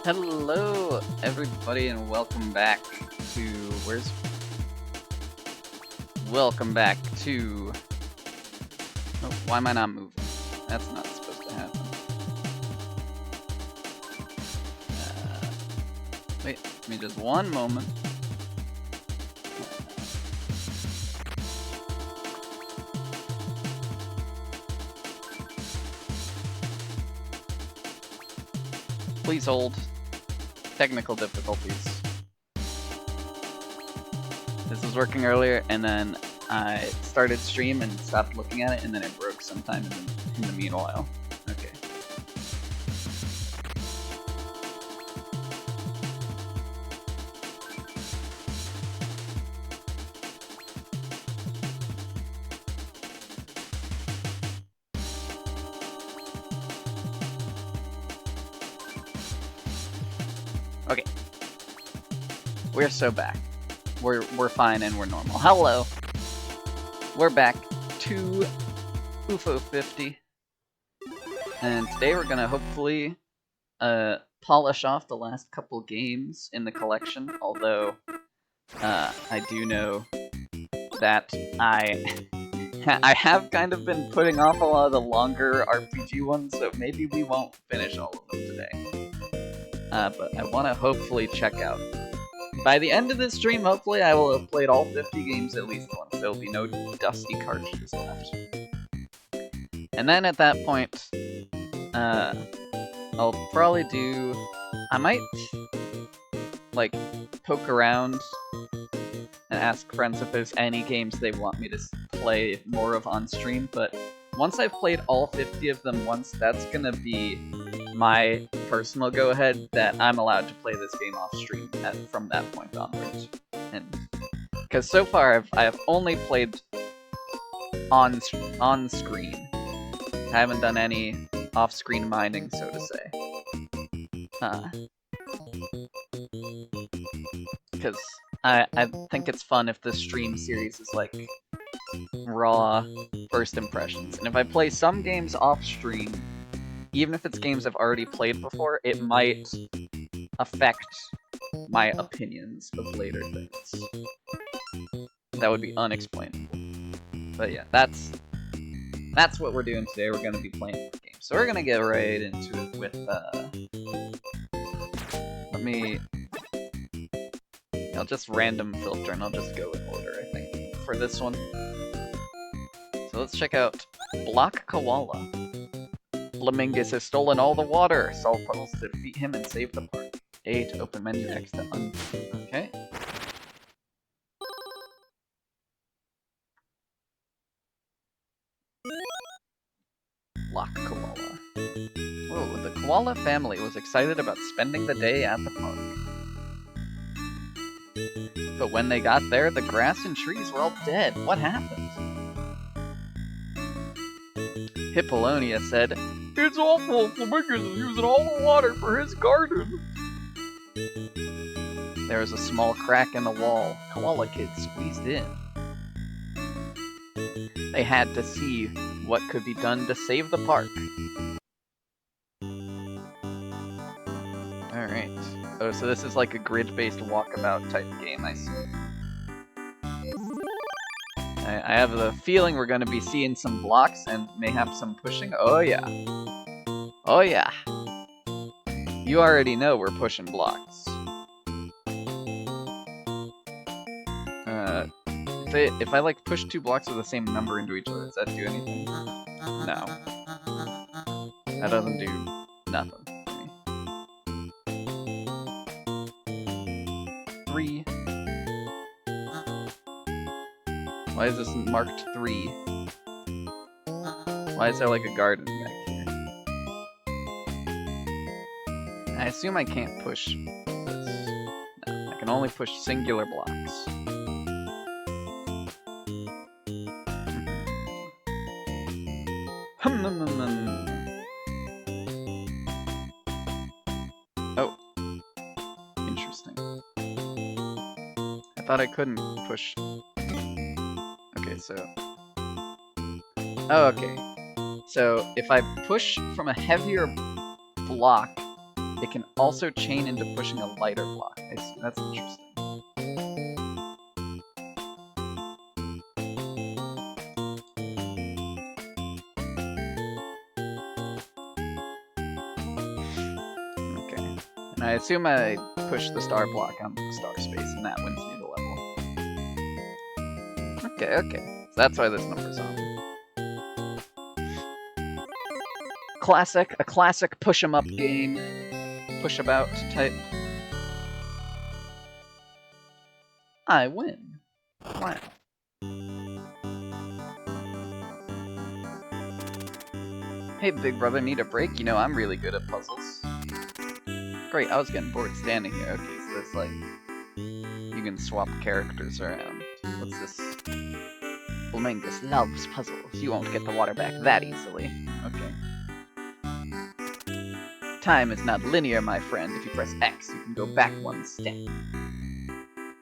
Hello, everybody, and welcome back to Welcome back to. Oh, why am I not moving? That's not supposed to happen. Wait, give me just one moment. Please hold. Technical difficulties. This was working earlier, and then I started stream and stopped looking at it, and then it broke sometime in the meanwhile. Okay. Okay. We're so back. We're fine and we're normal. Hello. We're back to UFO 50. And today we're gonna hopefully polish off the last couple games in the collection, although I do know that I have kind of been putting off a lot of the longer RPG ones, so maybe we won't finish all of them today. But I want to hopefully check out. By the end of this stream, hopefully I will have played all 50 games at least once. There will be no dusty cartridges left. And then at that point, I'll probably do... I might, like, poke around and ask friends if there's any games they want me to play more of on stream, but once I've played all 50 of them once, that's gonna be my personal go-ahead that I'm allowed to play this game off stream from that point onwards. And because so far I have only played on screen. I haven't done any off-screen mining, so to say. Because I think it's fun if the stream series is like raw first impressions. And if I play some games off stream, even if it's games I've already played before, it might affect my opinions of later things. That would be unexplainable. But yeah, that's what we're doing today. We're going to be playing this game. So we're going to get right into it with, I'll just random filter and I'll just go in order, I think, for this one. So let's check out Block Koala. Flamingus has stolen all the water. Solve puzzles to defeat him and save the park. A to open menu, X to undo. Okay. Block Koala. Whoa, the koala family was excited about spending the day at the park. But when they got there, the grass and trees were all dead. What happened? Hippolonia said, "It's awful, Flamingus is using all the water for his garden." There was a small crack in the wall. Koala kids squeezed in. They had to see what could be done to save the park. Alright. Oh, so this is like a grid-based walkabout type game, I see. I have the feeling we're going to be seeing some blocks and may have some pushing. Oh yeah. Oh yeah. You already know we're pushing blocks. If I like push two blocks with the same number into each other, does that do anything? No. That doesn't do nothing to me. 3. Why is this marked 3? Why is there like a garden back here? I assume I can't push this. No, I can only push singular blocks. Oh. Interesting. I thought I couldn't push. Okay, so... Oh, okay. So, if I push from a heavier block It can also chain into pushing a lighter block. I see, that's interesting. Okay. And I assume I push the star block on the star space and that wins me the level. Okay, okay. So that's why this number's on. A classic push 'em up game. Push about type. I win. Wow. Hey, big brother, need a break? You know, I'm really good at puzzles. Great, I was getting bored standing here. Okay, so it's like, you can swap characters around. What's this? Flamingus loves puzzles. You won't get the water back that easily. Okay. Time is not linear, my friend. If you press X, you can go back one step.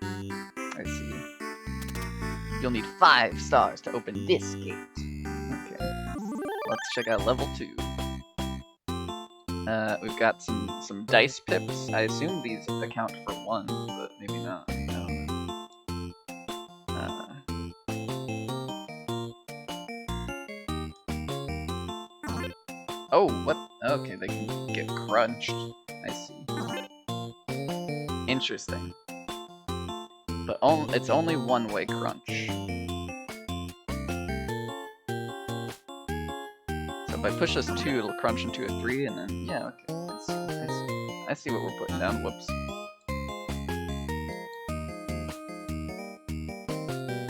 I see. You'll need 5 stars to open this gate. Okay. Let's check out level 2. We've got some dice pips. I assume these account for 1, but maybe not. No. Oh, what? Okay, they can get crunched. I see. Interesting. But it's only one-way crunch. So if I push this 2, it'll crunch into a 3, and then, yeah, okay. I see what we're putting down. Whoops.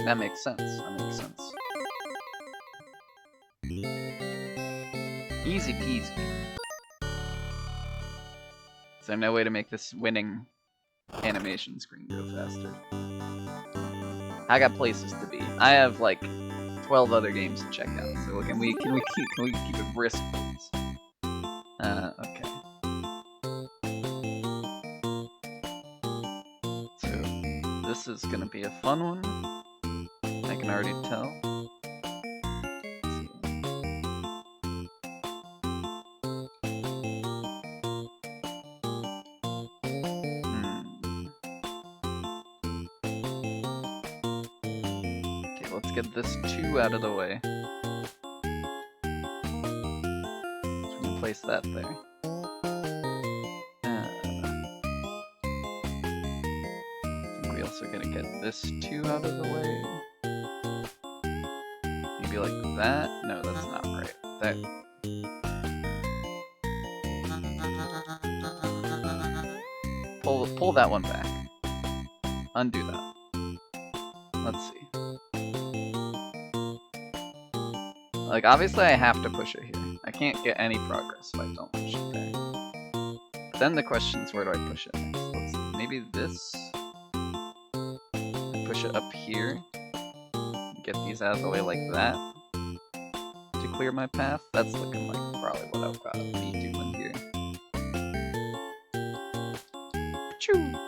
That makes sense. That makes sense. Easy peasy. Is there no way to make this winning animation screen go faster? I got places to be. I have like 12 other games to check out. So can we keep it brisk, please? Okay. So this is gonna be a fun one. I can already tell. Let's get this 2 out of the way. So we can place that there. I think we also gotta get this 2 out of the way. Maybe like that? No, that's not right. That. Pull that one back. Undo that. Let's see. Like, obviously I have to push it here. I can't get any progress if I don't push it there. But then the question is, where do I push it next? Let's see. Maybe this. I push it up here. Get these out of the way like that. To clear my path. That's looking like probably what I've got to be doing here. Achoo!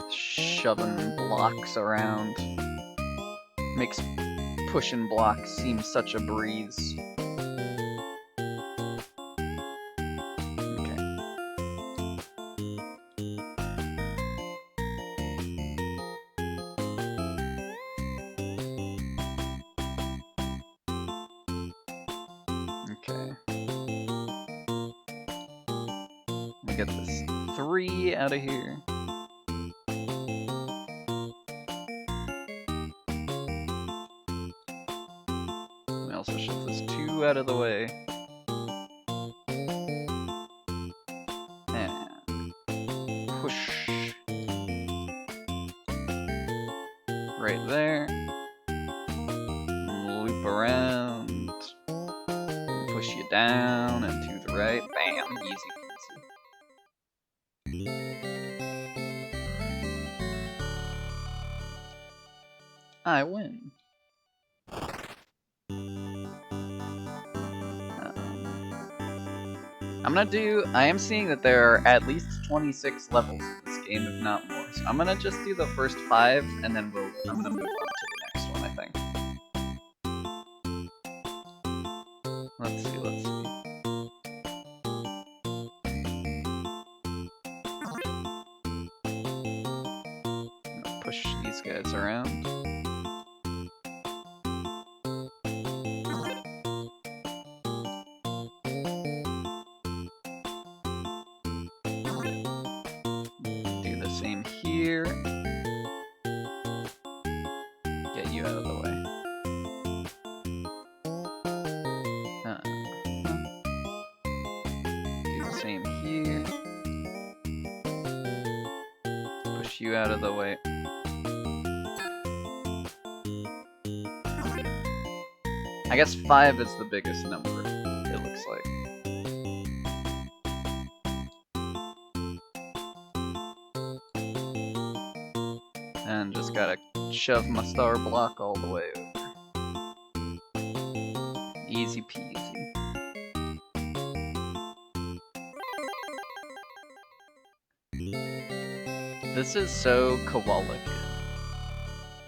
Shoving blocks around. Makes pushing blocks seem such a breeze. Okay. Okay. Let me get this 3 out of here. Also shove this 2 out of the way. And push right there. And loop around. And push you down and to the right. Bam! Easy peasy. I win. I am seeing that there are at least 26 levels in this game, if not more. So I'm gonna just do the first 5, and then I'm gonna move on to the next one, I think. Let's see. push these guys around. Do the same here. Get you out of the way. Do the same here. Push you out of the way. I guess 5 is the biggest number, it looks like. And just gotta shove my star block all the way over. Easy peasy. This is so koala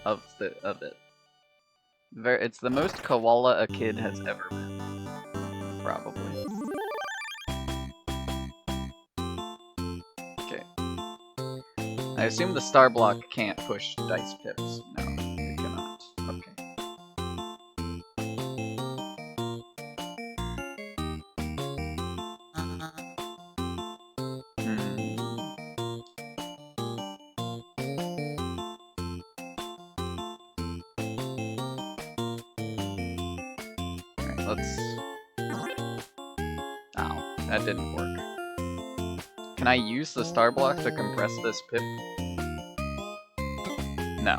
of it. It's the most koala a kid has ever been, probably. Okay. I assume the star block can't push dice pips. No, it cannot. Okay. Let's... Ow, that didn't work. Can I use the star block to compress this pip? No.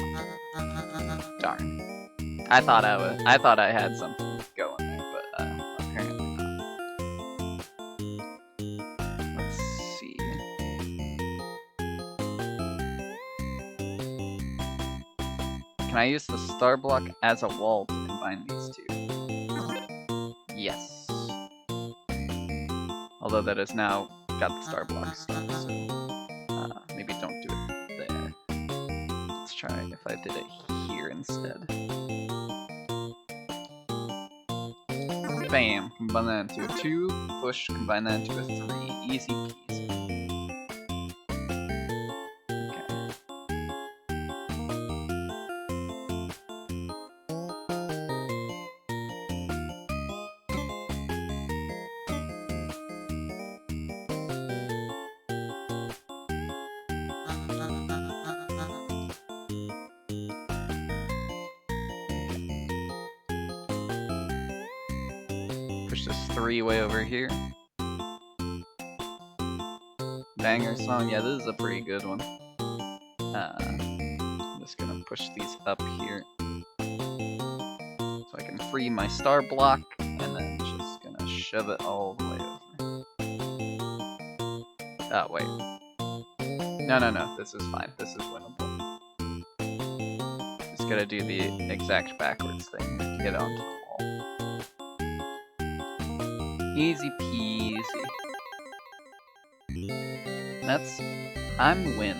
Darn. I thought I had something going there, but apparently not. Let's see. Can I use the star block as a wall to combine these two? Yes. Although that has now got the star block stuff, so maybe don't do it there. Let's try if I did it here instead. Bam! Combine that into a 2, push, combine that into a 3. Easy peasy. Push this 3 way over here. Banger song, yeah, this is a pretty good one. I'm just gonna push these up here so I can free my star block, and then just gonna shove it all the way over. Oh, wait. No, this is fine. This is winnable. Just gotta do the exact backwards thing to get onto the wall. Easy peasy. I'm win.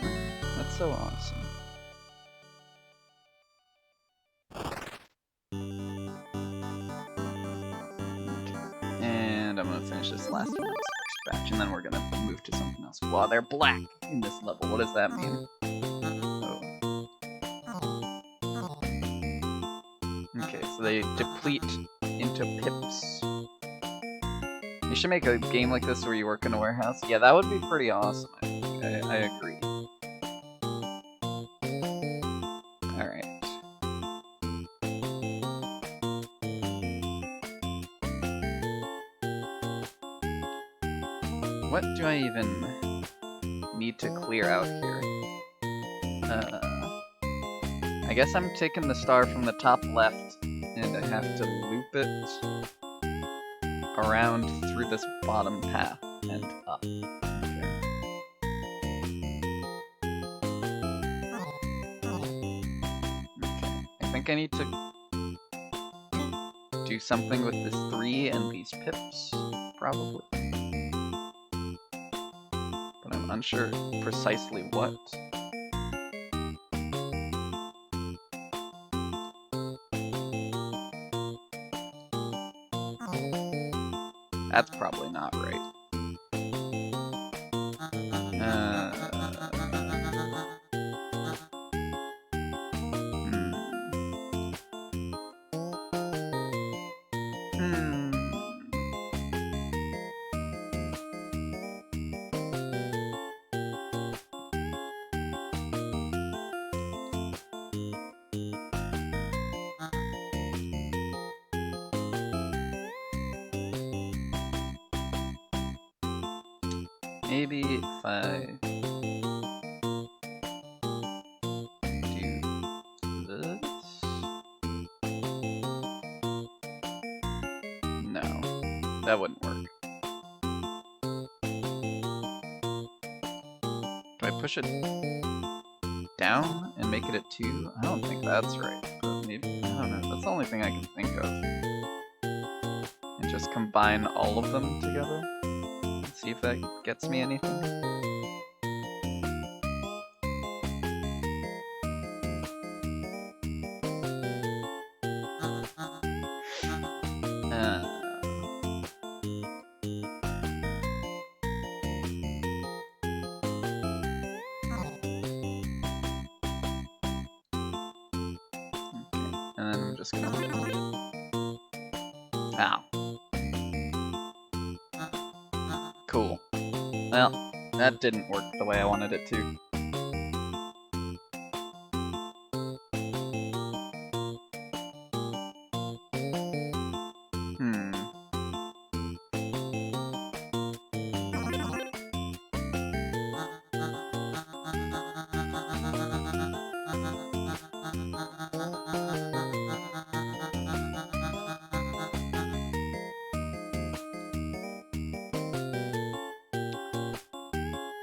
That's so awesome. And I'm gonna finish this last one, this first batch, and then we're gonna move to something else. Wow, they're black in this level. What does that mean? Oh. Okay, so they deplete into pips. You should make a game like this where you work in a warehouse. Yeah, that would be pretty awesome, I think. I agree. Alright. What do I even need to clear out here? I guess I'm taking the star from the top left, and I have to loop it around through this bottom path and up. Okay. I think I need to do something with this 3 and these pips, probably. But I'm unsure precisely what. That's probably not right. Maybe if I do this. No, that wouldn't work. Do I push it down and make it at 2? I don't think that's right. But maybe, I don't know. That's the only thing I can think of. And just combine all of them together. See if that gets me anything. And then I'm just gonna repeat it. Ow. Cool. Well, that didn't work the way I wanted it to.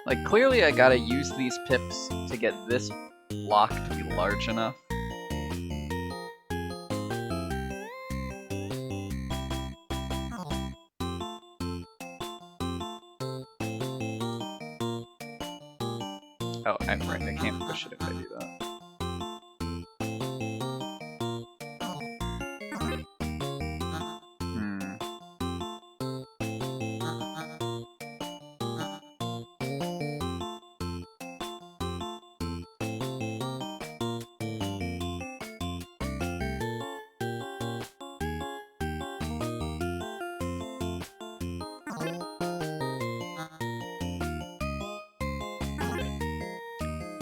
Like, clearly I gotta use these pips to get this block to be large enough. Oh, I'm right, I can't push it if I do that.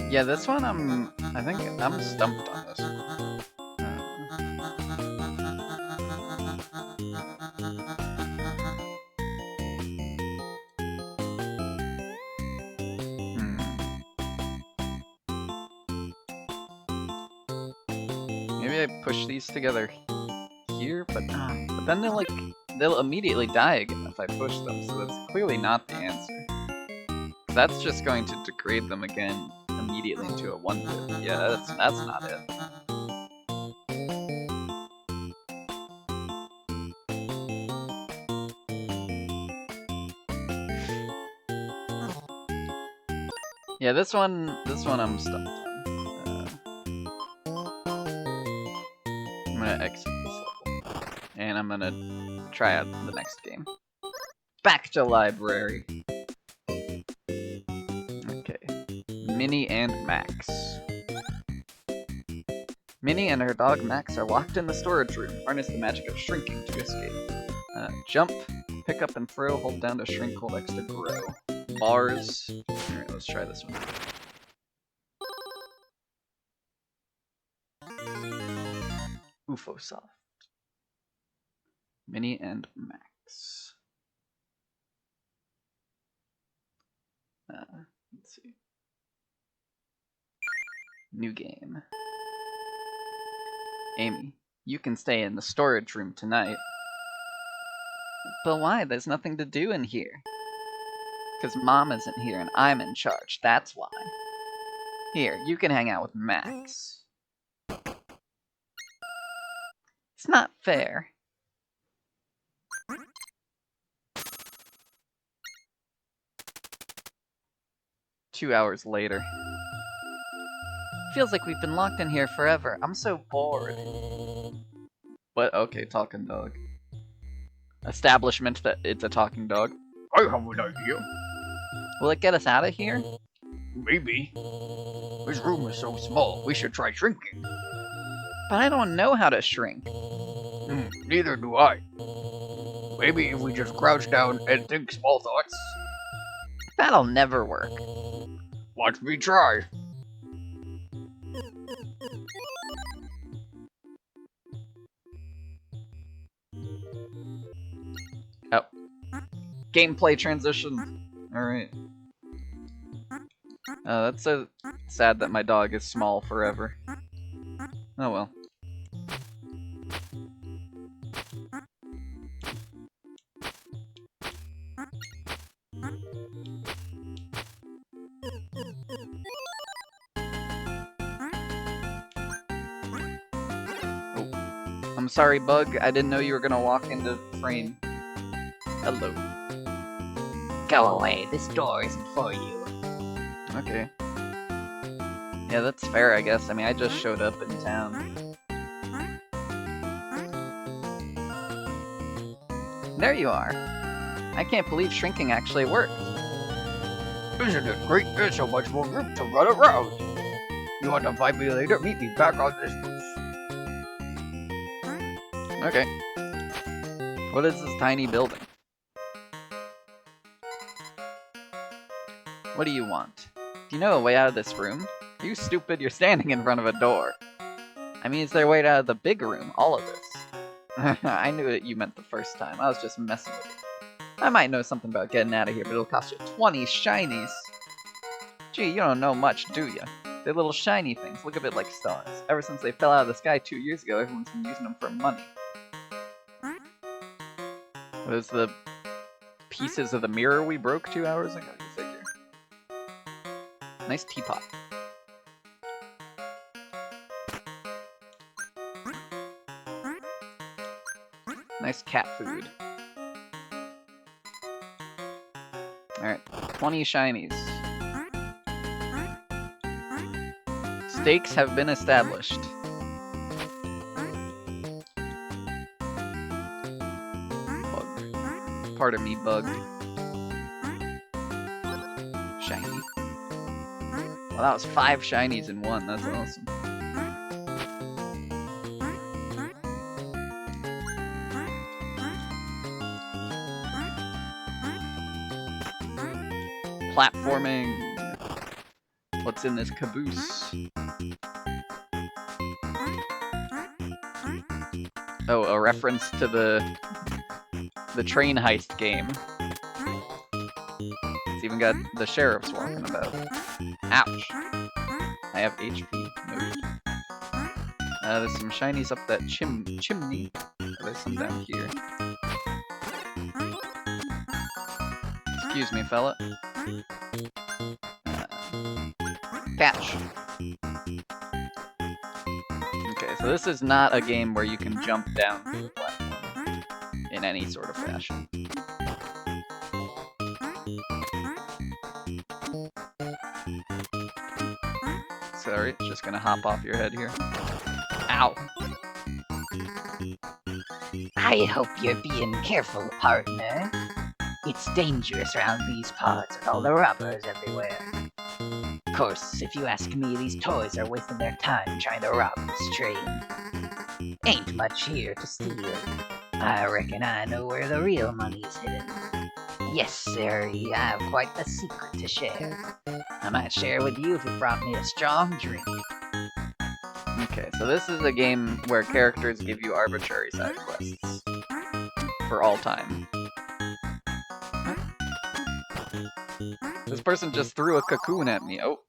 Yeah, this one I think I'm stumped on this one. Maybe I push these together here, but then they'll immediately die again if I push them, so that's clearly not the answer. That's just going to degrade them again immediately into a 1/5. Yeah, that's not it. Yeah, this one I'm stumped on. I'm gonna exit this level, and I'm gonna try out the next game. Back to library. Okay, Minnie and Max. Minnie and her dog Max are locked in the storage room. Harness the magic of shrinking to escape. Jump, pick up and throw, hold down to shrink, hold X to grow. Bars. Alright, let's try this one. UFO soft. Minnie and Max. Let's see. New game. Amy, you can stay in the storage room tonight. But why? There's nothing to do in here. Because Mom isn't here and I'm in charge, that's why. Here, you can hang out with Max. It's not fair. Two hours later. Feels like we've been locked in here forever. I'm so bored. What? Okay, talking dog. Establishment that it's a talking dog. I have an idea. Will it get us out of here? Maybe. This room is so small, we should try shrinking. But I don't know how to shrink. Neither do I. Maybe if we just crouch down and think small thoughts. That'll never work. Watch me try. Oh. Gameplay transition. Alright. That's so sad that my dog is small forever. Oh well. Oh, I'm sorry, Bug. I didn't know you were gonna walk into frame. Hello. Go away, this door isn't for you. Okay. Yeah, that's fair, I guess. I mean, I just showed up in town. There you are. I can't believe shrinking actually worked. Isn't it great? There's so much more room to run around. You want to find me later? Meet me back on this bus. Okay. What is this tiny building? What do you want? Do you know a way out of this room? Are you stupid? You're standing in front of a door. I mean, is there a way out of the big room? All of this. I knew what you meant the first time. I was just messing with you. I might know something about getting out of here, but it'll cost you 20 shinies. Gee, you don't know much, do you? They're little shiny things. Look a bit like stars. Ever since they fell out of the sky 2 years ago, everyone's been using them for money. Those the pieces of the mirror we broke 2 hours ago, you figure. Nice teapot. Nice cat food. Alright, 20 shinies. Stakes have been established. Bug. Pardon me, Bug. Shiny. Well, that was 5 shinies in one. That's awesome. Platforming. What's in this caboose? Oh, a reference to the train heist game. It's even got the sheriffs walking about. Ouch. I have HP. Noted. There's some shinies up that chimney. There's some down here. Excuse me, fella. Catch. Okay, so this is not a game where you can jump down the platform in any sort of fashion. Sorry, it's just gonna hop off your head here. Ow! I hope you're being careful, partner. It's dangerous around these parts with all the robbers everywhere. Of course, if you ask me, these toys are wasting their time trying to rob this train. Ain't much here to steal. I reckon I know where the real money's hidden. Yes, sir, I have quite the secret to share. I might share with you if you brought me a strong drink. Okay, so this is a game where characters give you arbitrary side quests. For all time. This person just threw a cocoon at me. Oh.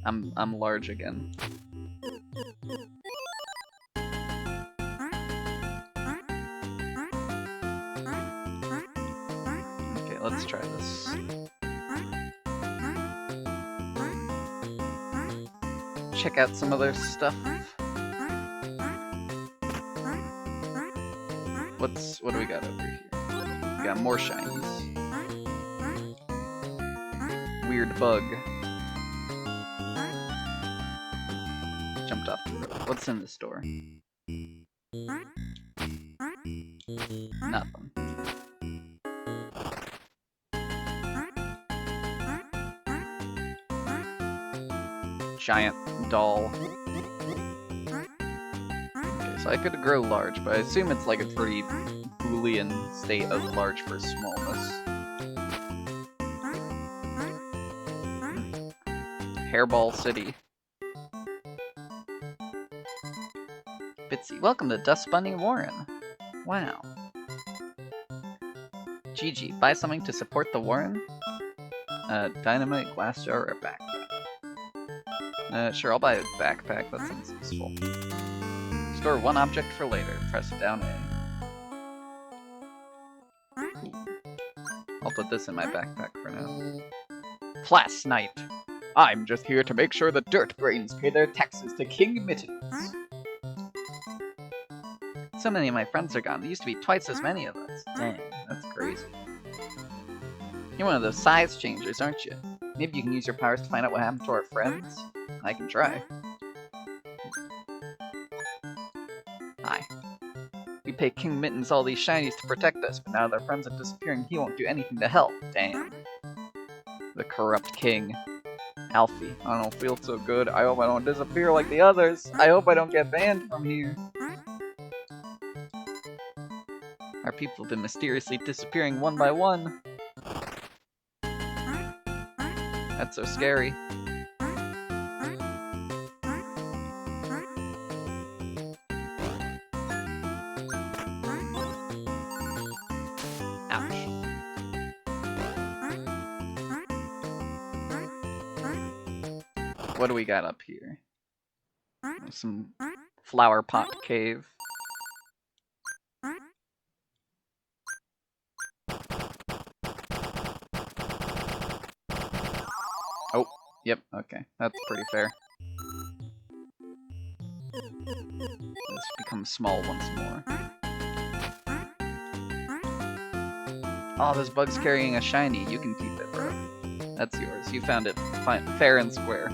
I'm large again. Okay, let's try this. Check out some of their stuff. What do we got over here? We got more shinies. Weird bug. Jumped off the road. What's in this door? Nothing. Giant doll. Okay, so I could grow large, but I assume it's like a pretty Boolean state of large for smallness. Hairball City. Bitsy, welcome to Dust Bunny Warren. Wow. GG, buy something to support the Warren? Dynamite, glass jar, or backpack? Sure, I'll buy a backpack. That sounds useful. Store one object for later. Press down A. I'll put this in my backpack for now. Class night. I'm just here to make sure the dirt brains pay their taxes to King Mittens. So many of my friends are gone. There used to be twice as many of us. Dang, that's crazy. You're one of those size changers, aren't you? Maybe you can use your powers to find out what happened to our friends? I can try. Hi. We pay King Mittens all these shinies to protect us, but now their friends are disappearing. He won't do anything to help. Damn. The corrupt king. Alfie, I don't feel so good. I hope I don't disappear like the others. I hope I don't get banned from here. Our people have been mysteriously disappearing one by one. That's so scary. Ouch. What do we got up here? Some flower pot cave. Oh, yep, okay. That's pretty fair. Let's become small once more. Oh, this bug's carrying a shiny. You can keep it, bro. That's yours. You found it fair and square.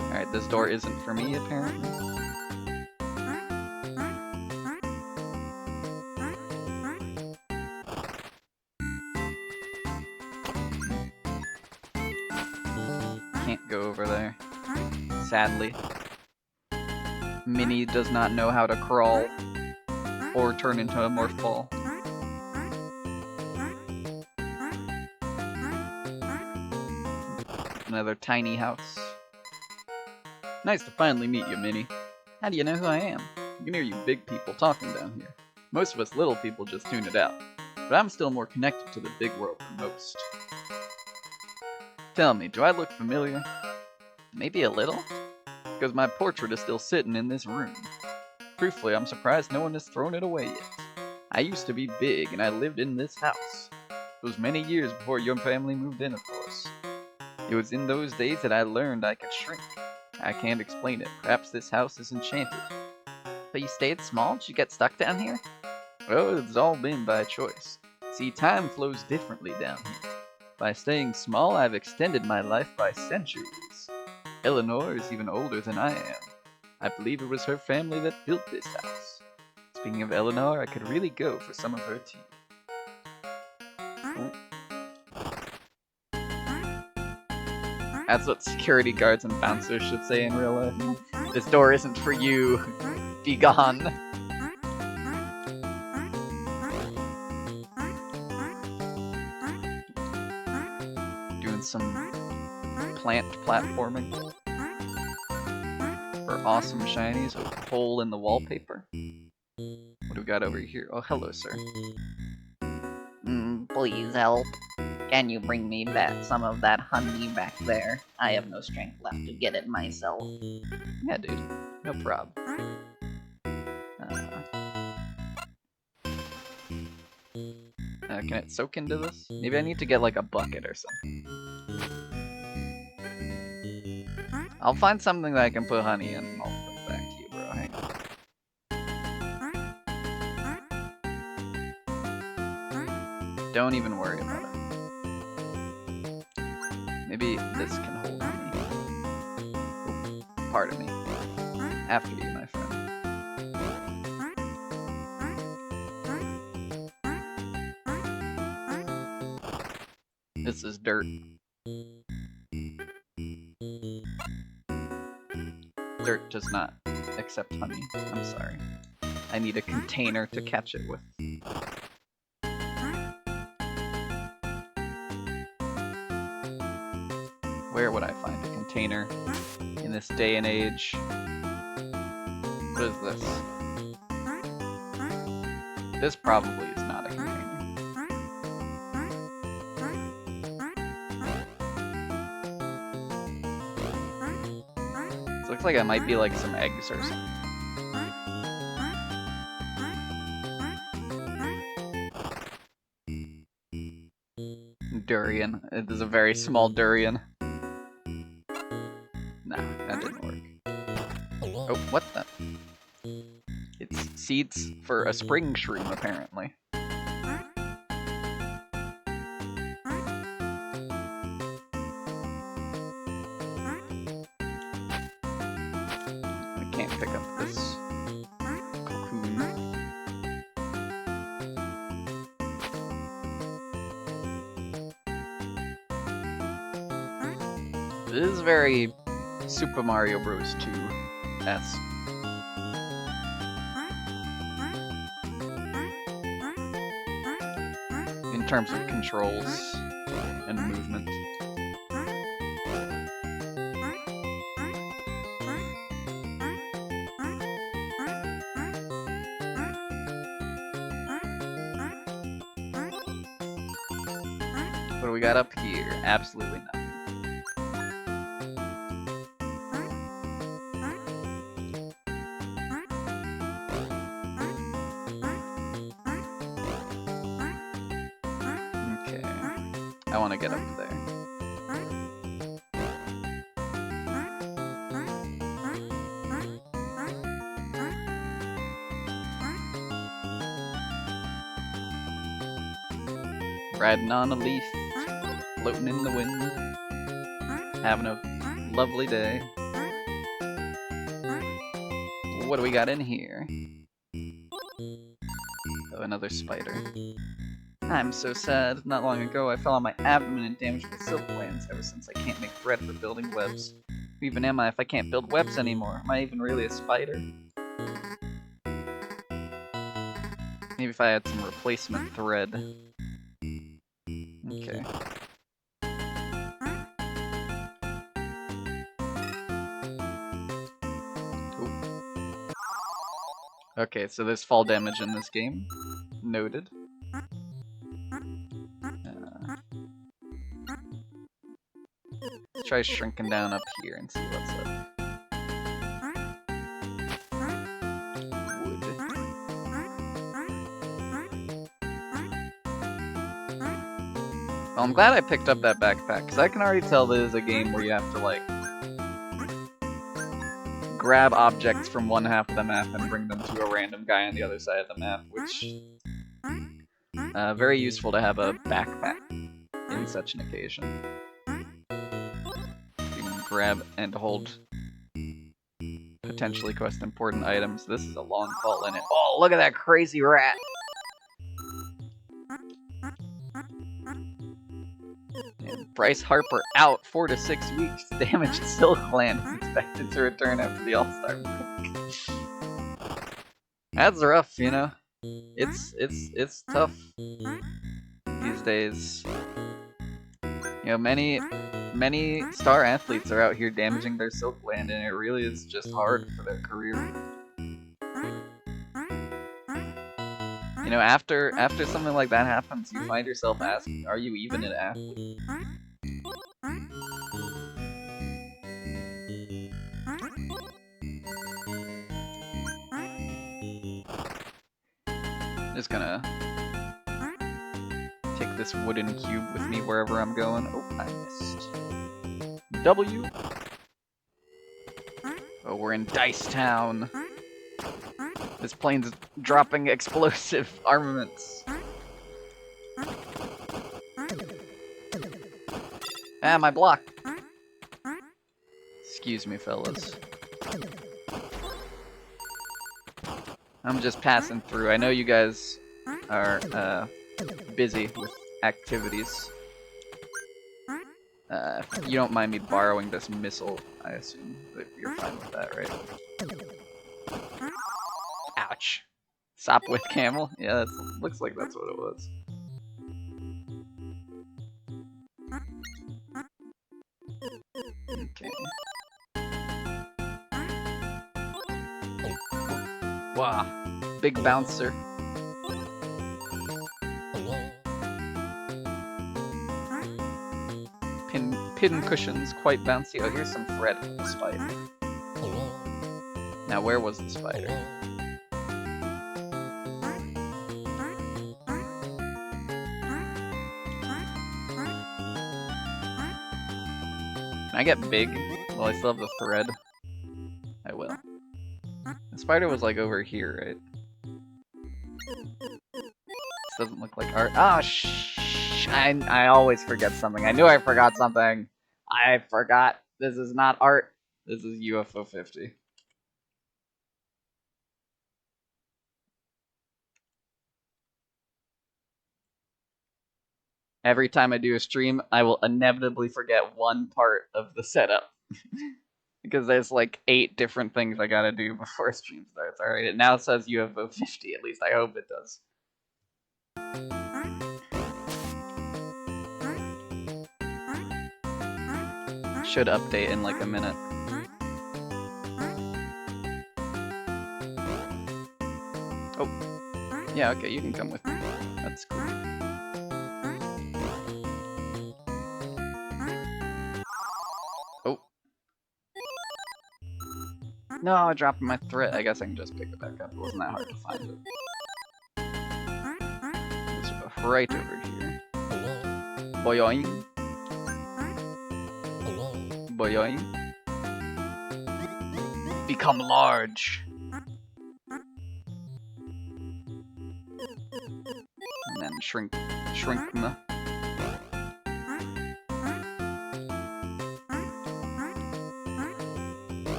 Alright, this door isn't for me, apparently. Can't go over there. Sadly. Minnie does not know how to crawl or turn into a morph ball. Another tiny house. Nice to finally meet you, Minnie. How do you know who I am? You can hear you big people talking down here. Most of us little people just tune it out. But I'm still more connected to the big world than most. Tell me, do I look familiar? Maybe a little? Because my portrait is still sitting in this room. Truthfully, I'm surprised no one has thrown it away yet. I used to be big, and I lived in this house. It was many years before your family moved in, of course. It was in those days that I learned I could shrink. I can't explain it. Perhaps this house is enchanted. But you stayed small? Did you get stuck down here? Well, it's all been by choice. See, time flows differently down here. By staying small, I've extended my life by centuries. Eleanor is even older than I am. I believe it was her family that built this house. Speaking of Eleanor, I could really go for some of her tea. Oh. That's what security guards and bouncers should say in real life. This door isn't for you. Be gone. Doing some plant platforming for awesome shinies with a hole in the wallpaper. What do we got over here? Oh, hello, sir. Please help. Can you bring me back some of that honey back there? I have no strength left to get it myself. Yeah, dude. No prob. Can it soak into this? Maybe I need to get like a bucket or something. I'll find something that I can put honey in and I'll put it back to you, bro. Hang on. Don't even worry about it. Maybe this can hold honey. Oh, pardon me. After you, my friend. This is dirt. Dirt does not accept honey. I'm sorry. I need a container to catch it with. Where would I find a container in this day and age? What is this? This probably is not a container. Looks like it might be like some eggs or something. Durian. It is a very small durian. No, that didn't work. Oh, what the? It's seeds for a spring shroom, apparently. I can't pick up this cocoon. This is very Super Mario Bros. 2-esque. In terms of controls and movement. What do we got up here? Absolutely nothing. Okay, I want to get up there. Riding on a leaf, floating in the wind, having a lovely day. What do we got in here? Oh, another spider. I'm so sad. Not long ago, I fell on my abdomen and damaged my silk glands. Ever since, I can't make thread for building webs. Who even am I if I can't build webs anymore? Am I even really a spider? Maybe if I had some replacement thread. Okay. Ooh. Okay, so there's fall damage in this game. Noted. Let's try shrinking down up here and see what's up. Wood. Well, I'm glad I picked up that backpack, because I can already tell this is a game where you have to, like, grab objects from one half of the map and bring them to a random guy on the other side of the map, which very useful to have a backpack in such an occasion. You can grab and hold potentially quest important items. This is a long fall in it. Oh, look at that crazy rat! And Bryce Harper out 4 to 6 weeks. Damaged Silkland is expected to return after the All-Star break. That's rough, you know. It's tough these days. You know, many star athletes are out here damaging their Silkland, and it really is just hard for their career. You know, after something like that happens, you find yourself asking, are you even an athlete? Just gonna take this wooden cube with me wherever I'm going. Oh, I missed. W. Oh, we're in Dice Town. This plane's dropping explosive armaments. Ah, my block. Excuse me, fellas. I'm just passing through. I know you guys are busy with activities. If you don't mind me borrowing this missile, I assume that you're fine with that, right? Ouch. Sopwith camel? Yeah, that looks like that's what it was. Okay. Wow, big bouncer. Pin cushions, quite bouncy. Oh, here's some thread from the spider. Now, where was the spider? Can I get big while I still have the thread? I will. The spider was like over here, right? This doesn't look like art. Oh, I always forget something. I knew I forgot something. I forgot. This is not art. This is UFO 50. Every time I do a stream, I will inevitably forget one part of the setup. Because there's like 8 different things I gotta do before stream starts. Alright, it now says UFO 50, at least I hope it does. Should update in like a minute. Oh. Yeah, okay, you can come with me. That's cool. Oh. No, I dropped my thread. I guess I can just pick it back up. It wasn't that hard to find it. It's right over here. Boyoing. Boyoing. Become large. And then shrink them.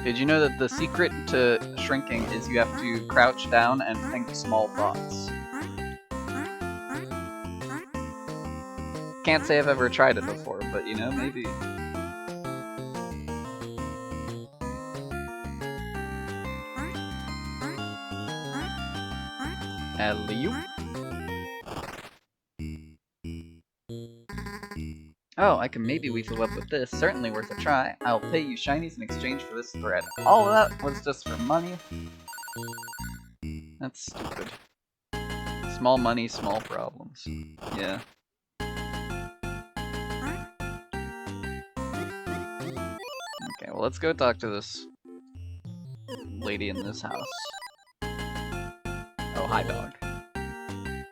Did you know that the secret to shrinking is you have to crouch down and think small thoughts? Can't say I've ever tried it before, but you know, maybe. Alley-oop. Oh, I can maybe weasel up with this. Certainly worth a try. I'll pay you shinies in exchange for this thread. All of that was just for money? That's stupid. Small money, small problems. Yeah. Okay, well let's go talk to this lady in this house. Oh, hi dog.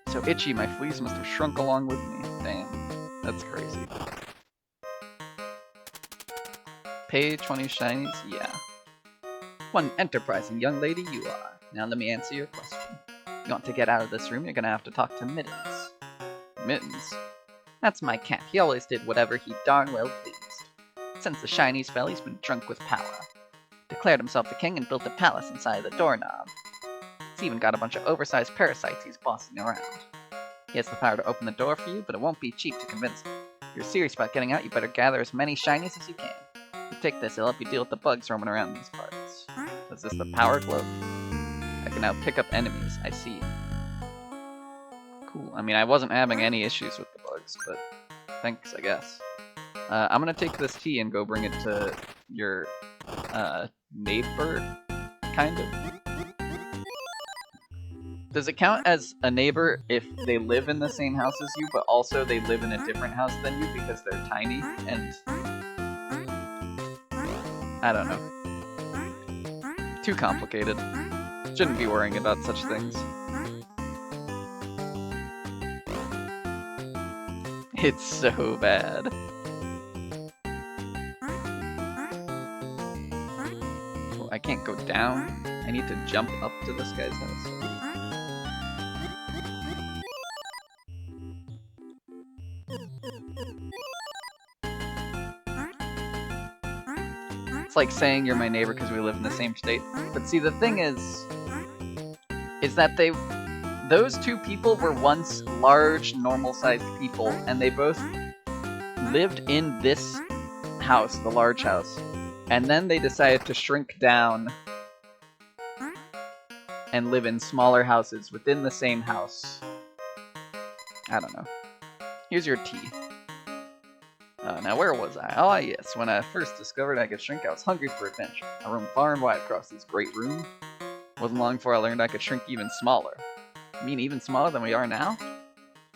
So itchy, my fleas must have shrunk along with me. Damn, that's crazy. Pay 20 shinies? Yeah. One enterprising young lady you are. Now let me answer your question. You want to get out of this room, you're gonna have to talk to Mittens. Mittens? That's my cat. He always did whatever he darn well pleased. Since the shinies fell, he's been drunk with power. Declared himself the king and built a palace inside the doorknob. He's even got a bunch of oversized parasites he's bossing around. He has the power to open the door for you, but it won't be cheap to convince him. If you're serious about getting out, you better gather as many shinies as you can. If you take this, it'll help you deal with the bugs roaming around these parts. Is this the power glove? I can now pick up enemies. I see. Cool. I mean, I wasn't having any issues with the bugs, but thanks, I guess. I'm gonna take this tea and go bring it to your neighbor, kind of. Does it count as a neighbor if they live in the same house as you, but also they live in a different house than you because they're tiny and... I don't know. Too complicated. Shouldn't be worrying about such things. It's so bad. Oh, I can't go down. I need to jump up to this guy's house. It's like saying you're my neighbor because we live in the same state. But see, the thing is that those two people were once large, normal-sized people, and they both lived in this house, the large house, and then they decided to shrink down and live in smaller houses within the same house. I don't know. Here's your tea. Now where was I? Ah yes, when I first discovered I could shrink, I was hungry for adventure. I roamed far and wide across this great room. Wasn't long before I learned I could shrink even smaller. You mean even smaller than we are now?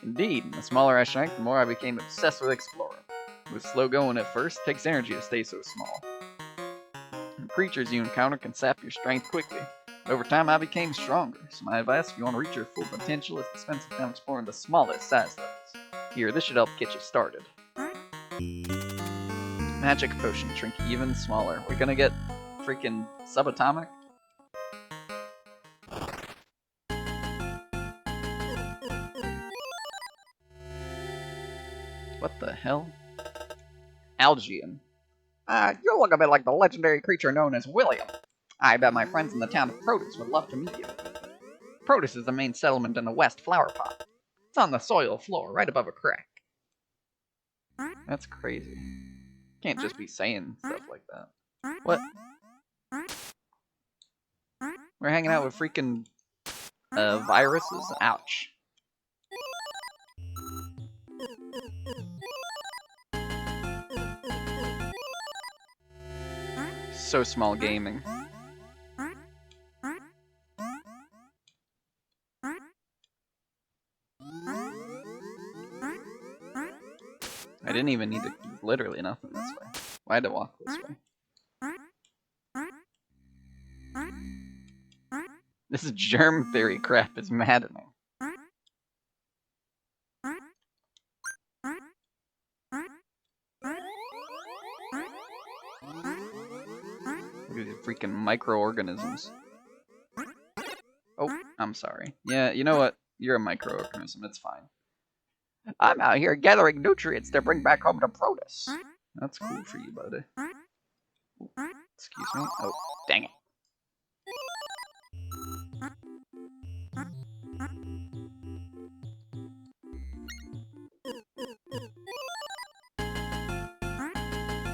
Indeed, the smaller I shrank, the more I became obsessed with exploring. It was slow going at first, takes energy to stay so small. creatures you encounter can sap your strength quickly. Over time, I became stronger, so my advice if you want to reach your full potential is to spend some time exploring the smallest size levels. Here, this should help get you started. Magic potion, shrink even smaller. We're gonna get freaking subatomic? What the hell? Algian. You look a bit like the legendary creature known as William. I bet my friends in the town of Produce would love to meet you. Produce is the main settlement in the West Flower Pot. It's on the soil floor, right above a crack. That's crazy. Can't just be saying stuff like that. What? We're hanging out with freaking viruses? Ouch. So small gaming. I didn't even need to do literally nothing this way. Why had to walk this way? This germ theory crap is maddening. Look at these freaking microorganisms. Oh, I'm sorry. Yeah, you know what? You're a microorganism, it's fine. I'm out here gathering nutrients to bring back home to Produce. That's cool for you, buddy. Excuse me? Oh, dang it.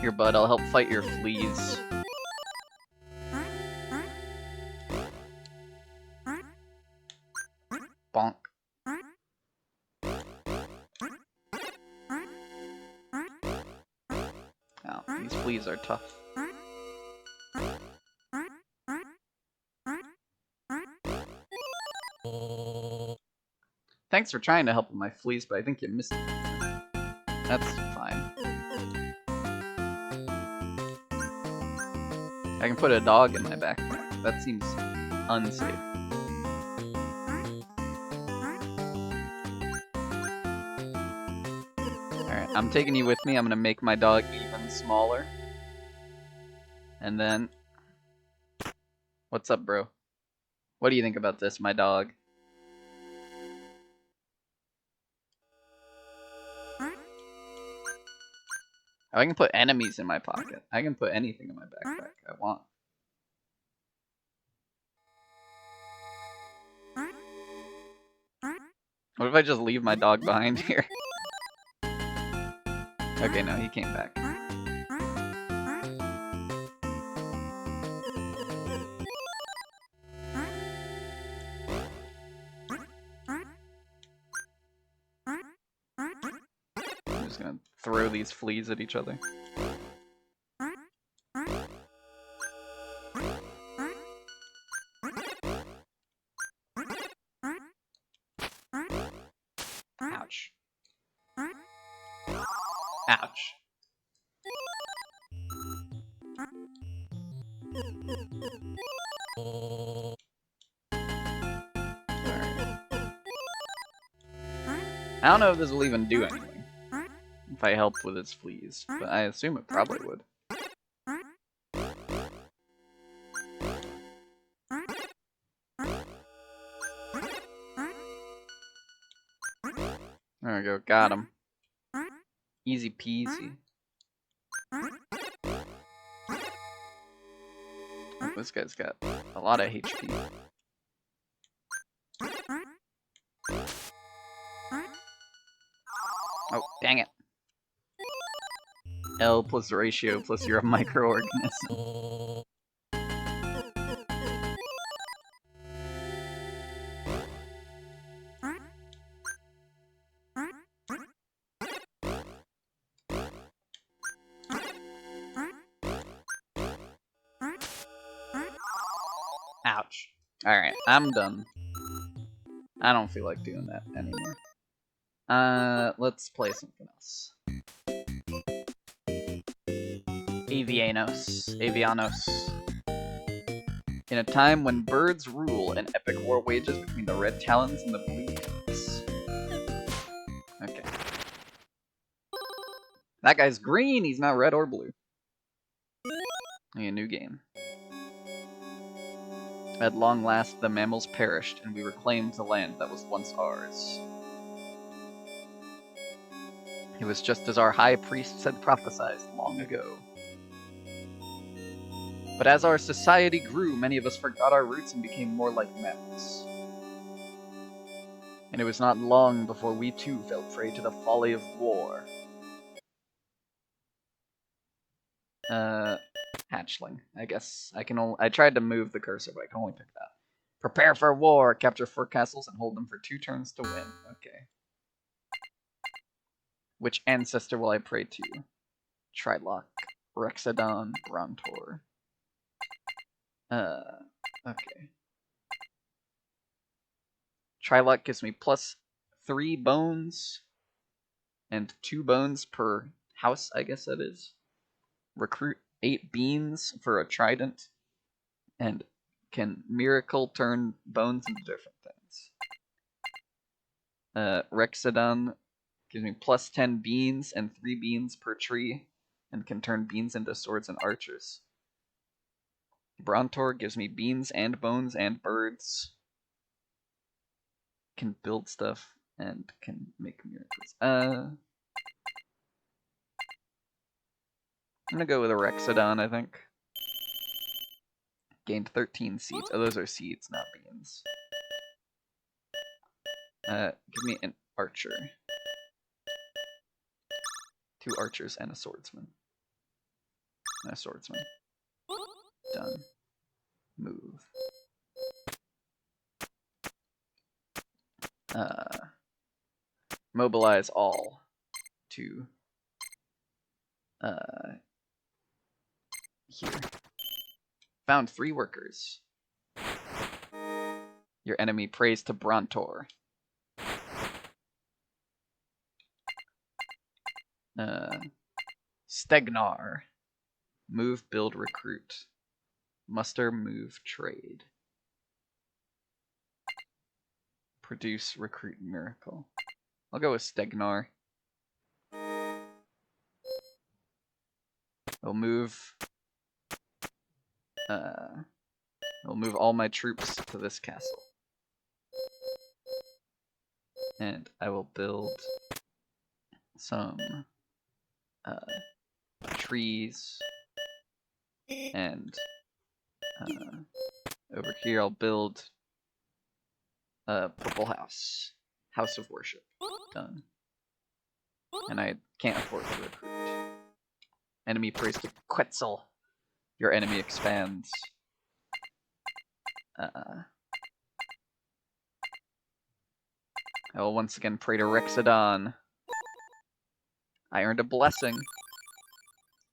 Here, bud, I'll help fight your fleas. Bonk. Oh, these fleas are tough. Thanks for trying to help with my fleas, but I think you missed it. That's fine. I can put a dog in my backpack. That seems unsafe. Alright, I'm taking you with me. I'm gonna make my dog even smaller. And then... What's up, bro? What do you think about this, my dog? I can put enemies in my pocket. I can put anything in my backpack I want. What if I just leave my dog behind here? Okay, no, he came back. I'm just gonna throw these fleas at each other. Ouch. Ouch. I don't know if this will even do anything. If I help with its fleas, but I assume it probably would. There we go, got him. Easy peasy. Oh, this guy's got a lot of HP. Oh, dang it. L plus ratio plus you're a microorganism. Ouch. Alright, I'm done. I don't feel like doing that anymore. Let's play something else. Avianos. In a time when birds rule, an epic war wages between the red talons and the blue peaks. Okay. That guy's green, he's not red or blue. A new game. At long last, the mammals perished, and we reclaimed the land that was once ours. It was just as our high priests had prophesied long ago. But as our society grew, many of us forgot our roots and became more like mammals. And it was not long before we too fell prey to the folly of war. Hatchling. I guess I can only. I tried to move the cursor, but I can only pick that. Prepare for war. Capture 4 castles and hold them for 2 turns to win. Okay. Which ancestor will I pray to? Trilok, Rexodon, Brontor. Okay. Trilok gives me +3 bones and 2 bones per house, I guess that is. Recruit 8 beans for a trident, and can miracle turn bones into different things. Rexodon gives me +10 beans and 3 beans per tree, and can turn beans into swords and archers. Brontor gives me beans and bones and birds. Can build stuff and can make miracles. I'm gonna go with a Rexodon, I think. Gained 13 seeds. Oh, those are seeds, not beans. Give me an archer. 2 archers and a swordsman. And a swordsman. Done. Move. Mobilize all to here. Found 3 workers. Your enemy prays to Brontor. Stegnar. Move, build, recruit. Muster, move, trade. Produce, recruit, miracle. I'll go with Stegnar. I'll move all my troops to this castle. And I will build some trees, and over here I'll build a purple house. House of worship. Done. And I can't afford to recruit. Enemy prays to Quetzal. Your enemy expands. I will once again pray to Rexodon. I earned a blessing.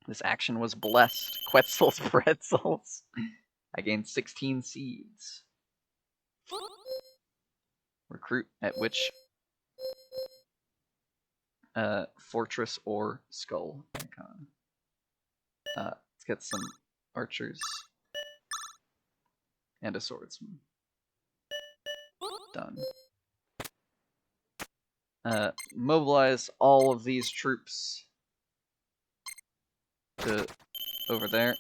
This action was blessed. Quetzal's pretzels. I gained 16 seeds. Recruit at which fortress or skull icon. Let's get some archers and a swordsman. Done. Mobilize all of these troops to over there.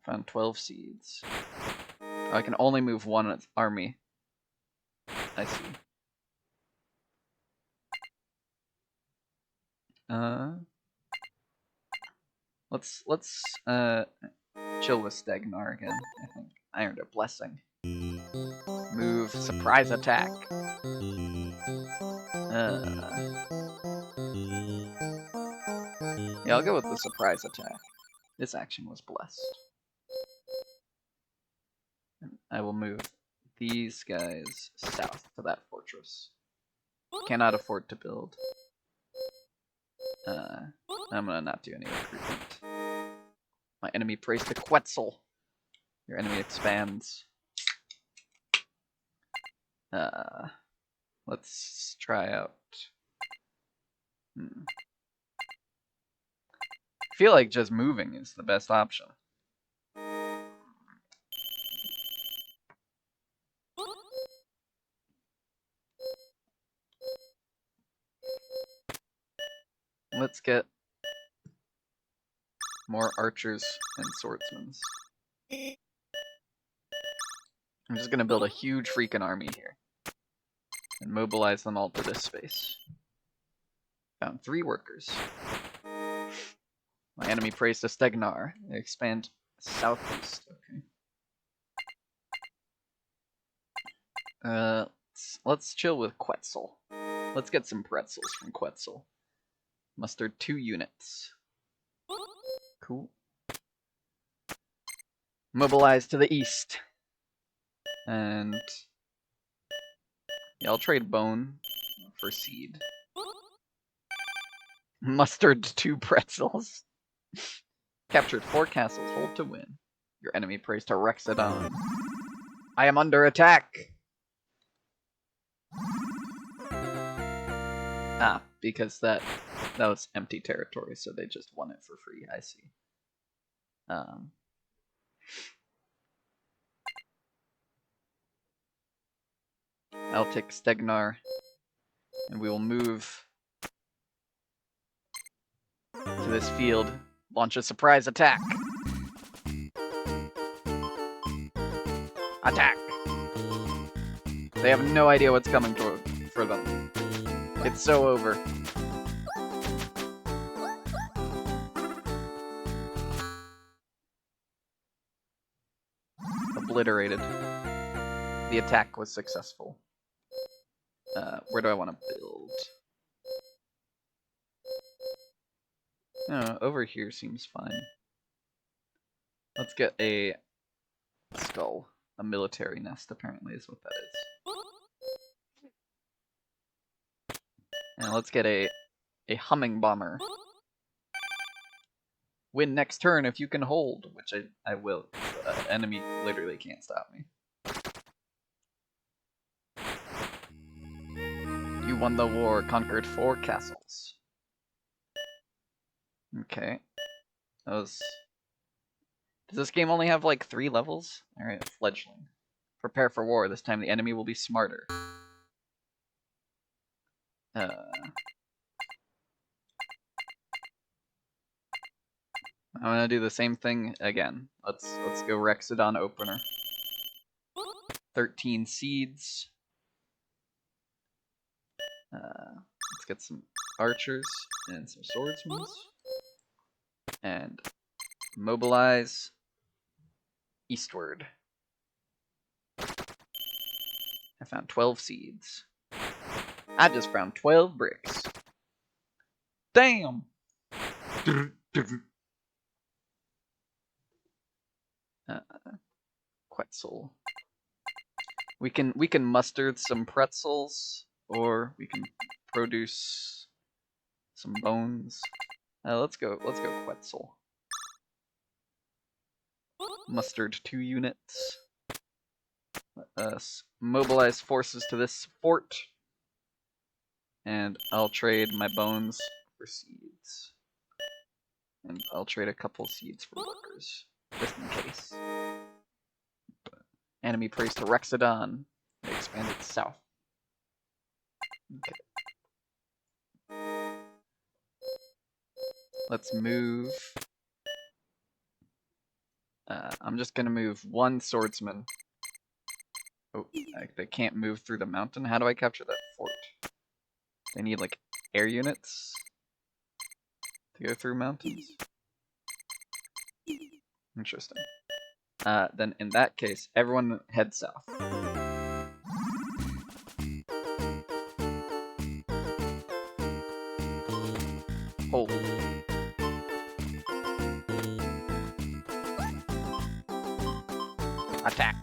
Found 12 seeds. Oh, I can only move 1 army. I see. Let's chill with Stegnar again, I think. I earned a blessing. Move, surprise attack. Yeah, I'll go with the surprise attack. This action was blessed. I will move these guys south to that fortress. Cannot afford to build. I'm gonna not do any recruitment. My enemy prays to Quetzal. Your enemy expands. Let's try out. I feel like just moving is the best option. Let's get more archers and swordsmen. I'm just gonna build a huge freaking army here and mobilize them all to this space. Found 3 workers. My enemy prays to Stegnar. They expand southeast. Okay. Let's chill with Quetzal. Let's get some pretzels from Quetzal. Mustard 2 units. Cool. Mobilize to the east. And yeah, I'll trade bone for seed. Mustard 2 pretzels. Captured 4 castles. Hold to win. Your enemy prays to Rexodon. I am under attack! Ah, because that was empty territory, so they just won it for free, I see. I'll take Stegnar, and we will move to this field, launch a surprise attack. Attack! They have no idea what's coming for them. It's so over. Obliterated. The attack was successful. Where do I want to build? Over here seems fine. Let's get a skull. A military nest, apparently, is what that is. And let's get a humming bomber. Win next turn if you can hold, which I will. The enemy literally can't stop me. You won the war, conquered 4 castles. Okay. That was... Does this game only have like 3 levels? Alright, fledgling. Prepare for war. This time the enemy will be smarter. I'm gonna do the same thing again. Let's go Rexodon opener. 13 seeds. Let's get some archers and some swordsmen. And mobilize eastward. I found 12 seeds. I just found 12 bricks. Damn! Quetzal. We can muster some pretzels, or we can produce some bones. Let's go Quetzal. Mustered 2 units. Let us mobilize forces to this fort. And I'll trade my bones for seeds. And I'll trade a couple seeds for workers, just in case. But enemy prays to Rexodon. They expanded south. Okay. Let's move. I'm just gonna move 1 swordsman. Oh, they can't move through the mountain. How do I capture that fort? They need like air units to go through mountains. Interesting. Then in that case, everyone head south. Hold. Attack.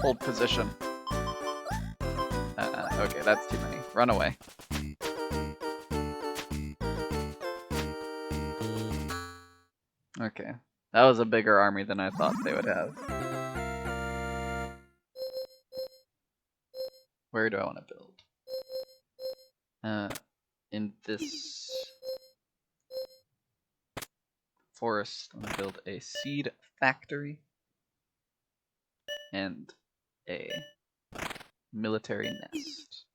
Hold position. Okay, that's too many. Run away. Okay. That was a bigger army than I thought they would have. Where do I want to build? In this forest, I'm gonna build a seed factory and a military nest.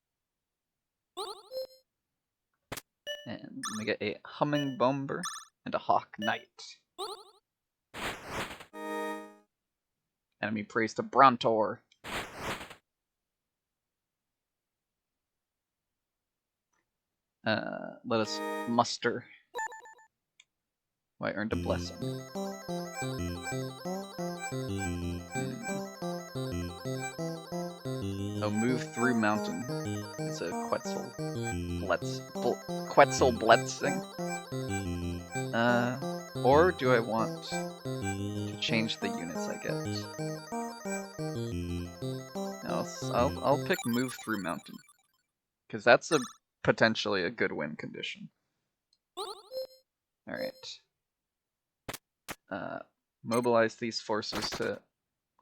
And we get a humming bomber and a hawk knight. Enemy prays to Brontor. Let us muster. I earned a blessing. Oh, move through mountain. It's a Quetzal Quetzal Blitzing. Or do I want to change the units I get? I'll pick move through mountain. Because that's potentially a good win condition. Alright. Mobilize these forces to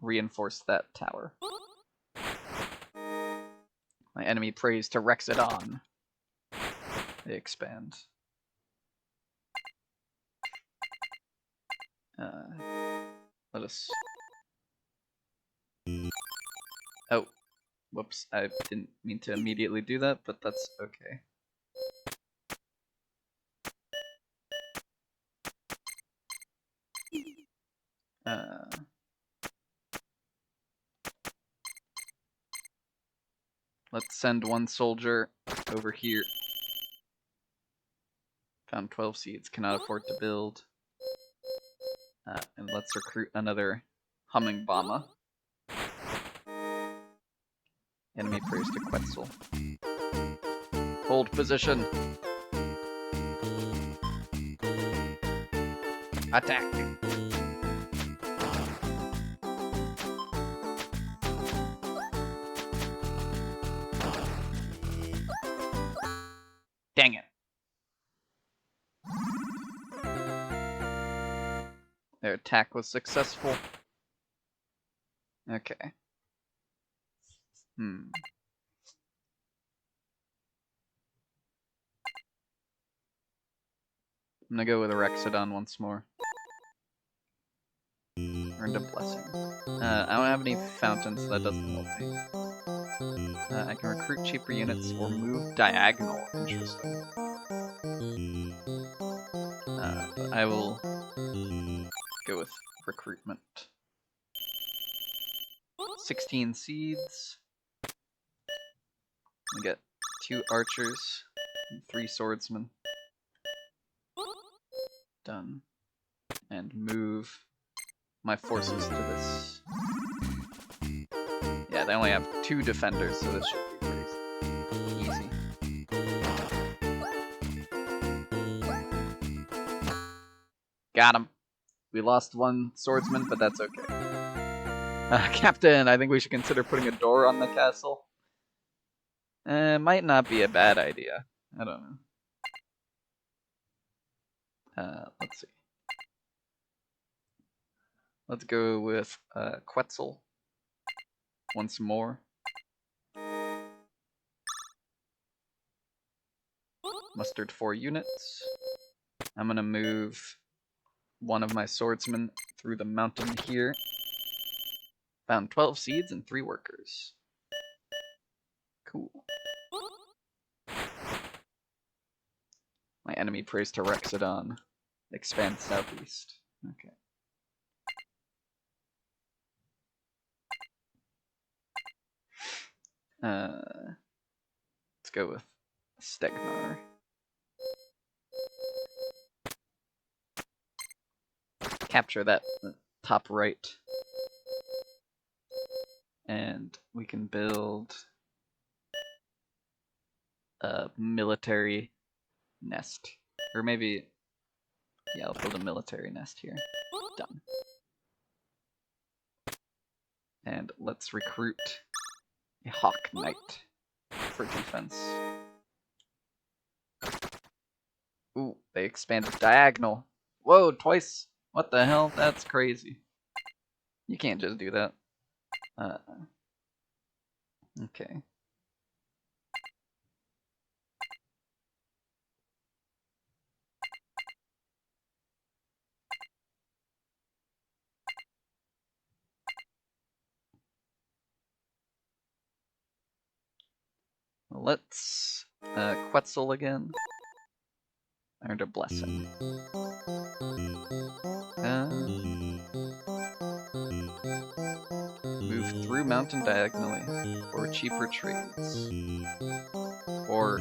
reinforce that tower. My enemy prays to Rexodon. They expand. Let us... Oh, whoops, I didn't mean to immediately do that, but that's okay. Let's send one soldier over here. Found 12 seeds, cannot afford to build. And let's recruit another humming bomber. Enemy prays to Quetzal. Hold position. Attack. Dang it. Their attack was successful. Okay. I'm gonna go with a Rexodon once more. Earned a blessing. I don't have any fountains, so that doesn't help me. I can recruit cheaper units or move diagonal. Interesting. But I will go with recruitment. 16 seeds. I get 2 archers and 3 swordsmen. Done. And move my forces to this. Yeah, they only have 2 defenders, so this should be pretty easy. Got him. We lost 1 swordsman, but that's okay. Captain, I think we should consider putting a door on the castle. Might not be a bad idea. I don't know. Let's see. Let's go with Quetzal once more. Mustered 4 units. I'm gonna move one of my swordsmen through the mountain here. Found 12 seeds and 3 workers. Cool. My enemy prays to Rexodon. Expand southeast. Okay. Let's go with Stegnar. Capture that top right. And we can build a military nest. Or maybe, yeah, I'll build a military nest here. Done. And let's recruit a Hawk Knight for defense. Ooh, they expanded diagonal. Whoa, twice. What the hell? That's crazy. You can't just do that. Okay. Let's Quetzal again. Earned a blessing. Move through mountain diagonally for cheaper trades. Or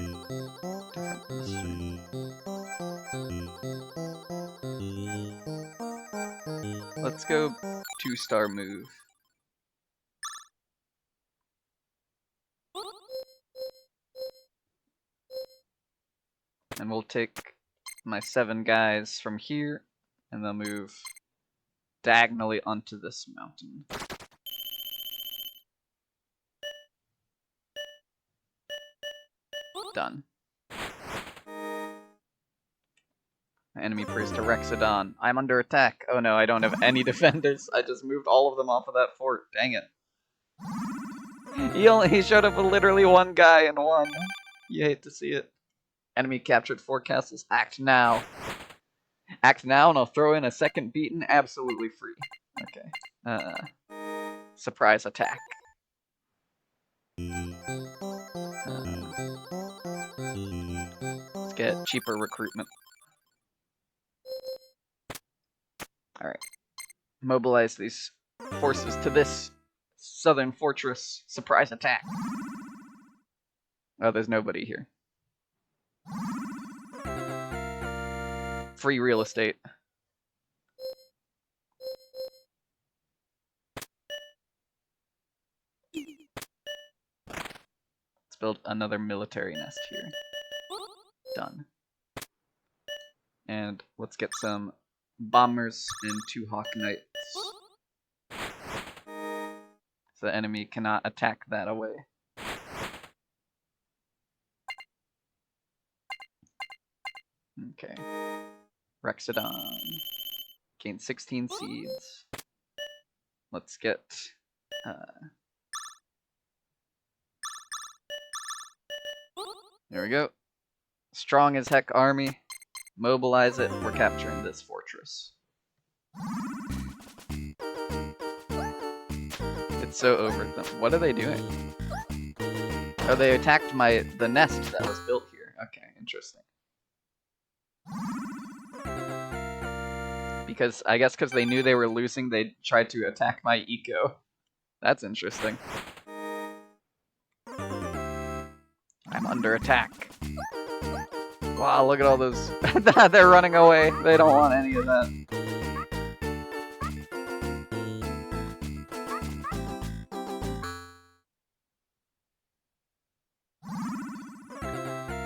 different mystery. Let's go 2-star move. And we'll take my 7 guys from here, and they'll move diagonally onto this mountain. Done. Enemy priest to Rexodon. I'm under attack. Oh no, I don't have any defenders. I just moved all of them off of that fort. Dang it. He showed up with literally 1 guy and 1. You hate to see it. Enemy captured 4 castles. Act now. Act now and I'll throw in a second beaten absolutely free. Okay. Surprise attack. Let's get cheaper recruitment. Alright. Mobilize these forces to this southern fortress. Surprise attack. Oh, there's nobody here. Free real estate. Let's build another military nest here. Done. And let's get some bombers and 2 hawk knights. So the enemy cannot attack that away. Okay. Rexodon. Gain 16 seeds. Let's get... there we go. Strong as heck army. Mobilize it. We're capturing this fortress. It's so over them. What are they doing? Oh, they attacked the nest that was built here. Okay, interesting. Because, I guess because they knew they were losing, they tried to attack my eco. That's interesting. I'm under attack. Wow, look at all those. They're running away. They don't want any of that.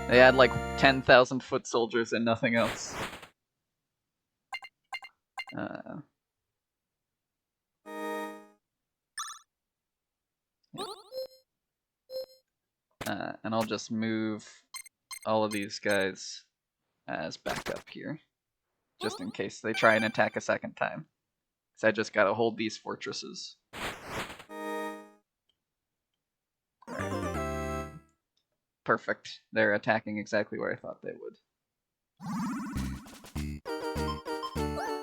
They had like 10,000 foot soldiers and nothing else. And I'll just move all of these guys as backup here, just in case they try and attack a second time. So I just gotta hold these fortresses. Right. Perfect. They're attacking exactly where I thought they would.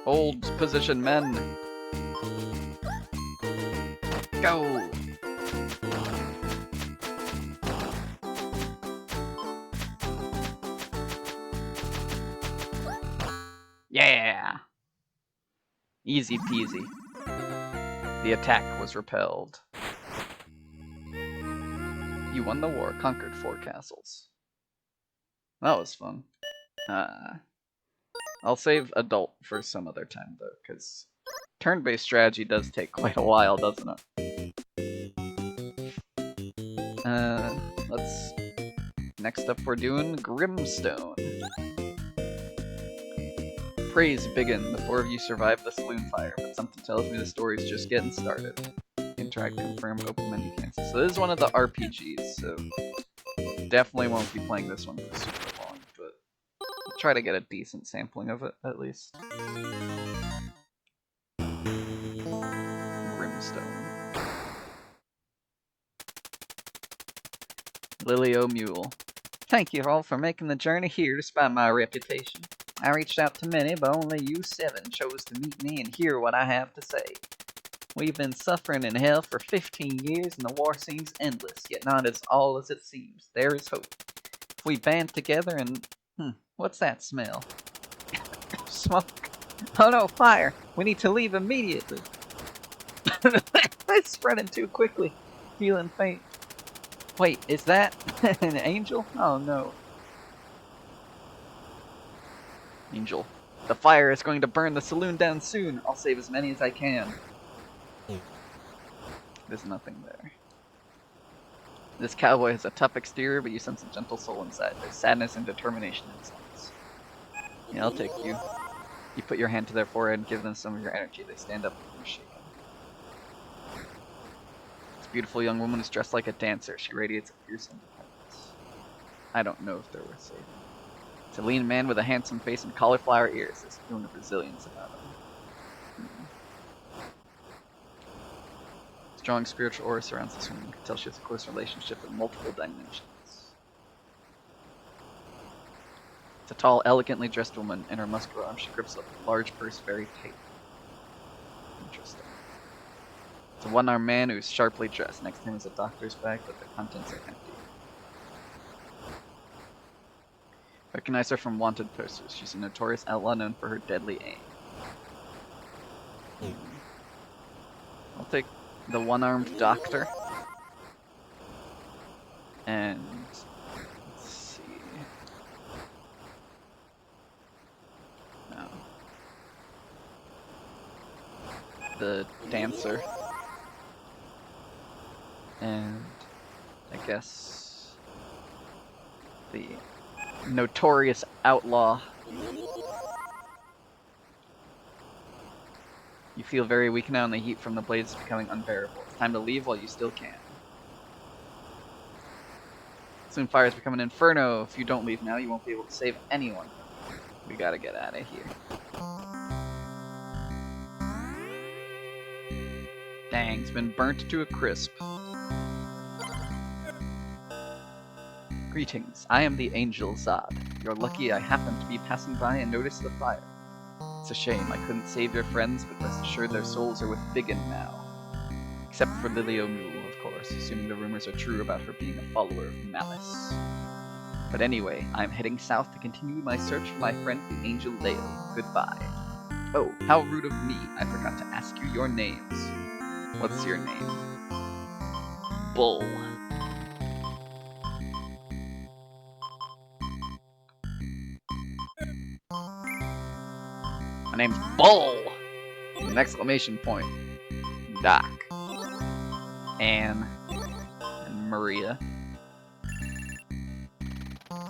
Hold position, men. Go! Yeah! Easy peasy. The attack was repelled. You won the war, conquered 4 castles. That was fun. I'll save adult for some other time though, because turn-based strategy does take quite a while, doesn't it? Next up we're doing Grimstone. Praise begin. The 4 of you survived the saloon fire, but something tells me the story's just getting started. Interact, confirm, open menu, cancel. So this is one of the RPGs, so definitely won't be playing this one for super long, but I'll try to get a decent sampling of it, at least. Grimstone. Lily-O Mule. Thank you all for making the journey here despite my reputation. I reached out to many, but only you 7 chose to meet me and hear what I have to say. We've been suffering in hell for 15 years and the war seems endless, yet not as all as it seems. There is hope. If we band together and... What's that smell? Smoke. Oh no, fire! We need to leave immediately! It's spreading too quickly. Feeling faint. Wait, is that an angel? Oh no. Angel. The fire is going to burn the saloon down soon. I'll save as many as I can. There's nothing there. This cowboy has a tough exterior, but you sense a gentle soul inside. There's sadness and determination in his eyes. Yeah, I'll take you. You put your hand to their forehead and give them some of your energy. They stand up and are shaken. This beautiful young woman is dressed like a dancer. She radiates a fierce independence. I don't know if they're worth saving. It's a lean man with a handsome face and cauliflower ears. There's a feeling of resilience about him. Strong spiritual aura surrounds this woman. You can tell she has a close relationship with multiple dimensions. It's a tall, elegantly dressed woman. In her muscular arm, she grips a large purse very tight. Interesting. It's a one-armed man who's sharply dressed. Next to him is a doctor's bag, but the contents are empty. Recognize her from wanted posters. She's a notorious outlaw known for her deadly aim. I'll take the one-armed doctor. And let's see. No. The dancer. And I guess the notorious outlaw. You feel very weak now and the heat from the blades is becoming unbearable. It's time to leave while you still can. Soon fire is becoming an inferno. If you don't leave now, you won't be able to save anyone. We gotta get out of here. Dang, it's been burnt to a crisp. Greetings, I am the Angel Zod. You're lucky I happened to be passing by and noticed the fire. It's a shame I couldn't save your friends, but rest assured their souls are with Biggin now. Except for Lilio Mule, of course, assuming the rumors are true about her being a follower of Malice. But anyway, I'm heading south to continue my search for my friend the Angel Leo. Goodbye. Oh, how rude of me, I forgot to ask you your names. What's your name? Bull. My name's Bull! An exclamation point. Doc. Anne. And Maria.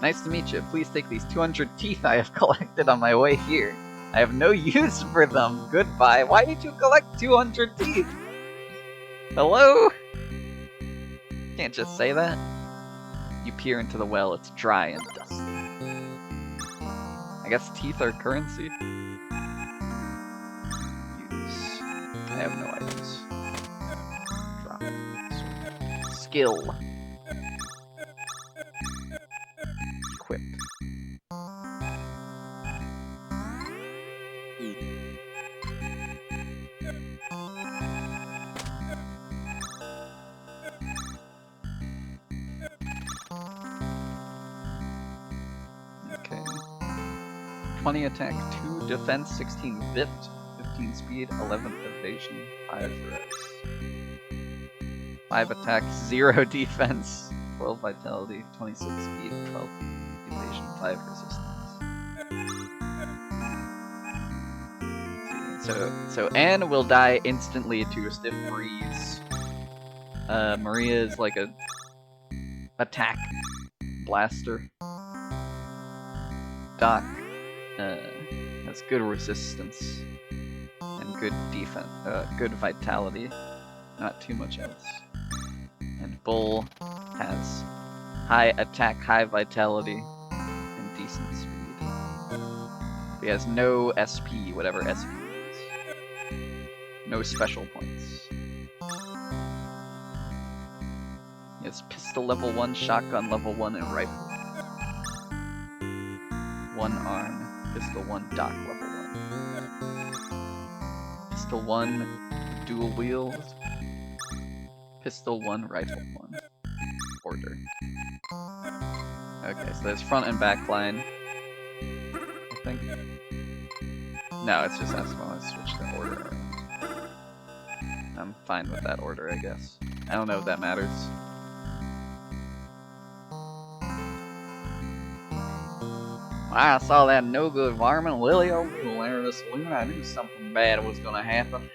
Nice to meet you. Please take these 200 teeth I have collected on my way here. I have no use for them. Goodbye. Why did you collect 200 teeth? Hello? Can't just say that. You peer into the well. It's dry and dusty. I guess teeth are currency. I have no items. Drop. Skill. Equip. Okay. 20 attack, 2 defense, 16 vift. 15 speed, 11 evasion, 5 res. 5 attack, 0 defense, 12 vitality, 26 speed, 12 evasion, 5 resistance. So Anne will die instantly to a stiff breeze. Maria is like a attack blaster. Doc has good resistance. Good defense, good vitality, not too much else. And Bull has high attack, high vitality, and decent speed. He has no SP, whatever SP is. No special points. He has pistol level 1, shotgun level 1, and rifle. 1 arm, pistol 1, dock level 1. Pistol 1, dual wield. Pistol 1, rifle 1. Order. Okay, so there's front and back line. No, it's just Eskimo. Let's switch the order. I'm fine with that order, I guess. I don't know if that matters. I saw that no-good varmint Willie O'Mule enter the saloon. I knew something bad was gonna happen.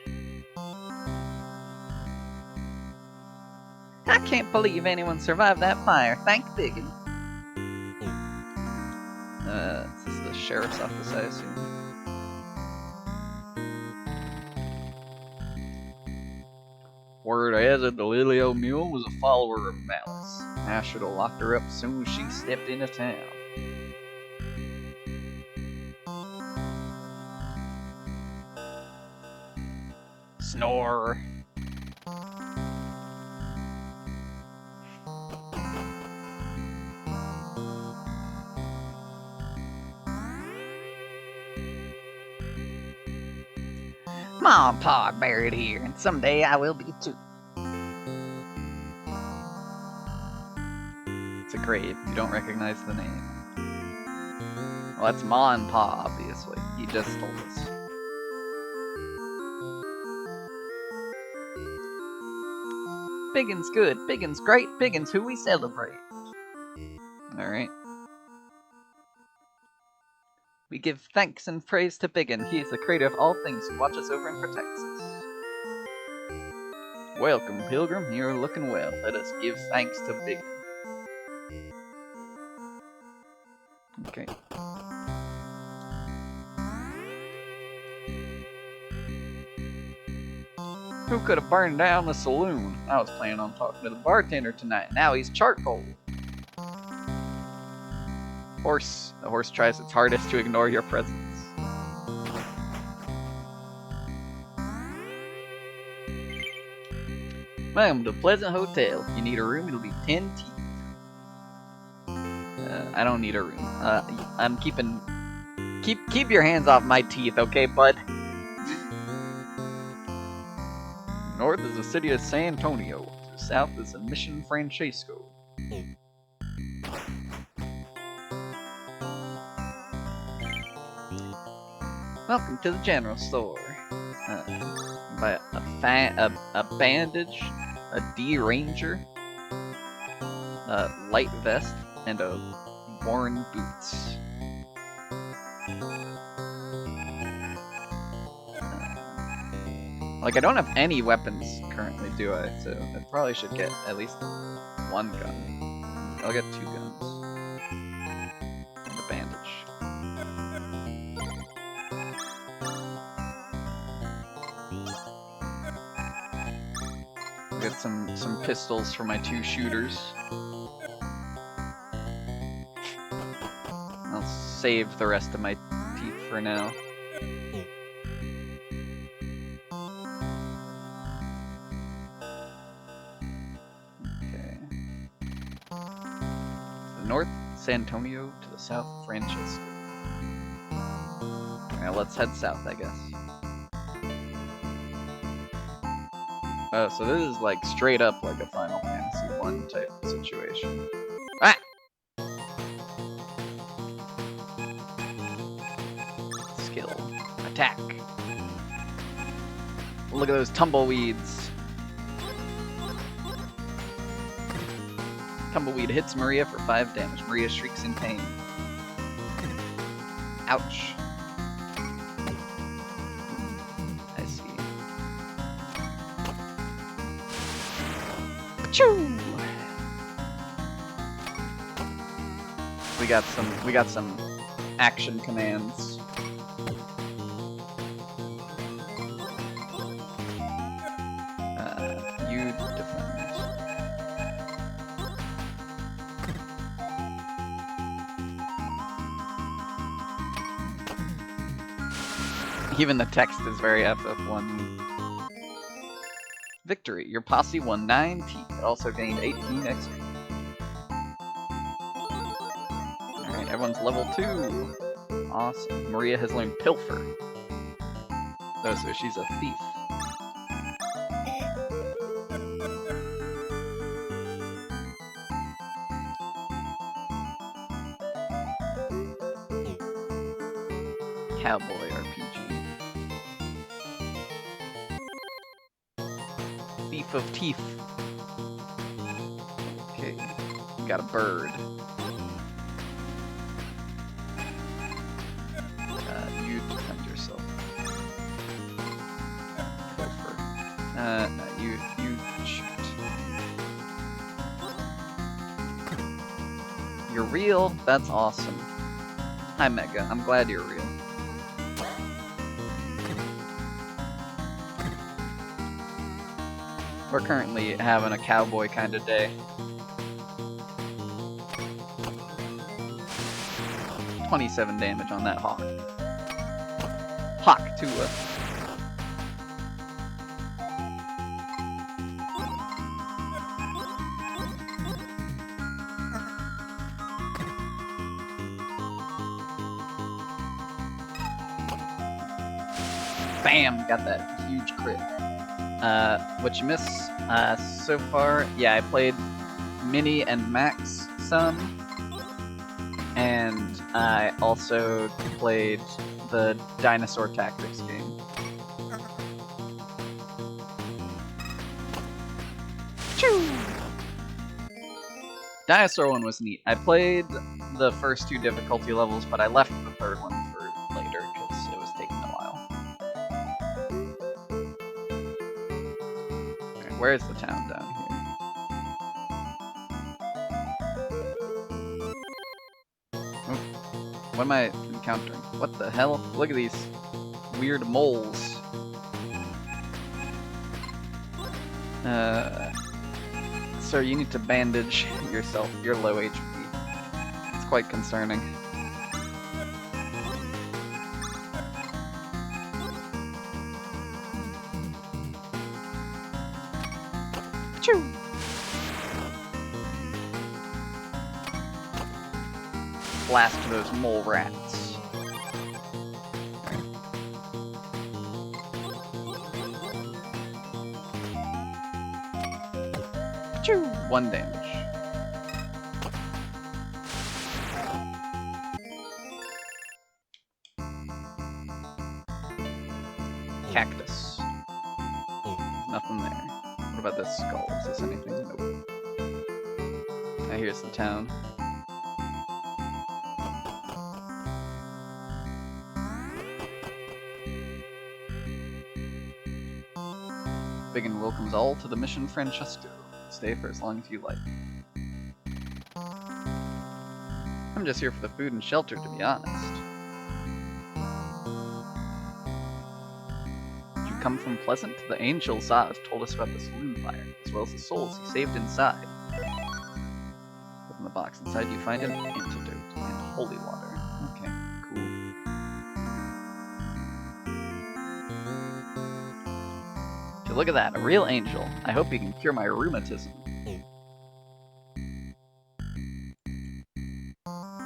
I can't believe anyone survived that fire. Thank Biggin. This is the sheriff's office, I assume. Word has it the Lily O'Mule was a follower of Malice. I should have locked her up as soon as she stepped into town. Snore. Mom and Pa are buried here, and someday I will be too. It's a grave. You don't recognize the name. Well, that's Ma and Pa, obviously. He just told us. Biggin's good, Biggin's great, Biggin's who we celebrate. Alright. We give thanks and praise to Biggin. He is the creator of all things who watches over and protects us. Welcome, Pilgrim. You're looking well. Let us give thanks to Biggin. Okay. Who could have burned down the saloon? I was planning on talking to the bartender tonight. Now he's charcoal. Horse. The horse tries its hardest to ignore your presence. Welcome to Pleasant Hotel. If you need a room, it'll be 10 teeth. I don't need a room. I'm keeping... Keep your hands off my teeth, okay, bud? North is the city of San Antonio. To the south is the Mission Francesco. Welcome to the general store. Buy a bandage, a D-Ranger, a light vest, and a worn boots. Like, I don't have any weapons currently, do I? So I probably should get at least one gun. I'll get 2 guns. And a bandage. I'll get some pistols for my 2 shooters. I'll save the rest of my teeth for now. North, San Antonio, to the south, Francesco. Alright, let's head south, I guess. Oh, so this is like straight up like a Final Fantasy 1 type situation. Ah! Skill. Attack. Look at those tumbleweeds. Tumbleweed hits Maria for 5 damage. Maria shrieks in pain. Ouch. I see. Achoo! We got some action commands. You defend. Even the text is very FF1. Victory. Your posse won 9 teeth. It also gained 18 XP. Alright, everyone's level 2. Awesome. Maria has learned Pilfer. Oh, so she's a thief. Cowboy RPG. Teeth of teeth. Okay, we got a bird. You defend yourself. Gopher. No, you shoot. You're real? That's awesome. Hi, Mega. I'm glad you're real. We're currently having a cowboy kind of day. 27 damage on that hawk. Hawk to us. Bam! Got that huge crit. What you miss so far? Yeah, I played Mini and Max some, and I also played the Dinosaur Tactics game. Choo! Dinosaur one was neat. I played the first 2 difficulty levels, but I left the 3rd one for later because it was taking a while. Okay, where's the town down here? Oh, what am I encountering? What the hell? Look at these weird moles. Sir, you need to bandage yourself. You're low HP. It's quite concerning. Choo! Blast those mole rats. Choo! 1 damage. Cactus. Nothing there. What about this skull? Is this anything? Nope. Ah, here's the town. Biggin welcomes all to the Mission Francesco. Stay for as long as you like. I'm just here for the food and shelter, to be honest. You come from Pleasant? The angel Zoldath told us about the saloon fire, as well as the souls he saved inside. Open the box. Inside you find an antidote and holy water. Okay, cool. Okay, look at that, a real angel. I hope he can cure my rheumatism.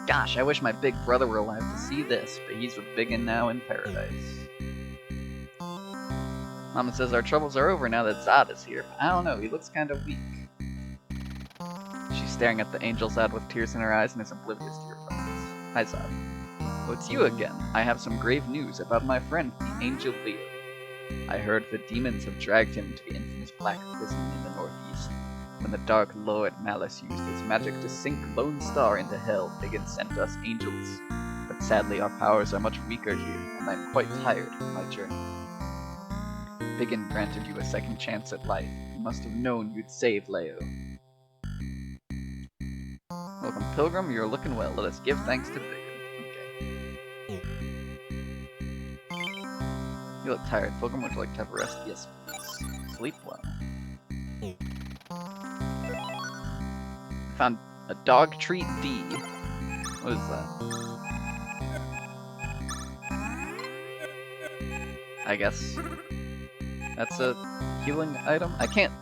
Gosh, I wish my big brother were alive to see this, but he's with Biggin now in paradise. Mama says our troubles are over now that Zod is here. I don't know, he looks kind of weak. She's staring at the angel Zod with tears in her eyes and is oblivious to your presence. Hi Zod. Oh, it's you again. I have some grave news about my friend, the Angel Leo. I heard the demons have dragged him to the infamous Black Prison in the northeast. When the Dark Lord Malice used his magic to sink Lone Star into hell, Biggin sent us angels. But sadly our powers are much weaker here, and I'm quite tired from my journey. Biggin granted you a second chance at life. You must have known you'd save Leo. Welcome, Pilgrim. You're looking well. Let us give thanks to Biggin. Okay. You look tired. Pilgrim, would you like to have a rest? Yes, please. Sleep well. Found a dog treat D. What is that? I guess that's a healing item? I can't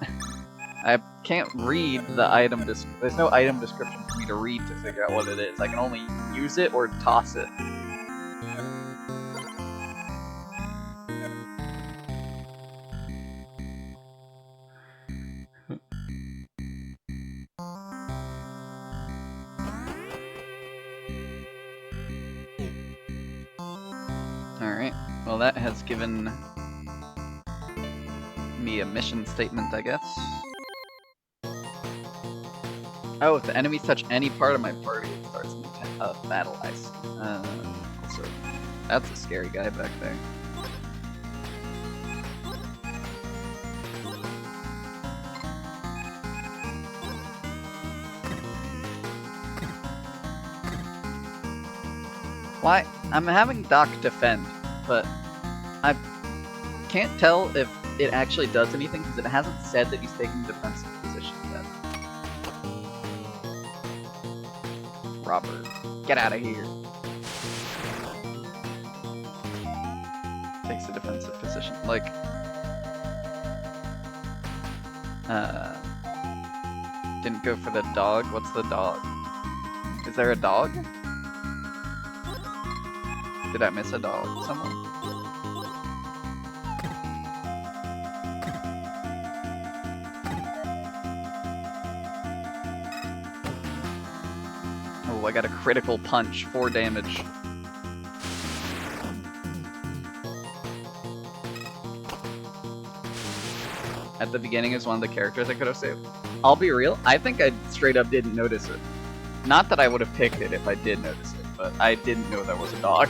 read the item there's no item description for me to read to figure out what it is. I can only use it or toss it. Alright, well that has given me a mission statement, I guess. Oh, if the enemies touch any part of my party, it starts an battle ice. Also, that's a scary guy back there. Why? I'm having Doc defend, but I can't tell if it actually does anything because it hasn't said that he's taking defensive position yet. Robert, get out of here. Takes a defensive position. Like, didn't go for the dog. What's the dog? Is there a dog? Did I miss a dog somewhere? Oh, I got a critical punch, 4 damage. At the beginning is one of the characters I could have saved. I'll be real, I think I straight up didn't notice it. Not that I would have picked it if I did notice it, but I didn't know there was a dog.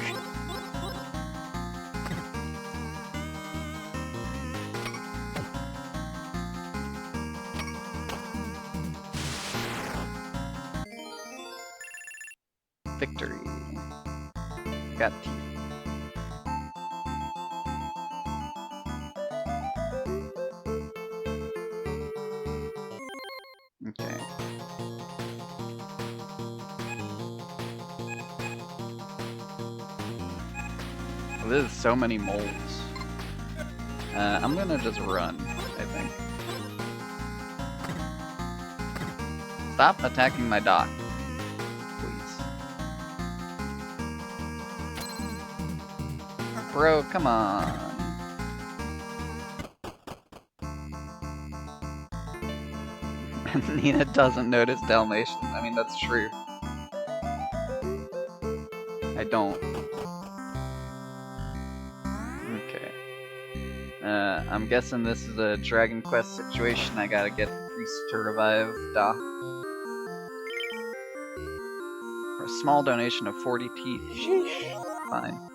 Victory. Got teeth. Okay. Well, there's so many moles. I'm gonna just run, I think. Stop attacking my dock. Bro, come on. Nina doesn't notice Dalmatians. I mean, that's true. I don't. Okay. I'm guessing this is a Dragon Quest situation. I gotta get the priest to revive Doc. For a small donation of 40 teeth. Sheesh. Fine.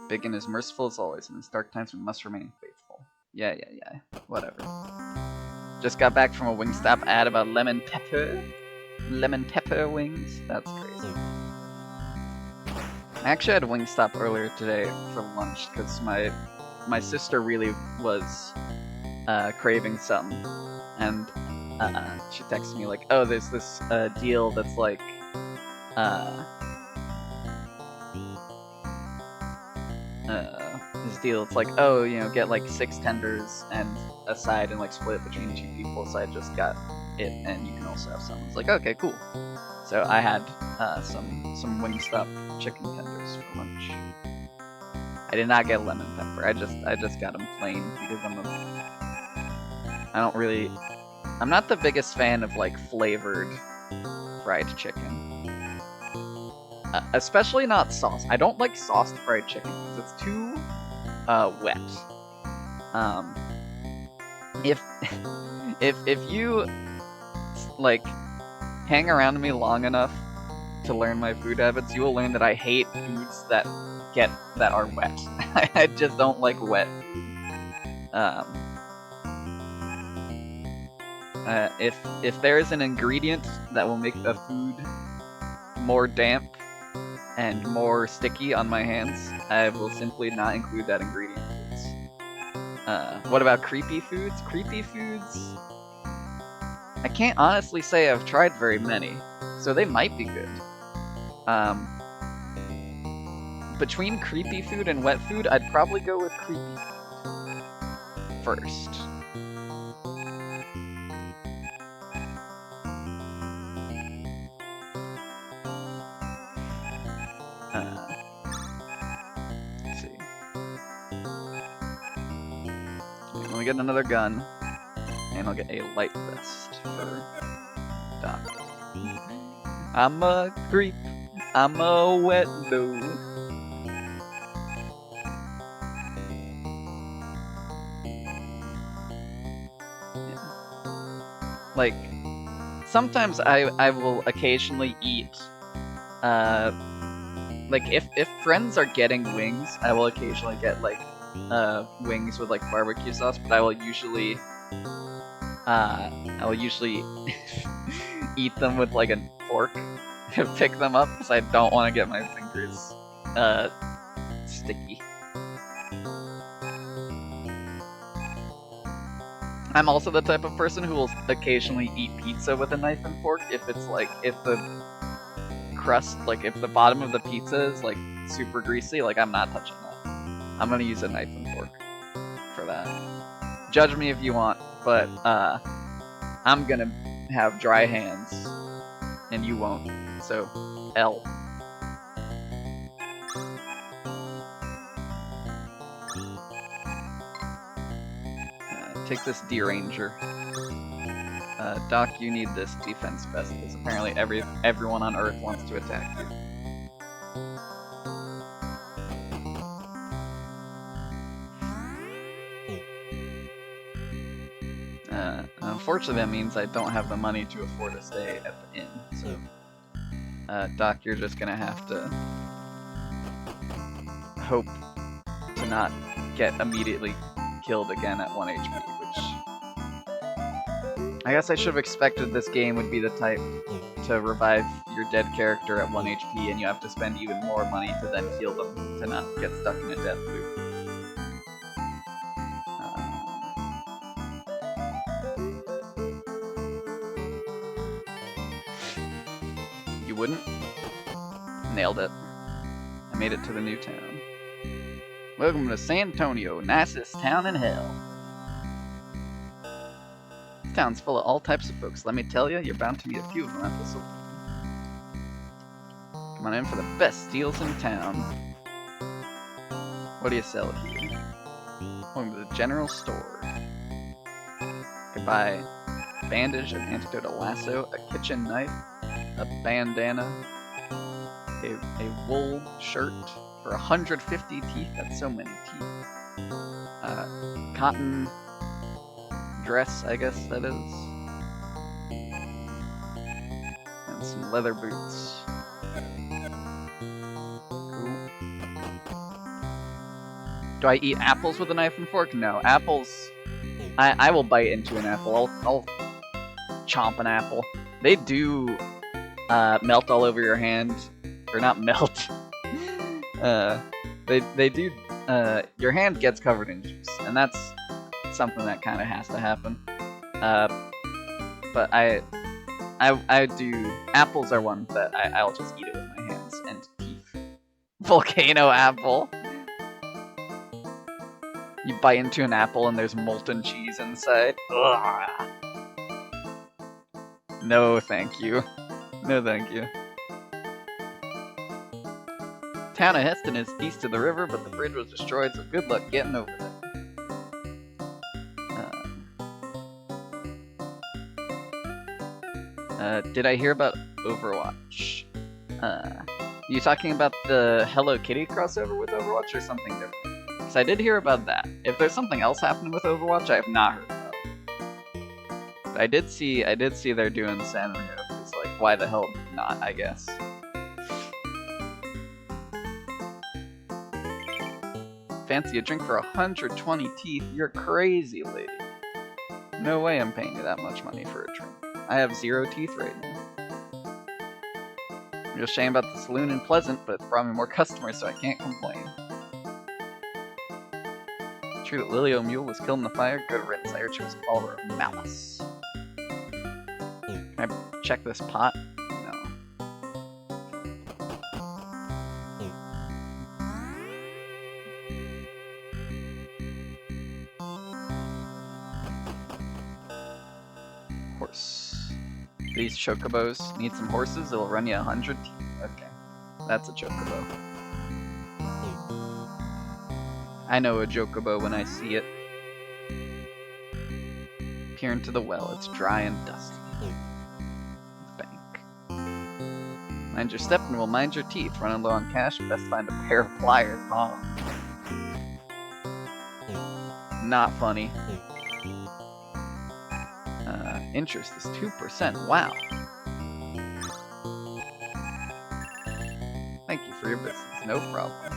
Big and as merciful as always. In these dark times, we must remain faithful. Yeah. Whatever. Just got back from a Wingstop ad about lemon pepper. Lemon pepper wings. That's crazy. I actually had Wingstop earlier today for lunch because my sister really was craving something, and she texted me like, "Oh, there's this deal that's like." This deal, it's like, oh, you know, get like 6 tenders and a side and like split it between 2 people, so I just got it and you can also have some. It's like, okay, cool. So I had some Wingstop chicken tenders for lunch. I did not get lemon pepper, I just got them plain because I'm not the biggest fan of like flavored fried chicken. Especially not sauce. I don't like sauced fried chicken because it's too wet. If you like hang around me long enough to learn my food habits, you will learn that I hate foods that are wet. I just don't like wet. If there is an ingredient that will make the food more damp and more sticky on my hands, I will simply not include that ingredient. What about creepy foods? Creepy foods? I can't honestly say I've tried very many, so they might be good. Between creepy food and wet food, I'd probably go with creepy food first. Let's see. Let me get another gun, and I'll get a light vest for Doc. I'm a creep. I'm a wet dude. like, sometimes I will occasionally eat, like, if friends are getting wings, I will occasionally get, like, wings with, like, barbecue sauce, but I will usually eat them with, like, a fork and pick them up, because I don't want to get my fingers, sticky. I'm also the type of person who will occasionally eat pizza with a knife and fork if it's like, if the crust, like if the bottom of the pizza is like super greasy, like I'm not touching that. I'm gonna use a knife and fork for that. Judge me if you want, but I'm gonna have dry hands and you won't, so L. Take this Deer Ranger. Doc, you need this defense vest, because apparently everyone on Earth wants to attack you. Unfortunately, that means I don't have the money to afford to stay at the inn, so... Doc, you're just gonna have to... hope to not get immediately killed again at 1 HP, which... I guess I should have expected this game would be the type to revive your dead character at 1 HP and you have to spend even more money to then heal them to not get stuck in a death loop. You wouldn't? Nailed it. I made it to the new town. Welcome to San Antonio, nicest town in hell. This town's full of all types of folks. Let me tell you, you're bound to meet a few of them at this old. Come on in for the best deals in town. What do you sell here? Welcome to the general store. You can buy a bandage, an antidote, a lasso, a kitchen knife, a bandana, a wool shirt for 150 teeth. That's so many teeth. Cotton dress, I guess that is. And some leather boots. Cool. Do I eat apples with a knife and fork? No. Apples... I will bite into an apple. I'll chomp an apple. They do melt all over your hand. Or not melt. They do... your hand gets covered in juice. And that's something that kind of has to happen. But I do... Apples are one that I'll just eat it with my hands and teeth. Volcano apple. You bite into an apple and there's molten cheese inside. Ugh. No, thank you. No, thank you. Town of Heston is east of the river, but the bridge was destroyed, so good luck getting over there. Did I hear about Overwatch? You talking about the Hello Kitty crossover with Overwatch or something different? Because I did hear about that. If there's something else happening with Overwatch, I have not heard about it. But I did see they're doing Sanrio. It's like, why the hell not, I guess. Fancy a drink for 120 teeth? You're crazy, lady. No way I'm paying you that much money for a drink. I have 0 teeth right now. I'm just ashamed about the saloon in Pleasant, but it's brought me more customers, so I can't complain. True that Lily O'Mule was killed in the fire? Good riddance. I heard she was a follower of Malice. Can I check this pot? No. Horse. These chocobos need some horses. It'll run you 100 teeth. Okay. That's a chocobo. I know a chocobo when I see it. Peer into the well. It's dry and dusty. Bank. Mind your step and we'll mind your teeth. Running low on cash, best find a pair of pliers. Oh. Interest is 2%. Wow. Thank you for your business. No problem.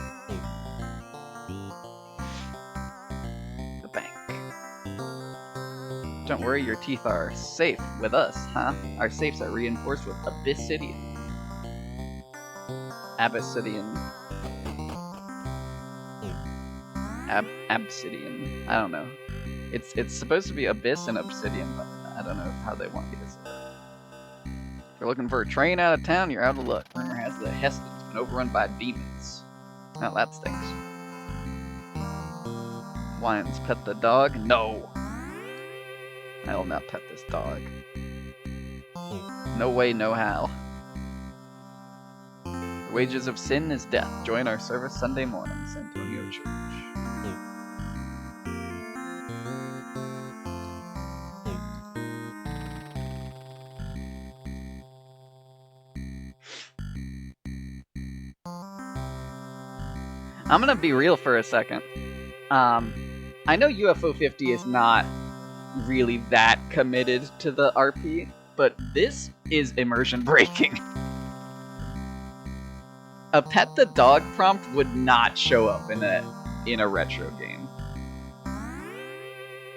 The bank. Don't worry, your teeth are safe with us, huh? Our safes are reinforced with Abyssidian. Obsidian. I don't know. It's supposed to be abyss and obsidian, but I don't know how they want you to say that. If you're looking for a train out of town, you're out of luck. Rumor has the Heston's been overrun by demons. Now that stinks. Lions pet the dog? No! I will not pet this dog. No way, no how. The wages of sin is death. Join our service Sunday morning, San Antonio Church. I'm gonna be real for a second. I know UFO 50 is not really that committed to the RP, but this is immersion breaking. A pet the dog prompt would not show up in a retro game.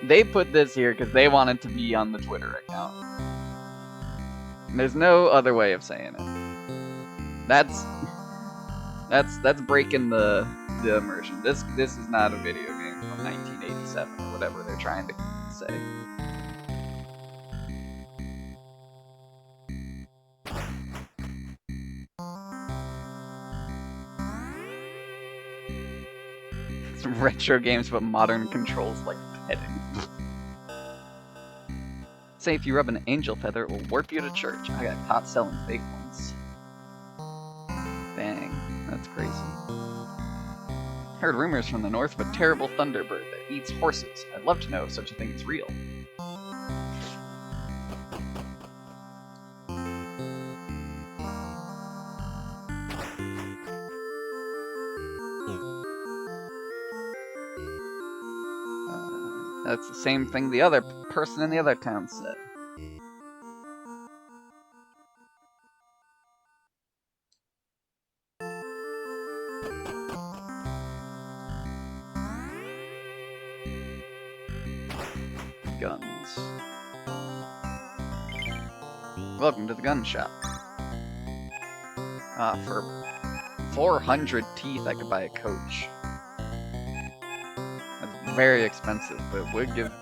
They put this here because they wanted to be on the Twitter account. There's no other way of saying it. That's breaking the immersion. This is not a video game from 1987 or whatever they're trying to say. Some retro games but modern controls like petting. Say if you rub an angel feather, it will warp you to church. I got caught selling fake ones. Dang, that's crazy. Heard rumors from the north of a terrible thunderbird that eats horses. I'd love to know if such a thing is real. That's the same thing the other person in the other town said. Guns. Welcome to the gun shop. For 400 teeth I could buy a coach. That's very expensive, but it would give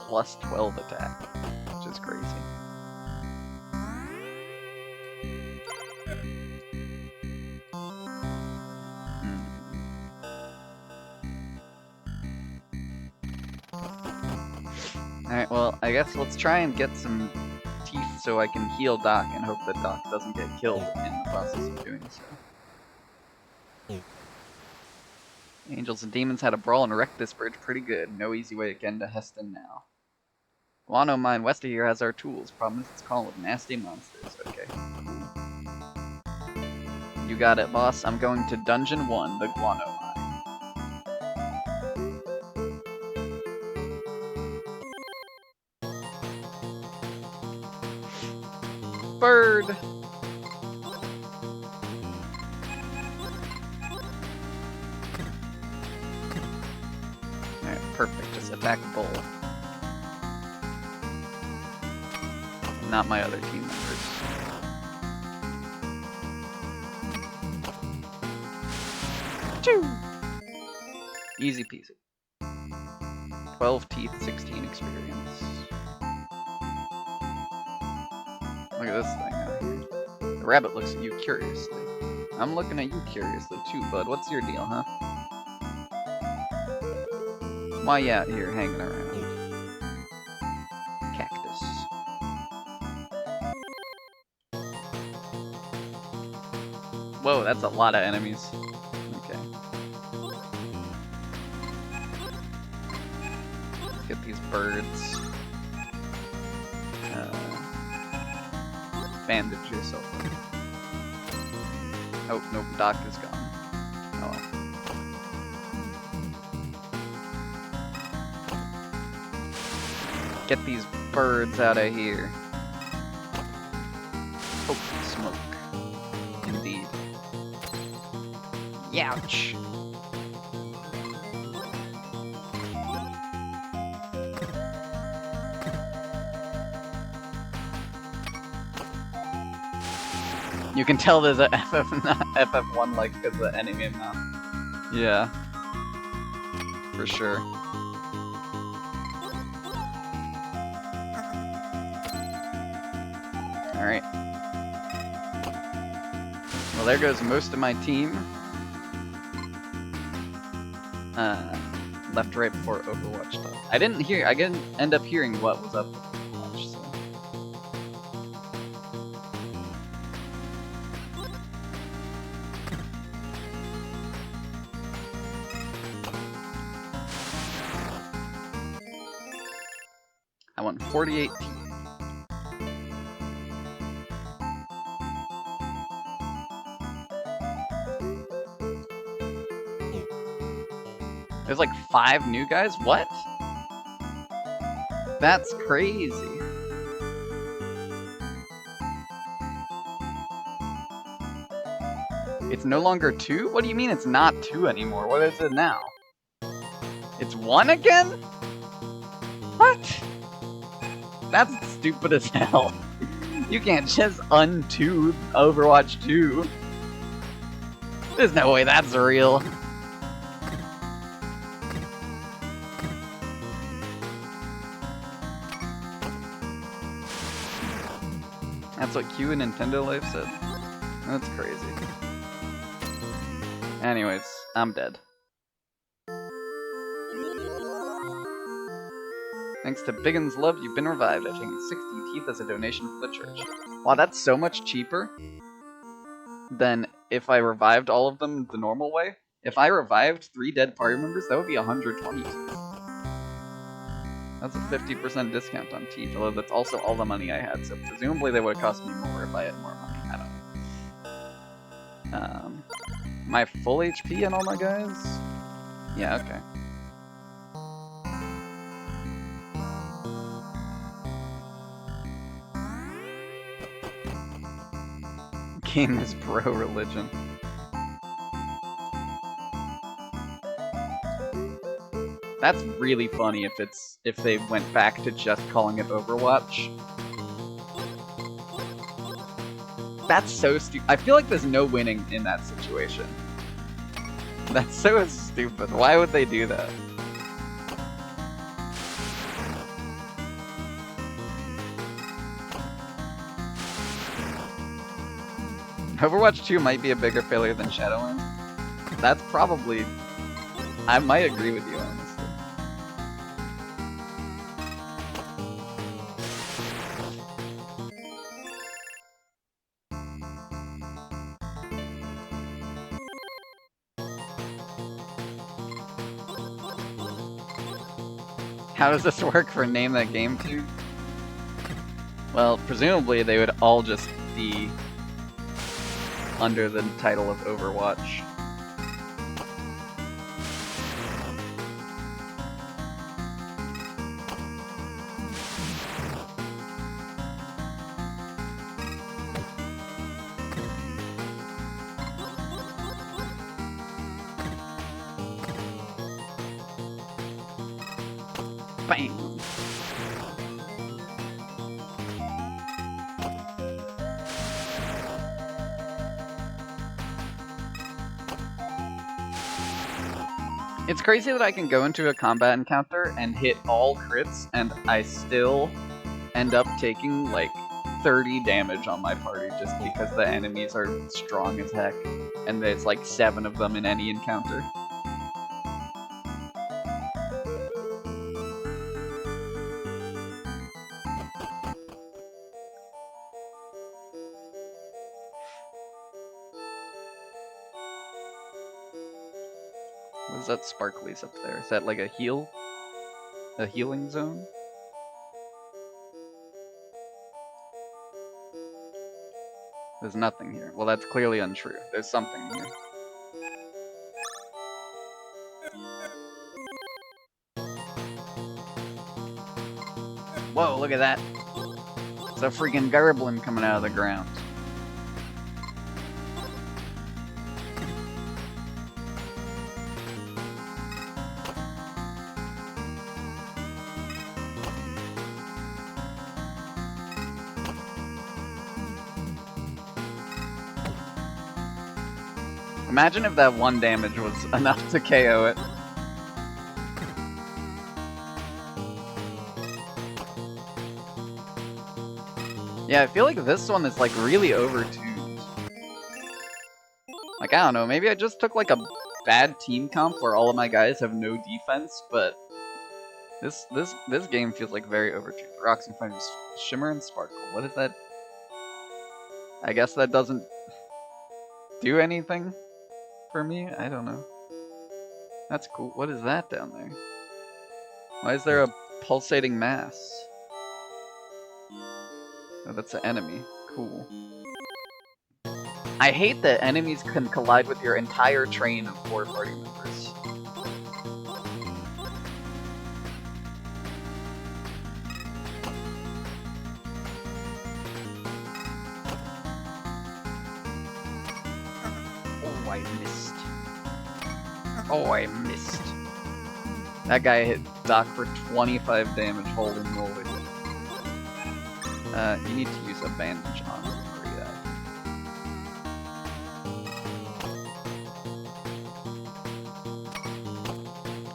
plus 12 attack, which is crazy. Alright, well, I guess let's try and get some teeth so I can heal Doc and hope that Doc doesn't get killed in the process of doing so. Angels and demons had a brawl and wrecked this bridge pretty good. No easy way to get into Heston now. Guano mine west of here has our tools. Problem is it's crawling with nasty monsters. Okay. You got it, boss. I'm going to Dungeon 1, the Guano mine. Bird! Alright, perfect. Just attack bull. Not my other team members. Choo! Easy peasy. 12 teeth, 16 experience. Look at this thing out here. The rabbit looks at you curiously. I'm looking at you curiously too, bud. What's your deal, huh? Why you out here hanging around? Cactus. Whoa, that's a lot of enemies. Okay. Let's get these birds. Bandage yourself. Oh, nope, Doc is gone. Oh well. Get these birds out of here. Oh, smoke. Indeed. Youch. You can tell there's a FF1 like because the enemy map. Yeah. For sure. Alright. Well, there goes most of my team. Left right before Overwatch stuff. I didn't end up hearing what was up with Overwatch, so. I won 48 teams. There's like 5 new guys? What? That's crazy. It's no longer 2? What do you mean it's not 2 anymore? What is it now? It's 1 again? What? That's stupid as hell. You can't just undo Overwatch 2. There's no way that's real. That's what Q in Nintendo Life said. That's crazy. Anyways, I'm dead. Thanks to Biggin's love, you've been revived. I've taken 60 teeth as a donation for the church. Wow, that's so much cheaper than if I revived all of them the normal way. If I revived 3 dead party members, that would be 120 teeth. That's a 50% discount on teeth, although that's also all the money I had, so presumably they would have cost me more if I had more money. I don't know. My full HP and all my guys? Yeah, okay. Game is pro-religion. That's really funny if they went back to just calling it Overwatch. That's so stupid. I feel like there's no winning in that situation. That's so stupid. Why would they do that? Overwatch 2 might be a bigger failure than Shadowlands. That's probably... I might agree with you, honestly. How does this work for Name That Game too? Well, presumably they would all just be under the title of Overwatch. Bam! It's crazy that I can go into a combat encounter and hit all crits and I still end up taking like 30 damage on my party just because the enemies are strong as heck and there's like 7 of them in any encounter. What is that sparklies up there? Is that like a heal? A healing zone? There's nothing here. Well, that's clearly untrue. There's something here. Whoa, look at that. It's a freaking gerblin coming out of the ground. Imagine if that one damage was enough to KO it. Yeah, I feel like this one is like really overtuned. Like, I don't know, maybe I just took like a bad team comp where all of my guys have no defense, but this game feels like very overtuned. Rocks and Fighters, Shimmer and Sparkle. What is that? I guess that doesn't do anything for me? I don't know. That's cool. What is that down there? Why is there a pulsating mass? Oh, that's an enemy. Cool. I hate that enemies can collide with your entire train of 4 party members. Oh, I missed. Oh, I missed. That guy hit Doc for 25 damage. Holy moly. You need to use a bandage on him for that.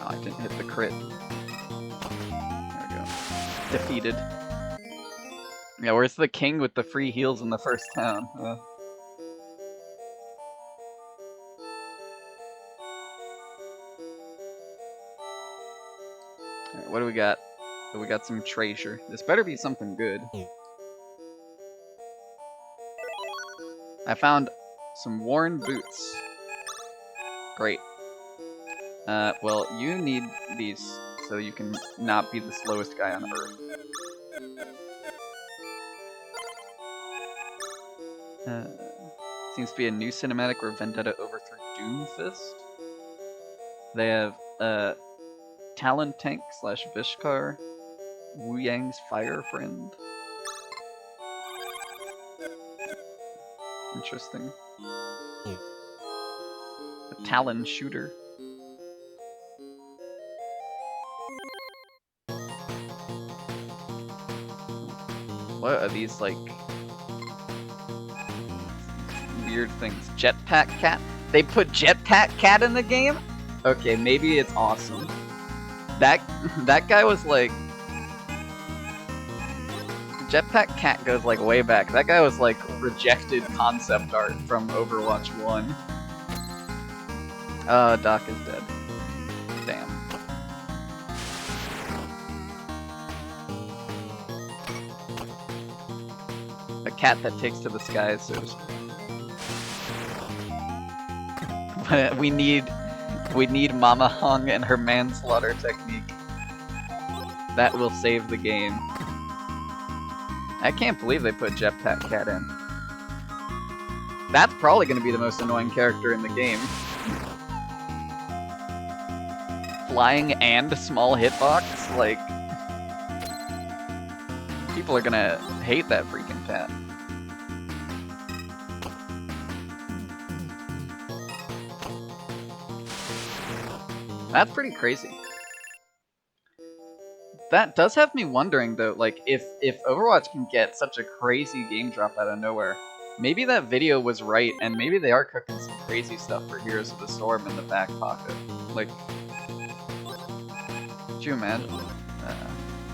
Oh, I didn't hit the crit. There we go. Defeated. Yeah, where's the king with the free heals in the first town? Alright, what do we got? Oh, we got some treasure. This better be something good. I found some worn boots. Great. Well, you need these so you can not be the slowest guy on Earth. Seems to be a new cinematic where Vendetta overthrew Doomfist. They have, Talon Tank / Vishkar, Wu Yang's Fire Friend. Interesting. A Talon Shooter. What are these, like, weird things? Jetpack Cat? They put Jetpack Cat in the game? Okay, maybe it's awesome. That guy was like... Jetpack Cat goes like way back. That guy was like rejected concept art from Overwatch 1. Doc is dead. Damn. A cat that takes to the skies, so to speak. we need Mama Hung and her manslaughter technique. That will save the game. I can't believe they put Jetpack Cat in. That's probably going to be the most annoying character in the game. Flying and small hitbox? Like... People are gonna hate that freaking cat. That's pretty crazy. That does have me wondering, though, like, if Overwatch can get such a crazy game drop out of nowhere, maybe that video was right, and maybe they are cooking some crazy stuff for Heroes of the Storm in the back pocket. Like, could you imagine?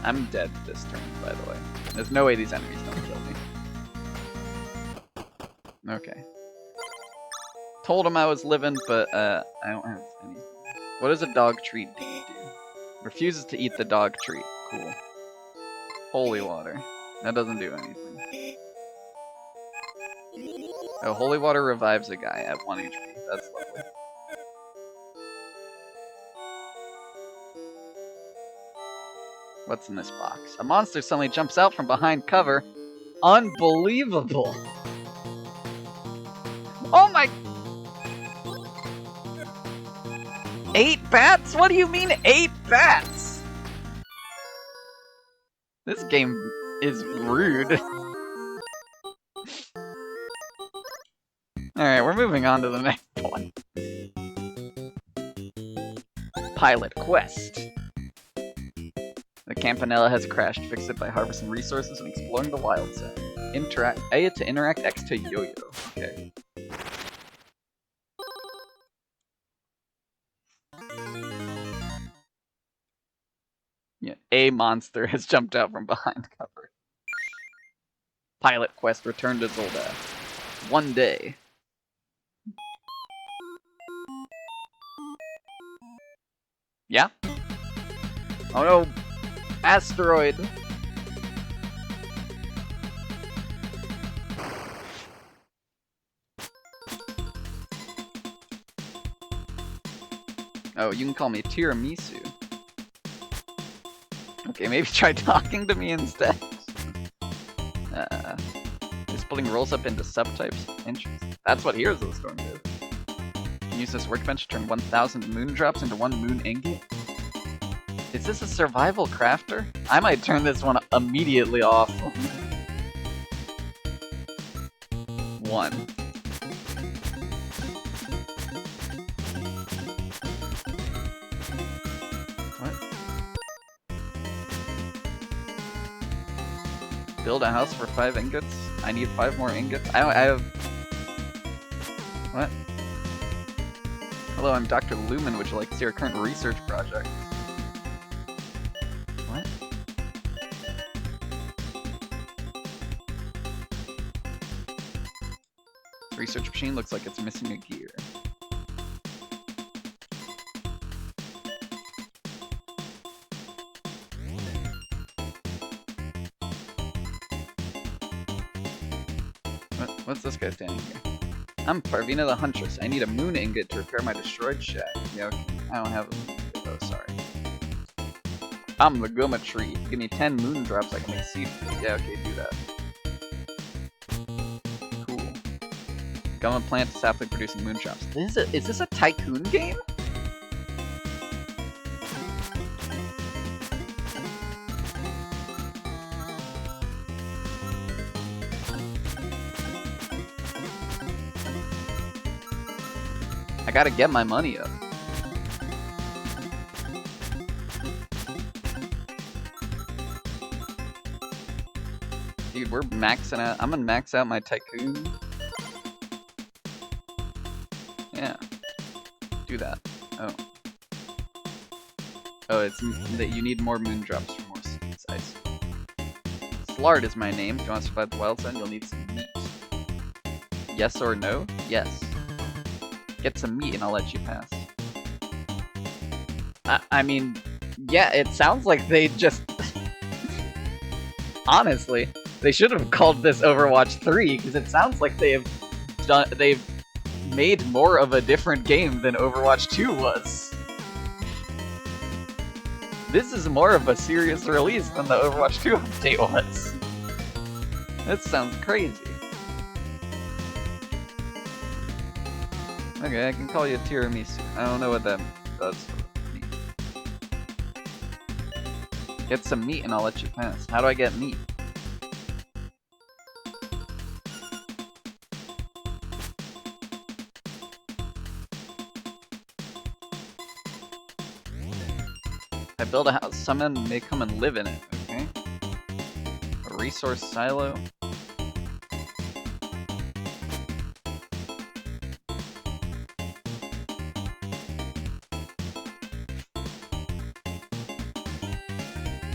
I'm dead this turn, by the way. There's no way these enemies don't kill me. Okay. Told him I was living, but, I don't have any. What does a dog treat do? Refuses to eat the dog treat. Cool. Holy water. That doesn't do anything. Oh, holy water revives a guy at 1 HP. That's lovely. What's in this box? A monster suddenly jumps out from behind cover. Unbelievable! Oh my... 8 bats? What do you mean 8 bats? This game is rude. Alright, we're moving on to the next one. Pilot Quest. The Campanella has crashed. Fix it by harvesting resources and exploring the wild side. Interact A to interact, X to yo-yo. Okay. Yeah, a monster has jumped out from behind cover. Pilot Quest, return to Zoldath. One day. Yeah? Oh no! Asteroid! Oh, you can call me Tiramisu. Okay, maybe try talking to me instead. Is splitting rolls up into subtypes? Interesting. That's what Heroes of the Storm did. Can use this workbench to turn 1,000 moon drops into 1 moon ingot? Is this a survival crafter? I might turn this one immediately off. 1. What? Build a house for 5 ingots? I need 5 more ingots? I have... What? Hello, I'm Dr. Lumen. Would you like to see our current research project? What? Research machine looks like it's missing a gear. What's this guy standing here? I'm Parvina the Huntress. I need a moon ingot to repair my destroyed shack. Yeah, okay. I don't have a moon ingot though, sorry. I'm the Gumma Tree. Give me 10 moon drops, I can make seed food. Yeah, okay, do that. Cool. Gumma plant sapling producing moon drops. Is this a tycoon game? I gotta get my money up. Dude, we're maxing out. I'm gonna max out my tycoon. Yeah. Do that. Oh. Oh, it's that you need more moon drops for more seeds. I see. Slard is my name. If you want to survive the wild side, you'll need some meat. Yes or no? Yes. Get some meat and I'll let you pass. I mean, yeah, it sounds like they just... Honestly, they should have called this Overwatch 3, because it sounds like they've made more of a different game than Overwatch 2 was. This is more of a serious release than the Overwatch 2 update was. That sounds crazy. Okay, I can call you Tiramisu. I don't know what that does for me. Get some meat and I'll let you pass. How do I get meat? I build a house, someone may come and live in it, okay? A resource silo.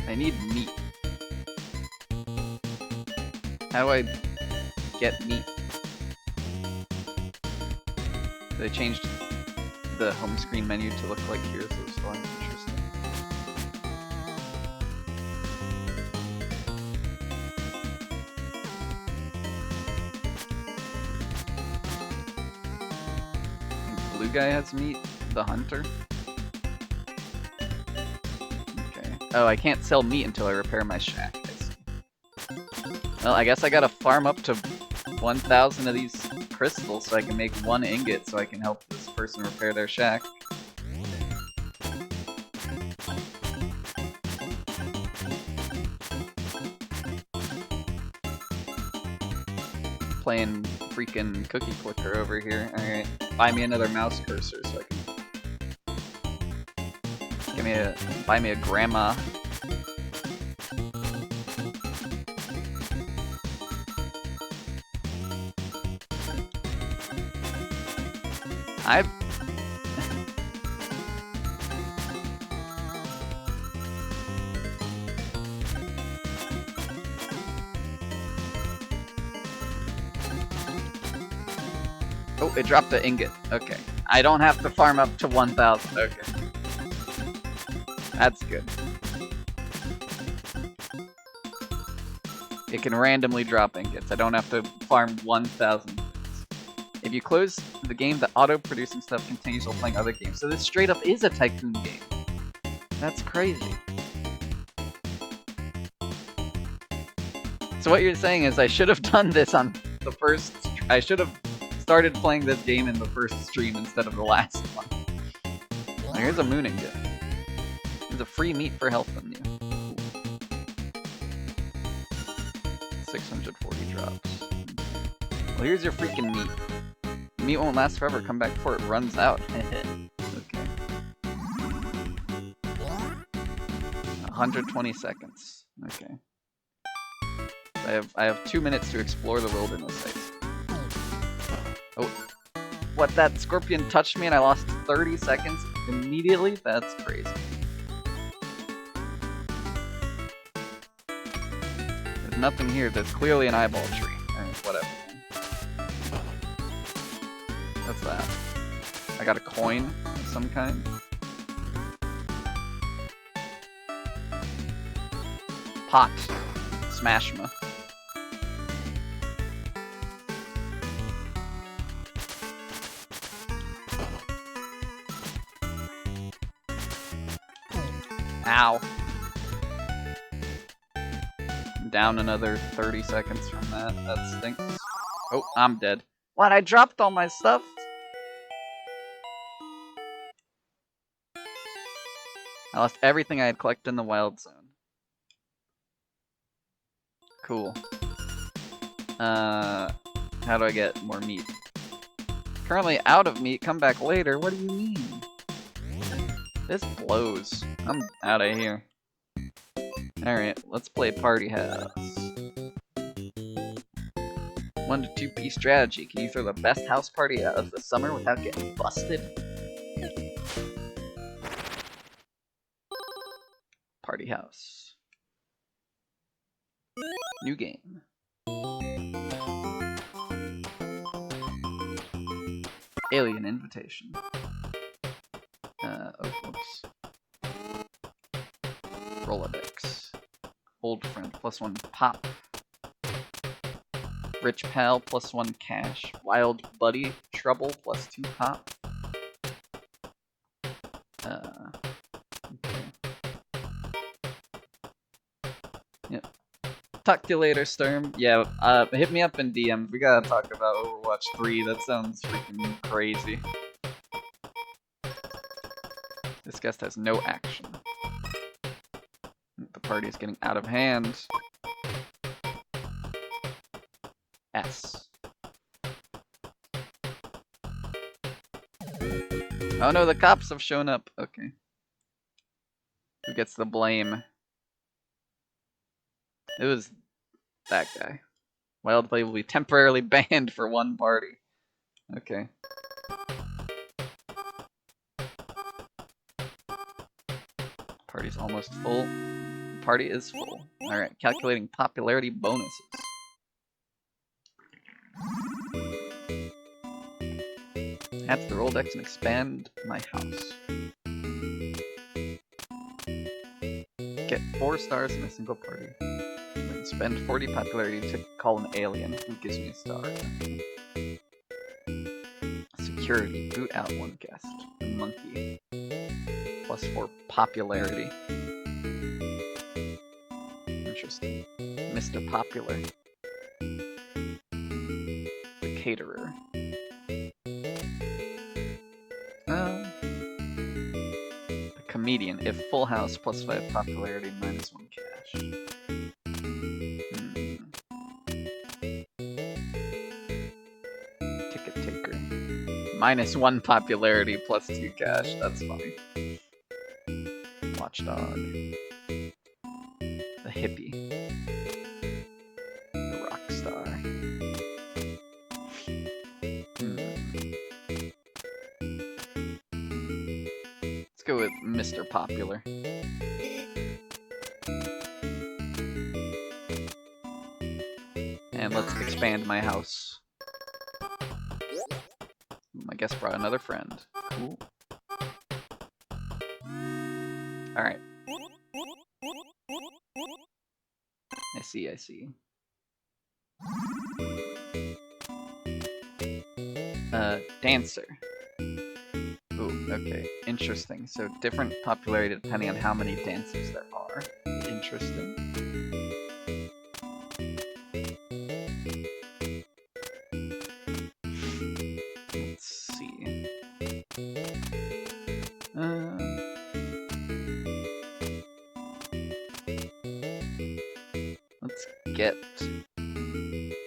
I need meat. How do I get meat? They changed the home screen menu to look like Heroes of the Storm. Interesting. I think blue guy has meat. The hunter. Oh, I can't sell meat until I repair my shack. I see. Well, I guess I gotta farm up to 1,000 of these crystals so I can make 1 ingot so I can help this person repair their shack. playing freaking cookie clicker over here. Alright, buy me another mouse cursor so I can... buy me a grandma. Oh, it dropped the ingot. Okay. I don't have to farm up to 1,000. Okay. That's good. It can randomly drop ingots. I don't have to farm 1,000. If you close the game, the auto-producing stuff continues while playing other games. So this straight up is a tycoon game. That's crazy. So what you're saying is I should have done this on the first... I should have started playing this game in the first stream instead of the last one. Here's a moon ingot. There's a free meat for helping you. 640 drops. Well, here's your freaking meat. Meat won't last forever. Come back before it runs out. Okay. 120 seconds. Okay. I have 2 minutes to explore the wilderness. Oh. What, that scorpion touched me and I lost 30 seconds immediately? That's crazy. There's nothing here. There's clearly an eyeball tree. Alright, whatever. What's that? I got a coin of some kind. Pot. Smashma. Ow. Down another 30 seconds from that. That stinks. Oh, I'm dead. What? I dropped all my stuff? I lost everything I had collected in the wild zone. Cool. How do I get more meat? Currently out of meat. Come back later. What do you mean? This blows. I'm out of here. Alright, let's play Party House. 1 to 2 piece strategy. Can you throw the best house party of the summer without getting busted? Party House. New game. Alien invitation. Oh, whoops. Rolodex. Old friend, +1 pop. Rich pal, +1 cash. Wild buddy, trouble, +2 pop. Okay. Yep. Talk to you later, Sturm. Yeah, hit me up in DMs. We gotta talk about Overwatch 3. That sounds freaking crazy. This guest has no action. The party is getting out of hand. S. Oh no, the cops have shown up. Okay. Who gets the blame? It was that guy. Wildplay will be temporarily banned for one party. Okay. Party's almost full. The party is full. Alright, calculating popularity bonuses. Add to the Rolodex and expand my house. Get 4 stars in a single party. Then spend 40 popularity to call an alien who gives me a star. Security. Boot out 1 guest. A monkey. +4 popularity. Interesting. Mr. Popular. The caterer. The comedian. If full house, +5 popularity, -1 cash. -1 popularity, +2 cash. That's funny. Watchdog. The hippie. The rock star. Let's go with Mr. Popular. And let's expand my house. I guess brought another friend. Cool. Alright. I see, I see. Dancer. Ooh, okay. Interesting. So different popularity depending on how many dancers there are. Interesting. Let's see. Let's get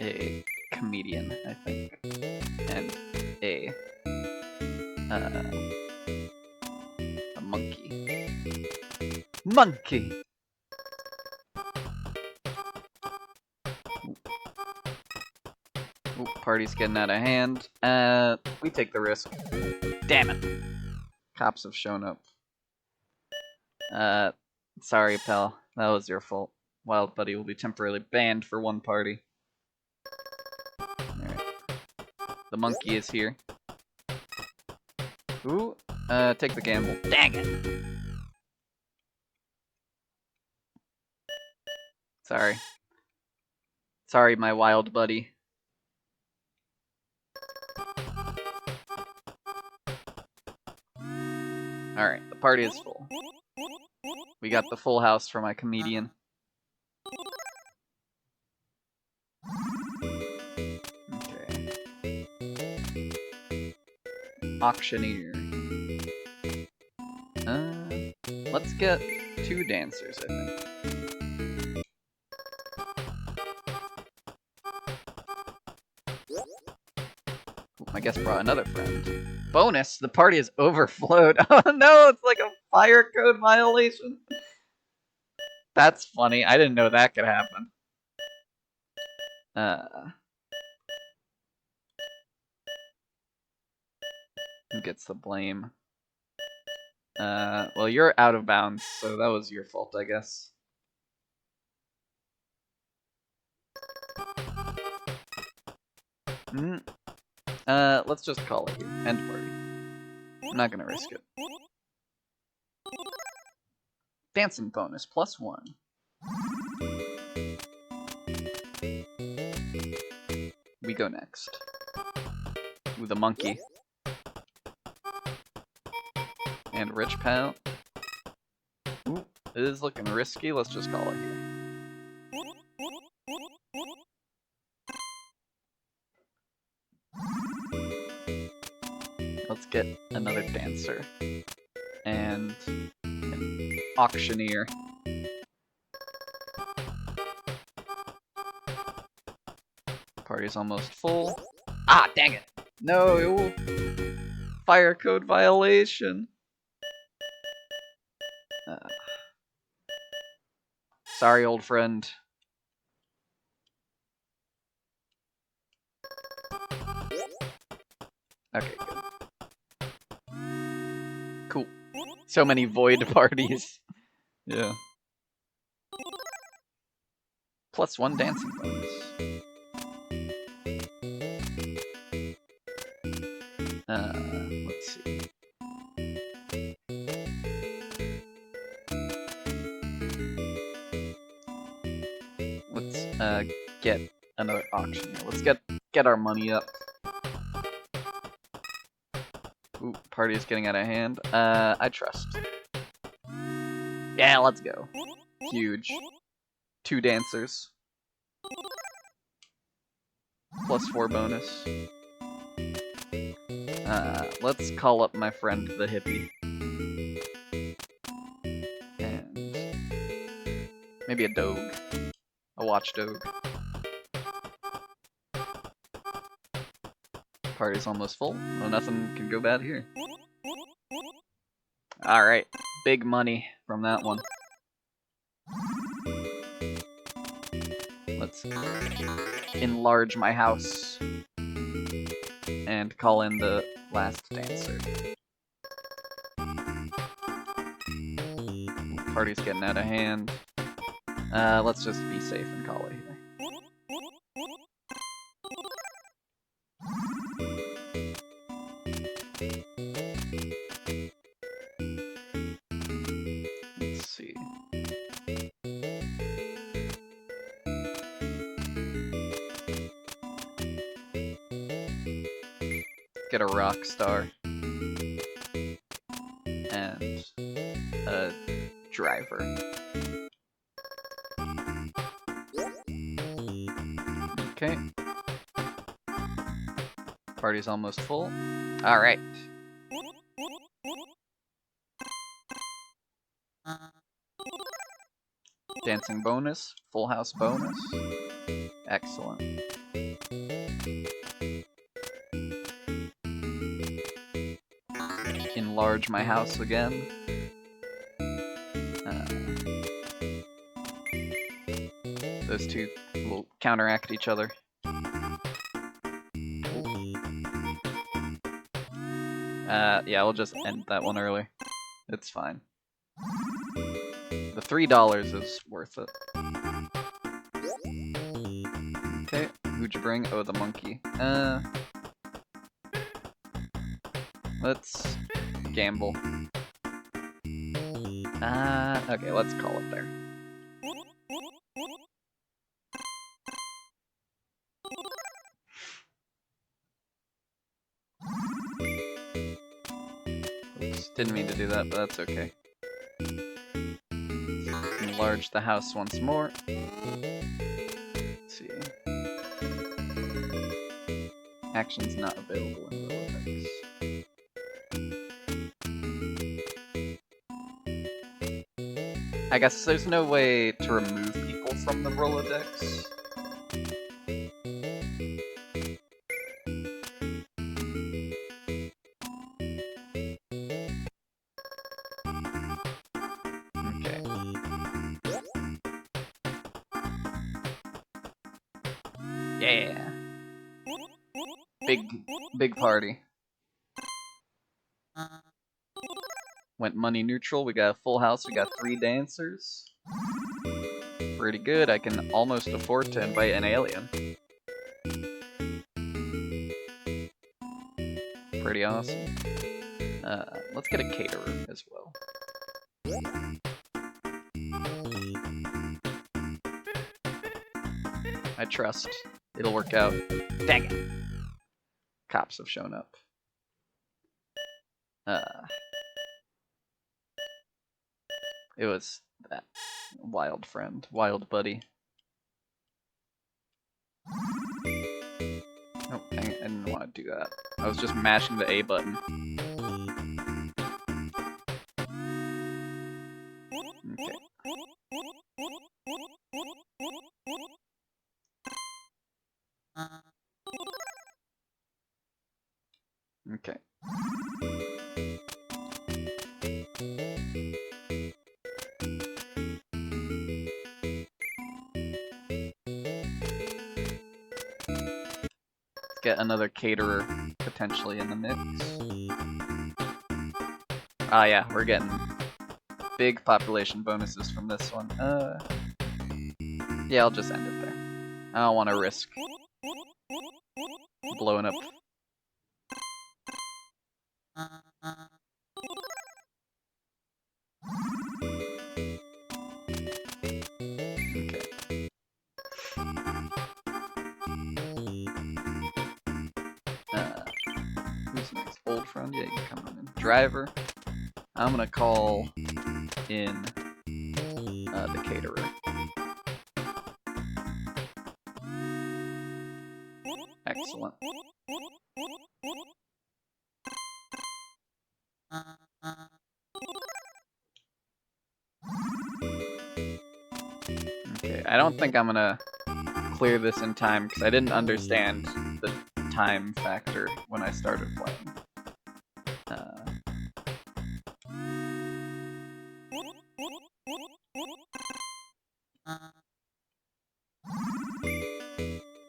a comedian, I think, and a monkey. Monkey! Ooh, party's getting out of hand. We take the risk. Damn it! Cops have shown up. Sorry, pal. That was your fault. Wild Buddy will be temporarily banned for one party. Alright. The monkey is here. Ooh, take the gamble. Dang it! Sorry. Sorry, my wild buddy. Alright, the party is full. We got the full house for my comedian. Okay. Auctioneer. Let's get 2 dancers, I think. I guess brought another friend. Bonus, the party is overflowed. Oh no, it's like a fire code violation. That's funny. I didn't know that could happen. Who gets the blame? Well, you're out of bounds, so that was your fault, I guess. Let's just call it here. End party. I'm not gonna risk it. Dancing bonus, +1. We go next. Ooh, the monkey. And rich pal. Ooh, it is looking risky. Let's just call it here. Let's get another dancer. And an auctioneer. Party's almost full. Ah, dang it! No! Fire code violation! Sorry, old friend. Okay, good. Cool. So many void parties. Yeah. +1 dancing bonus. Let's see. Let's get another auction here. Let's get our money up. Ooh, party is getting out of hand. I trust. Yeah, let's go. Huge. 2 dancers. +4 bonus. Let's call up my friend the hippie. And maybe a dogue. A watchdog. Party's almost full. Well, nothing can go bad here. Alright, big money from that one. Let's enlarge my house and call in the last dancer. Party's getting out of hand. Let's just be safe and call it here. Let's see. Get a rock star. And a driver. Okay. Party's almost full. Alright. Dancing bonus, full house bonus. Excellent. Enlarge my house again. Those two will counteract each other. Yeah, we'll just end that one early. It's fine. The $3 is worth it. Okay, who'd you bring? Oh, the monkey. Let's gamble. Okay, let's call it there. Oops, didn't mean to do that, but that's okay. Enlarge the house once more. Let's see. Actions not available in Rolodex. I guess there's no way to remove people from the Rolodex. Okay. Yeah. Big party. Went money neutral, we got a full house, we got 3 dancers. Pretty good, I can almost afford to invite an alien. Pretty awesome. Let's get a caterer as well. I trust it'll work out. Dang it! Cops have shown up. It was that wild friend, wild buddy. Oh, dang it, I didn't want to do that. I was just mashing the A button. Okay. Okay. Get another caterer potentially in the mix. Ah yeah, we're getting big population bonuses from this one. Yeah, I'll just end it there. I don't want to risk blowing up. Okay. Who's next? Old friend? Yeah, you can come on in. Driver. I'm gonna call in the caterer. Excellent. Okay, I don't think I'm gonna clear this in time because I didn't understand the time factor when I started playing.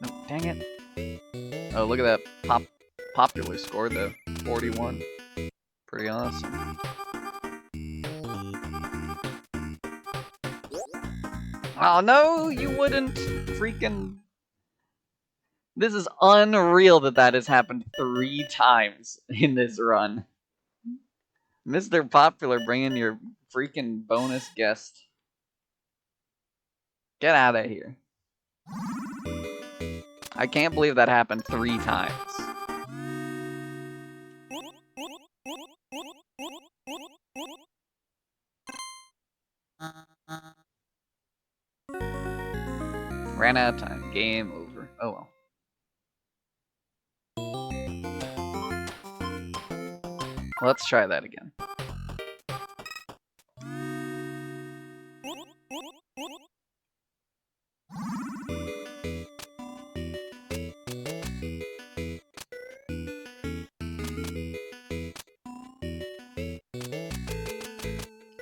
No, dang it. Oh, look at that popular score though. 41. Pretty awesome. Oh no, you wouldn't freaking... This is unreal that has happened 3 times in this run. Mr. Popular, bring in your freaking bonus guest. Get out of here. I can't believe that happened 3 times. Ran out of time. Game over. Oh well. Let's try that again.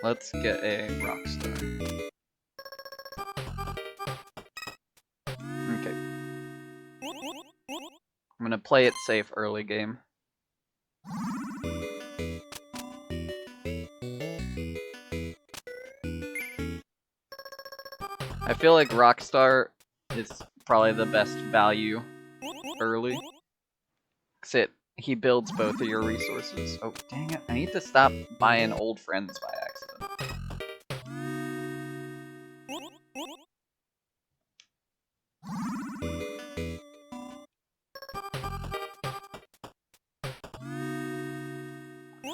Let's get a rock star. Okay. I'm gonna play it safe early game. I feel like Rockstar is probably the best value early. 'Cause he builds both of your resources. Oh, dang it. I need to stop buying old friends by accident.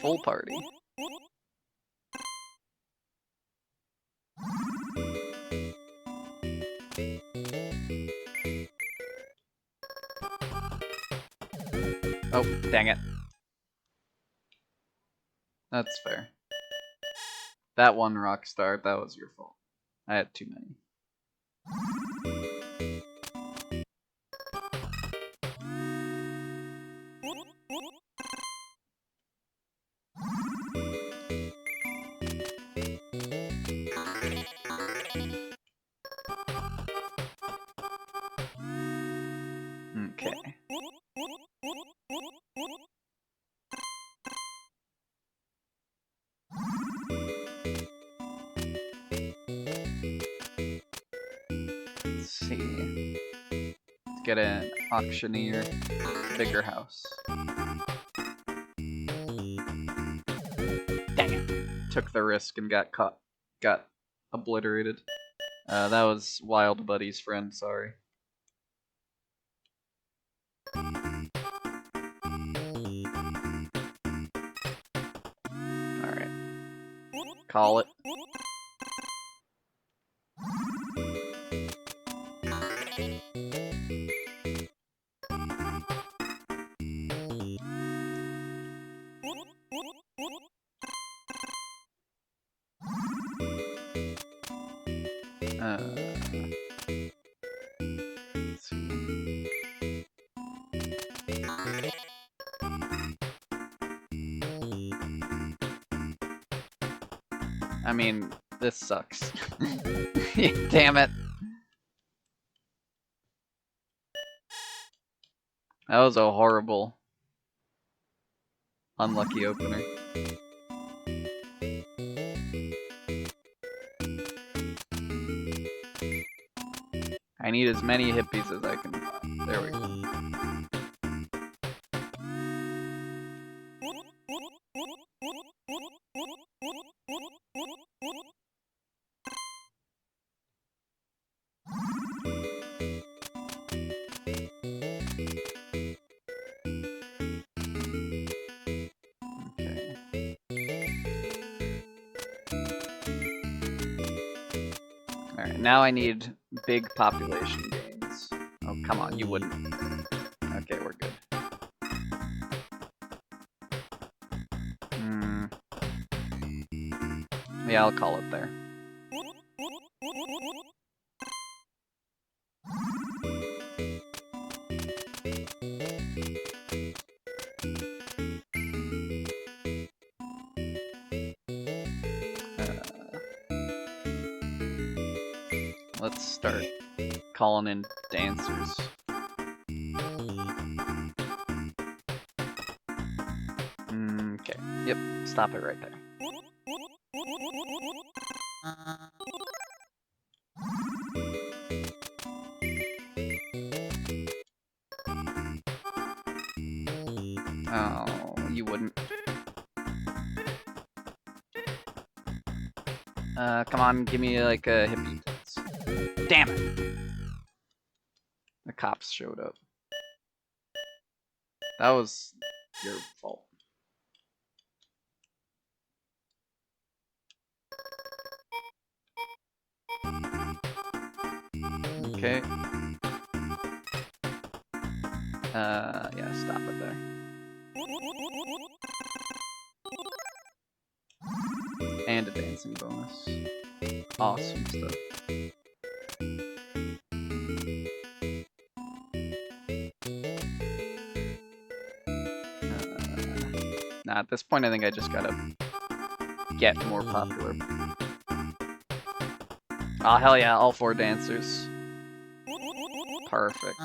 Full party. Oh, dang it. That's fair. That one Rockstar, that was your fault. I had too many. Okay. Let's see. Let's get an auctioneer, bigger house. Dang it. Took the risk and got caught. Got obliterated. That was Wild Buddy's friend, sorry. Alright. Call it. Let's see. I mean, this sucks. Damn it. That was a horrible, unlucky opener. I need as many hippies as I can find. There we go. Okay. Alright, now I need big population gains. Oh, come on, you wouldn't. Okay, we're good. Yeah, I'll call it there. let's start calling in dancers. Okay, yep, stop it right there. Oh, you wouldn't. Come on, give me like a hippie dance. Damn it! The cops showed up. That was your fault. Okay. Yeah, stop it there. And a dancing bonus. Awesome stuff. Nah, at this point I think I just gotta get more popular. Oh, hell yeah, all 4 dancers. Perfect.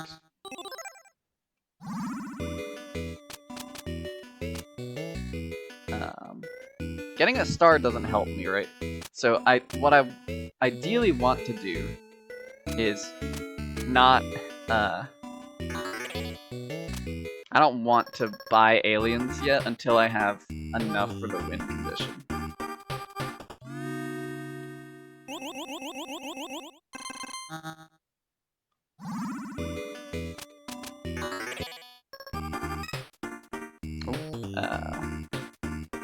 Getting a star doesn't help me, right? So what I ideally want to do is not, I don't want to buy aliens yet until I have enough for the win condition.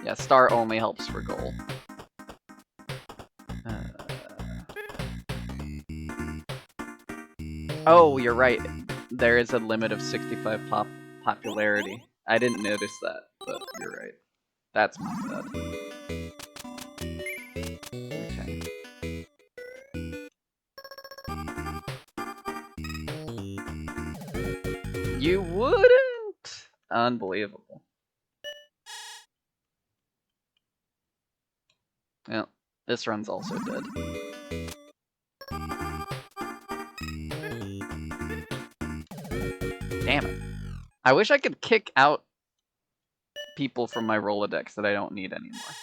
Yeah, star only helps for goal. Oh, you're right. There is a limit of 65 popularity. I didn't notice that, but you're right. That's my bad. Okay. You wouldn't? Unbelievable. Well, this run's also dead. Damn it. I wish I could kick out people from my Rolodex that I don't need anymore.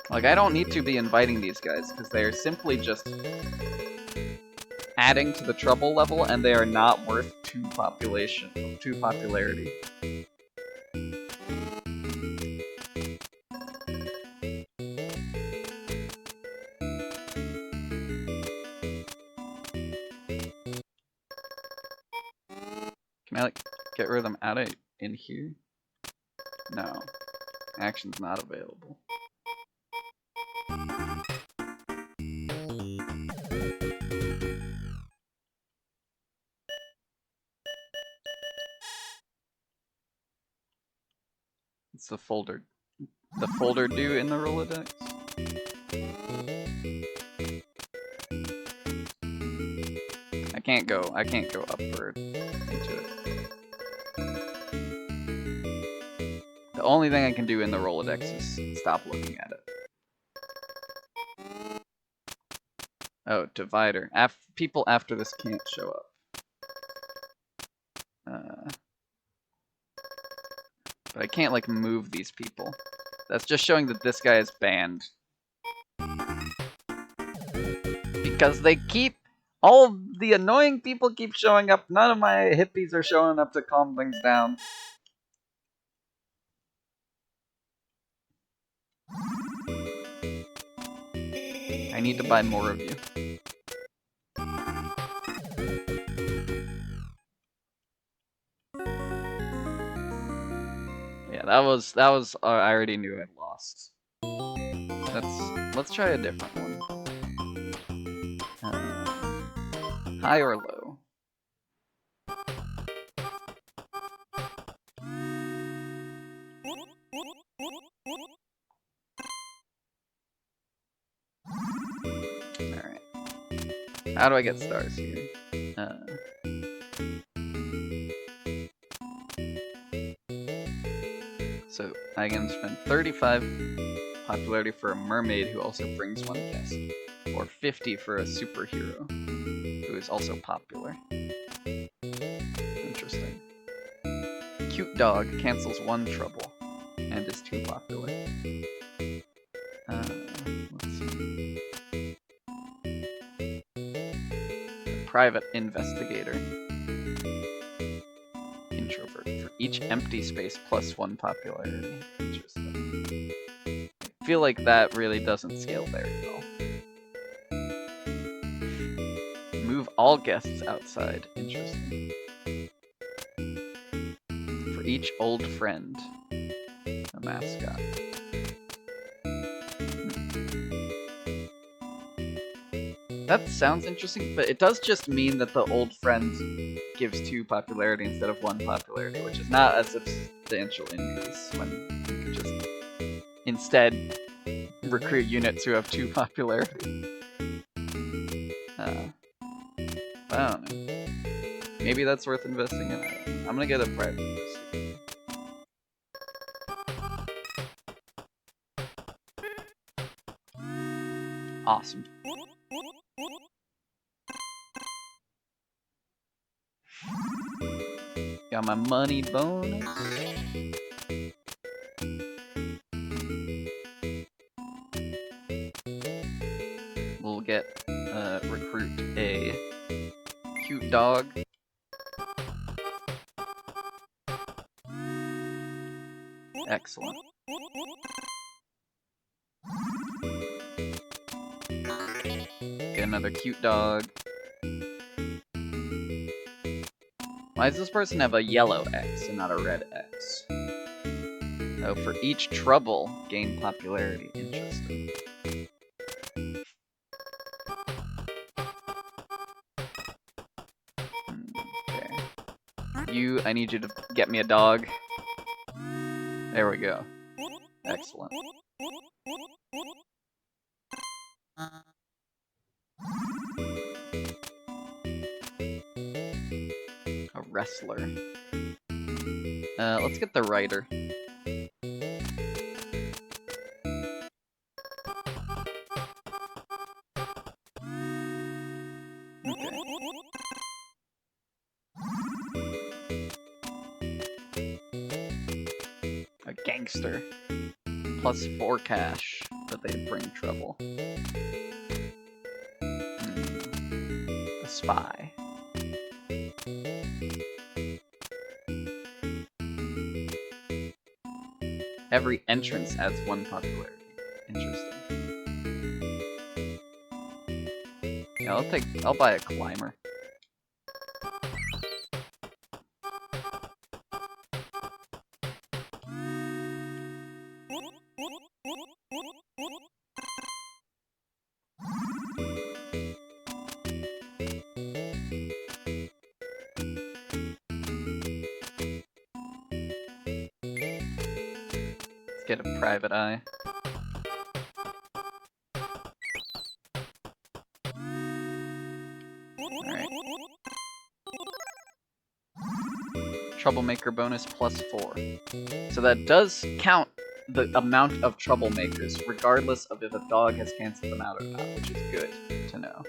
Like, I don't need to be inviting these guys, because they are simply just adding to the trouble level, and they are not worth 2 popularity. Can I, like, get rid of them out of in here? No. Action's not available. It's the folder do in the Rolodex? I can't go upward into it. The only thing I can do in the Rolodex is stop looking at it. Oh, divider. People after this can't show up. But I can't, like, move these people. That's just showing that this guy is banned. Because they keep... all the annoying people keep showing up. None of my hippies are showing up to calm things down. I need to buy more of you. Yeah, that was I already knew I'd lost. Let's try a different one. High or low? Alright. How do I get stars here? So I can spend 35 popularity for a mermaid who also brings one guest, or 50 for a superhero who is also popular. Interesting. Cute dog cancels one trouble and is too popular. Let's see. Private investigator. Introvert. For each empty space, +1 popularity. Interesting. I feel like that really doesn't scale very well. Move all guests outside. Interesting. For each old friend, a mascot. That sounds interesting, but it does just mean that the old friend gives 2 popularity instead of 1 popularity, which is not a substantial increase when you could just instead recruit units who have 2 popularity. I don't know. Maybe that's worth investing in. I'm gonna get a private investigator. Awesome. Got my money bonus. We'll get recruit a cute dog. Excellent. Get another cute dog. Why does this person have a yellow X and not a red X? Oh, for each trouble, gain popularity. Interesting. Okay. I need you to get me a dog. There we go. Excellent. A wrestler. Let's get the writer. Okay. A gangster. +4 cash, but they bring trouble. A spy. Every entrance adds 1 popularity. Interesting. Yeah, I'll buy a climber. Let's get a private eye. Alright. Troublemaker bonus +4. So that does count the amount of troublemakers, regardless of if a dog has cancelled them out or not, which is good to know.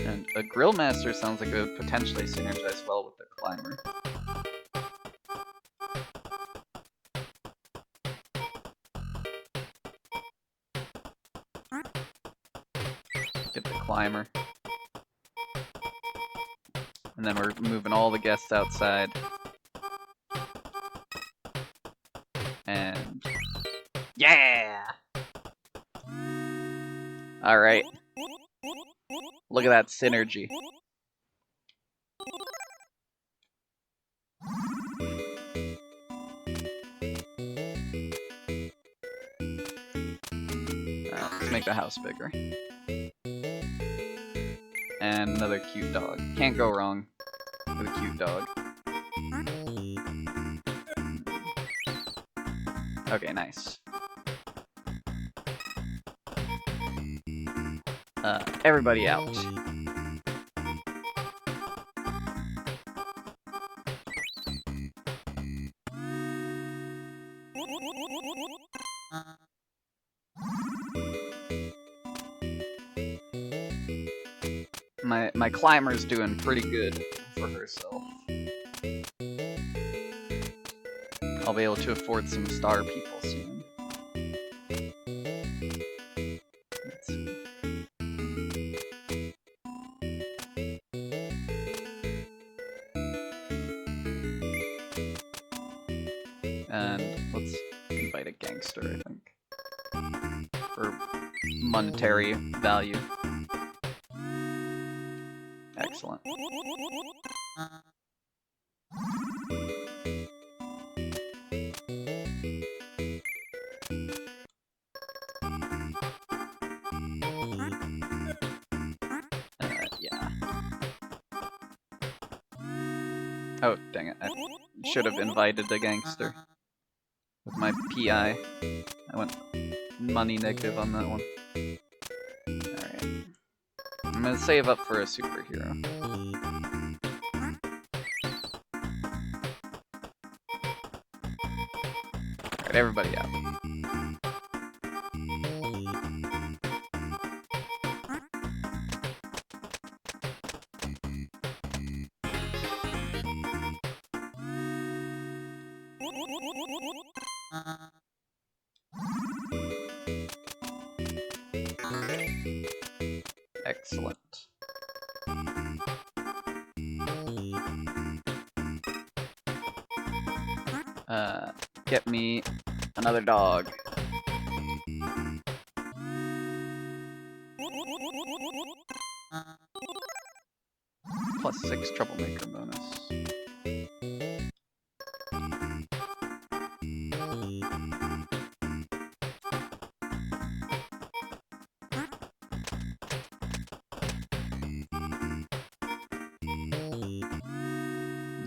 And a grill master sounds like it would potentially synergize well with the climber. Get the climber. And then we're moving all the guests outside. And yeah! Alright. Look at that synergy. Let's make the house bigger. And another cute dog. Can't go wrong with a cute dog. Okay, nice. Everybody out. My climber's doing pretty good for herself. I'll be able to afford some star people soon. Let's see. And let's invite a gangster, I think, for monetary value. Excellent. Yeah. Oh, dang it. I should have invited the gangster with my PI. I went money negative on that one. Alright. I'm gonna save up for a superhero. Alright, everybody out. Excellent. Get me another dog. +6 troublemaker bonus.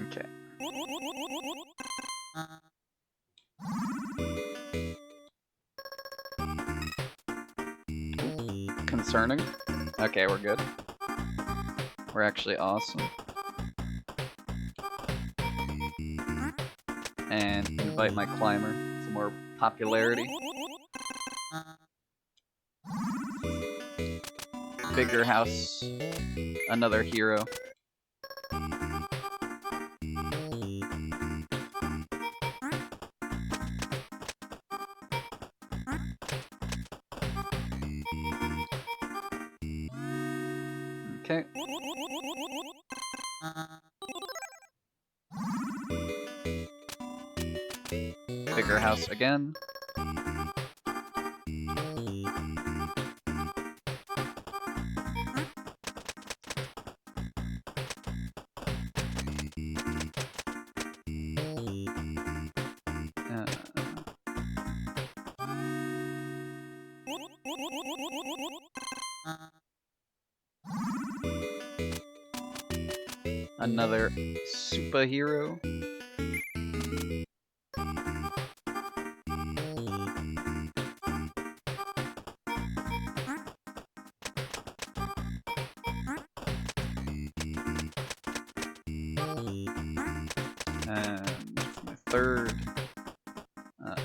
Okay. Concerning. Okay, we're good. We're actually awesome. And invite my climber. Some more popularity. Bigger house. Another hero. Okay. Bigger house again. Another superhero. And for my third,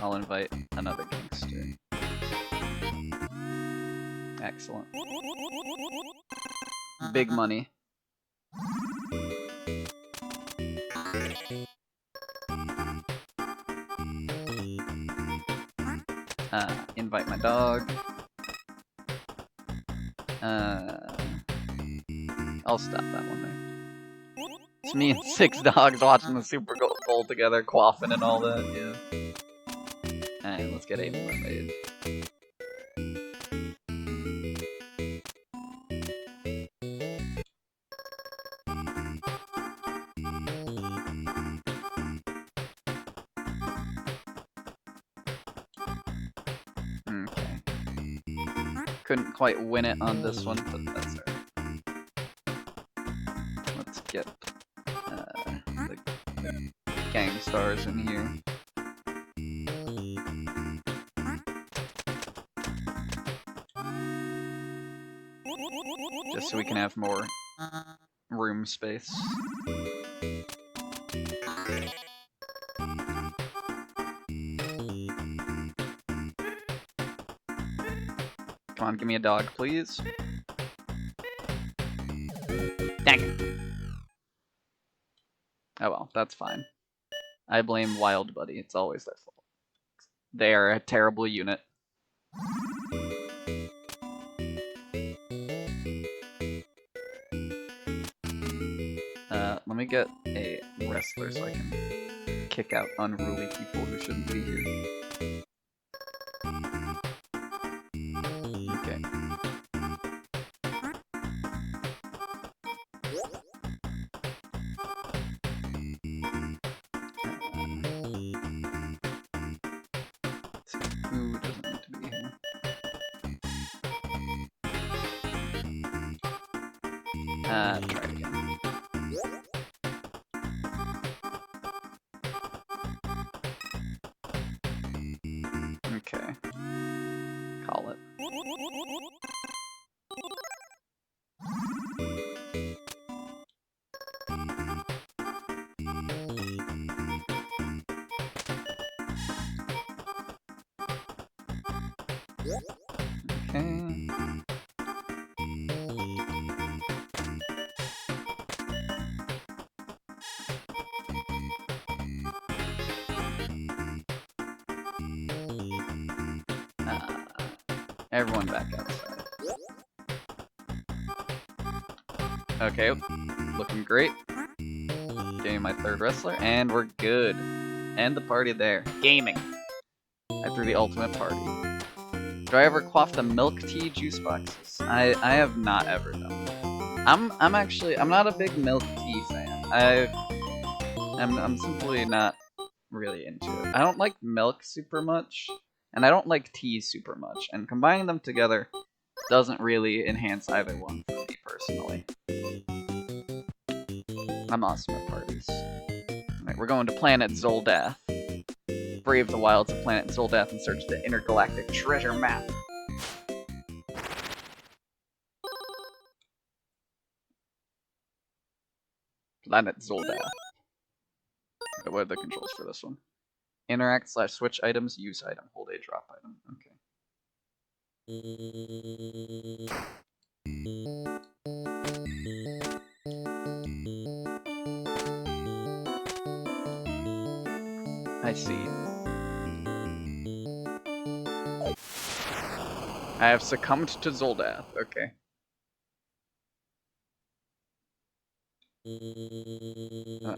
I'll invite another gangster. Excellent. Big money. Invite my dog. I'll stop that one there. It's me and 6 dogs watching the Super Bowl together, quaffing and all that, yeah. Alright, let's get a mermaid. Okay. Couldn't quite win it on this one, but that's alright. Let's get the gang stars in here. so we can have more room space. Come on, give me a dog, please. Dang it. Oh well, that's fine. I blame Wild Buddy. It's always their fault. They are a terrible unit. Let me get a wrestler so I can kick out unruly people who shouldn't be here. Okay. Who doesn't need to be here? Try again. Okay. Call it. Okay. Everyone back outside. Okay, looking great. Getting my third wrestler, and we're good. End the party there. Gaming. I threw the ultimate party. Do I ever quaff the milk tea juice boxes? I have not ever done that. I'm not a big milk tea fan. I'm simply not really into it. I don't like milk super much, and I don't like tea super much, and combining them together doesn't really enhance either one for me personally. I'm awesome at parties. Alright, we're going to planet Zoldath. Brave the wilds of planet Zoldath and search the intergalactic treasure map. Planet Zoldath. What are the controls for this one? Interact / switch items, use item, hold a drop item. Okay. I see. I have succumbed to Zoldath. Okay.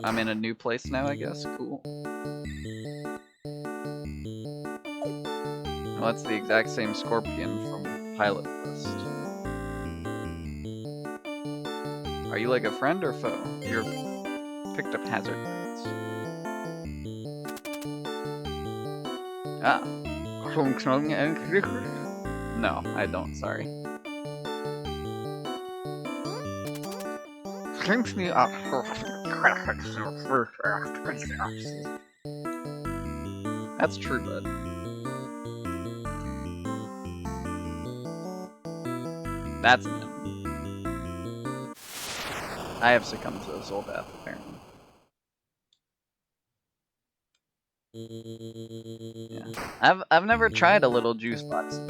I'm in a new place now, I guess. Cool. Well, that's the exact same scorpion from Pilot Quest. Are you like a friend or foe? You're picked up hazard grades. Ah. No, I don't, sorry. Drinks me up. That's true, bud. That's it. I have succumbed to the Zoldath, apparently. Yeah. I've never tried a little juice box.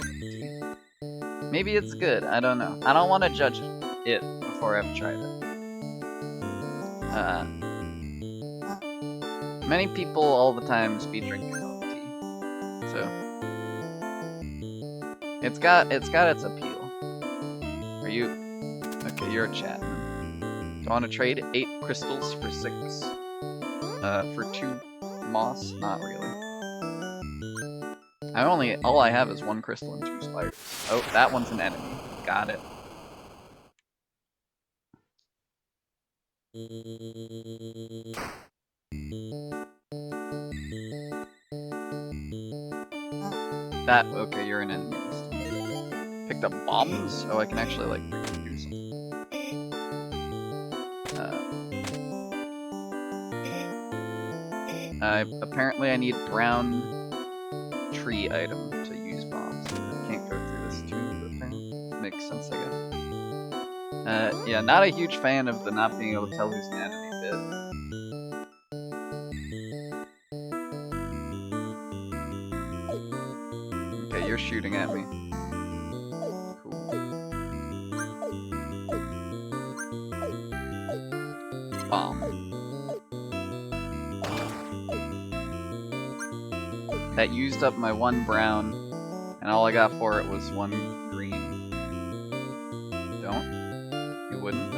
Maybe it's good, I don't know. I don't want to judge it before I've tried it. Many people all the time speed drinking milk tea, so it's got its appeal. Are you okay? You're a chat. Do I want to trade 8 crystals for 6? For 2 moss? Not really. All I have is 1 crystal and 2 spiders. Oh, that one's an enemy. Got it. Okay, you're an enemy this time. Picked up bombs? Oh, I can actually, like, do something. Apparently I need brown tree item to use bombs. I can't go through this tube, apparently. Makes sense, I guess. Yeah, not a huge fan of the not being able to tell who's an enemy bit. Okay, you're shooting at me. Cool. Bomb. That used up my one brown, and all I got for it was one green. Don't? You wouldn't?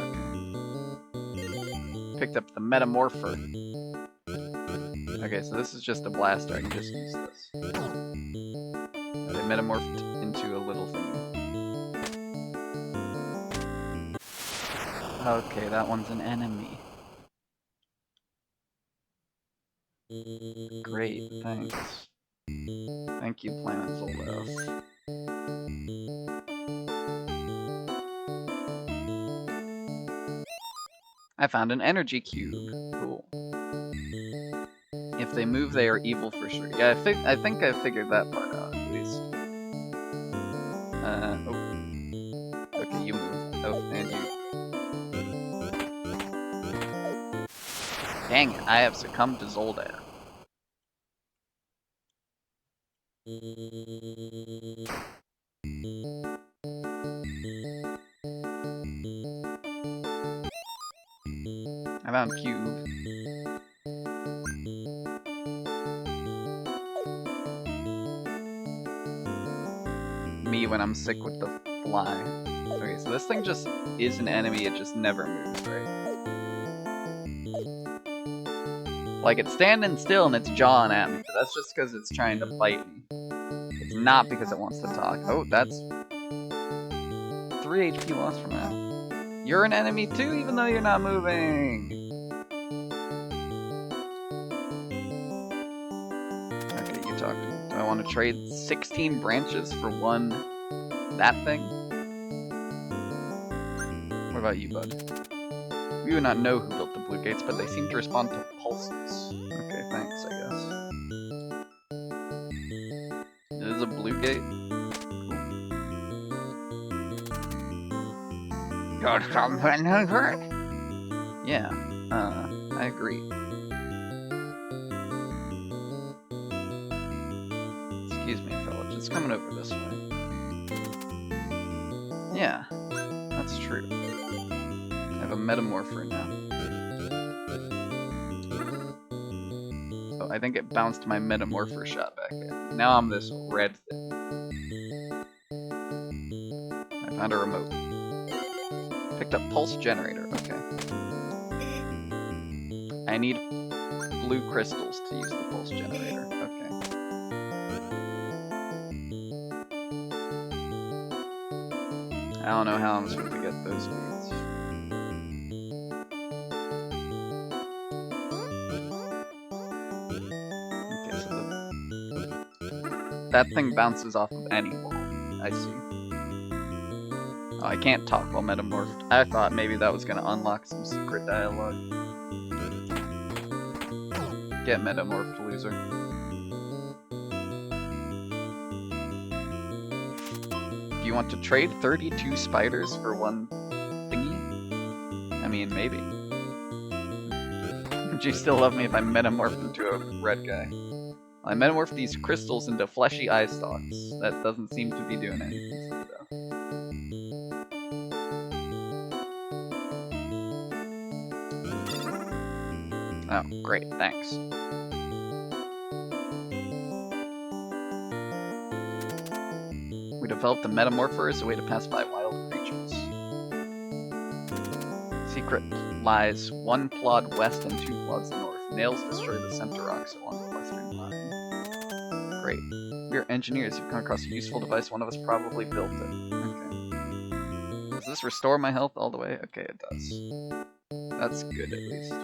Okay. Picked up the Metamorpher. Okay, so this is just a blaster, I can just use this. They metamorphed into a little thing. Okay, that one's an enemy. Great, thanks. Thank you, Planet Zoldath. I found an energy cube. Cool. If they move, they are evil for sure. Yeah, I think I figured that part out, at least. Oh. Okay, you move. Oh, and you. Dang it, I have succumbed to Zoldath. I found cube. Me when I'm sick with the fly. Okay, so this thing just is an enemy, it just never moves, right? Like, it's standing still and it's jawing at me, but that's just because it's trying to bite me. It's not because it wants to talk. Oh, that's 3 HP lost from that. You're an enemy too, even though you're not moving! Okay, you talk to me. Do I want to trade 16 branches for one... that thing? What about you, bud? We would not know who built the blue gates, but they seem to respond to pulses. Okay, thanks, I guess. It is a blue gate? Cool. Got something hurt? Yeah, I agree. Excuse me, fella, just coming over this way. Yeah, that's true. I have a Metamorpher now. Oh, I think it bounced my Metamorpher shot back in. Now I'm this red thing. I found a remote. Picked up Pulse Generator, okay. I need blue crystals to use the Pulse Generator, okay. I don't know how I'm supposed to get those beads. Okay, so that thing bounces off of any wall. I see. Oh, I can't talk while metamorphed. I thought maybe that was gonna unlock some secret dialogue. Get metamorphed, loser. Do you want to trade 32 spiders for one thingy? I mean, maybe. Would you still love me if I metamorphed into a red guy? I metamorphed these crystals into fleshy eye stalks. That doesn't seem to be doing anything for me, though. Oh, great, thanks. We developed the Metamorpher as a way to pacify wild creatures. Secret lies 1 plod west and 2 plods north. Nails destroy the center rocks along the western line. Great. We are engineers who've come across a useful device. One of us probably built it. Okay. Does this restore my health all the way? Okay, it does. That's good, at least.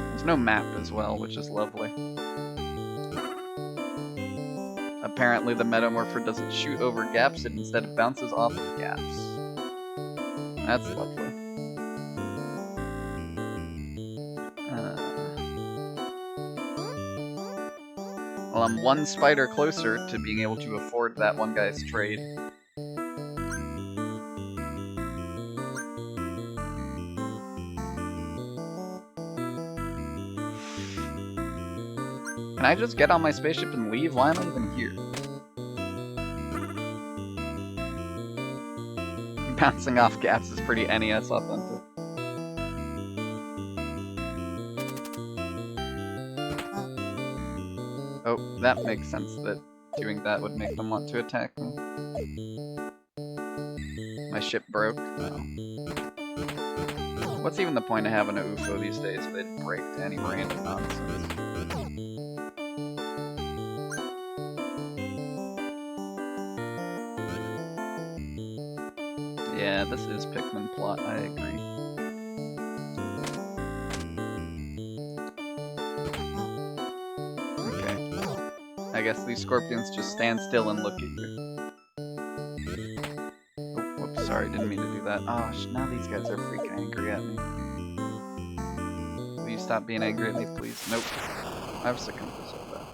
There's no map as well, which is lovely. Apparently the Metamorpher doesn't shoot over gaps, it instead bounces off of gaps. That's lovely. Well, I'm one spider closer to being able to afford that one guy's trade. Can I just get on my spaceship and leave? Why am I even here? Bouncing off gas is pretty NES authentic. Oh, that makes sense that doing that would make them want to attack me. My ship broke. Oh. What's even the point of having an UFO these days if they'd break to any random nonsense? Yeah, this is Pikmin plot, I agree. Okay. I guess these scorpions just stand still and look at you. Oh, whoops, sorry, didn't mean to do that. Oh, now these guys are freaking angry at me. Will you stop being angry at me, please? Nope. I've succumbed to zoldath.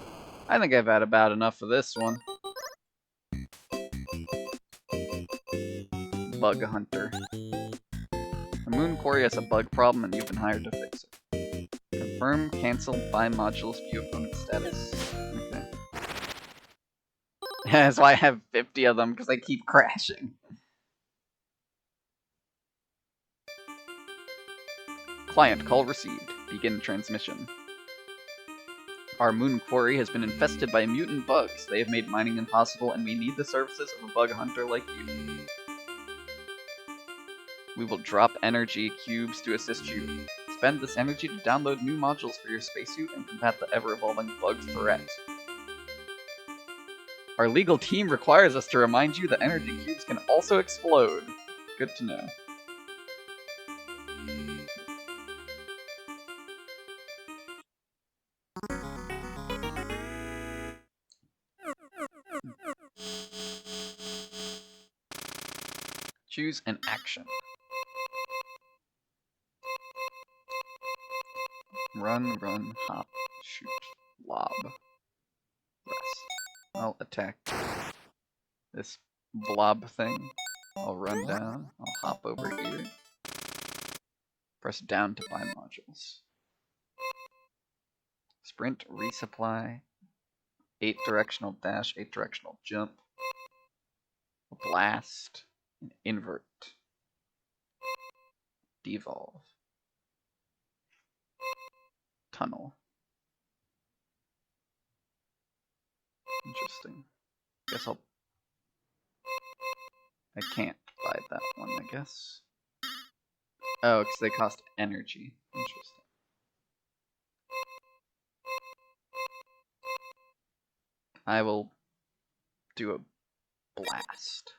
I think I've had about enough of this one. Bug hunter. The moon quarry has a bug problem and you've been hired to fix it. Confirm, cancel, buy modules, view opponent status. Okay. That's why I have 50 of them, because they keep crashing. Client call received. Begin transmission. Our moon quarry has been infested by mutant bugs. They have made mining impossible, and we need the services of a bug hunter like you. We will drop energy cubes to assist you. Spend this energy to download new modules for your spacesuit and combat the ever-evolving bug threat. Our legal team requires us to remind you that energy cubes can also explode. Good to know. Choose an action. Run, run, hop, shoot, lob, rest. I'll attack this blob thing. I'll run down. I'll hop over here. Press down to buy modules. Sprint, resupply, 8 directional dash, 8 directional jump, blast, and invert, devolve, tunnel. Interesting. I can't buy that one, I guess. Oh, because they cost energy. Interesting. I will do a blast.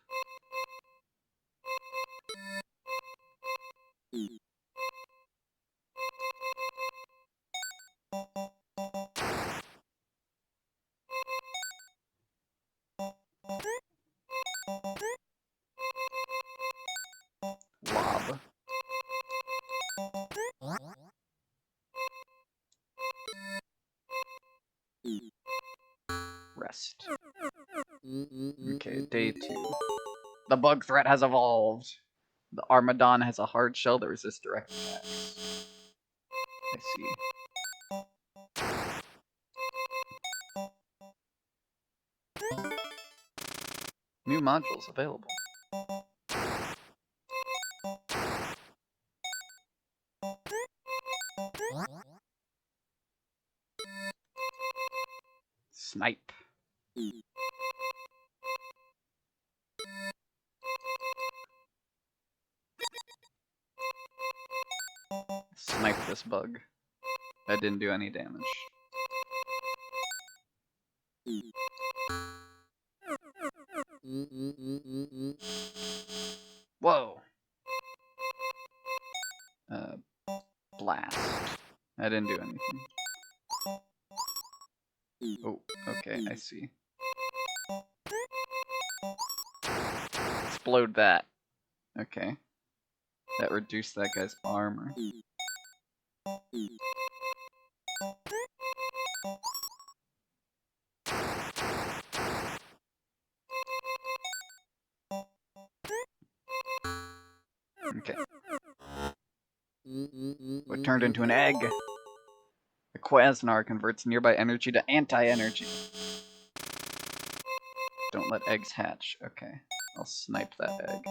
Lob. Rest. Okay, day 2. The bug threat has evolved. The Armadon has a hard shell that resists direct attacks. I see. New modules available. Snipe. Snipe this bug. That didn't do any damage. Whoa! Blast. That didn't do anything. Oh, okay, I see. Explode that. Okay. That reduced that guy's armor. Okay. It turned into an egg. The Quasnar converts nearby energy to anti-energy. Don't let eggs hatch. Okay. I'll snipe that egg.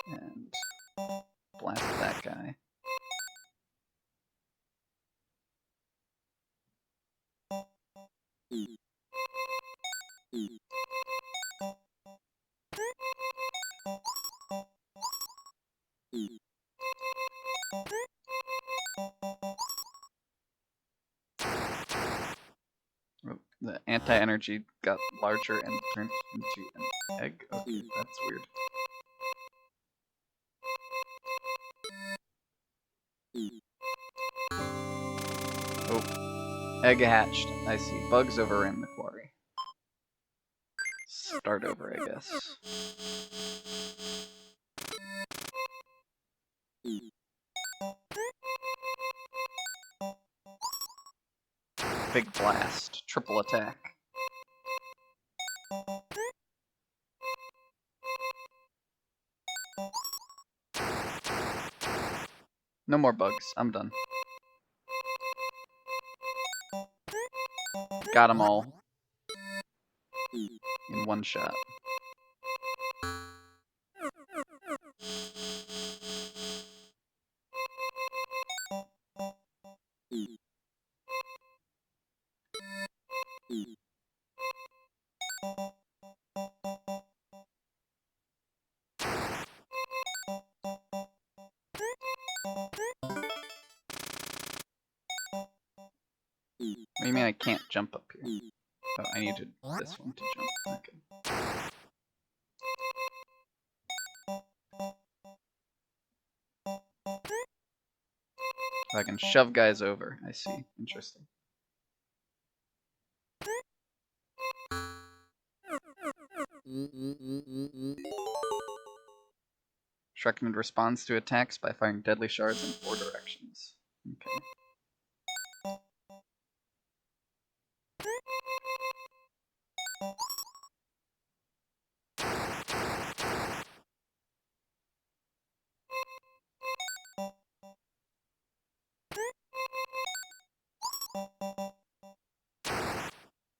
And blast that guy. Oh, the anti-energy got larger and turned into an egg. Okay, that's weird. Oh, egg hatched. I see. Bugs overran the quarry. Start over, I guess. Big blast. Triple attack. No more bugs. I'm done. Got them all. In one shot. What do you mean I can't jump up here? Oh, I needed this one to jump. Okay. I can shove guys over. I see. Interesting. Shrekland responds to attacks by firing deadly shards in 4 directions. Okay.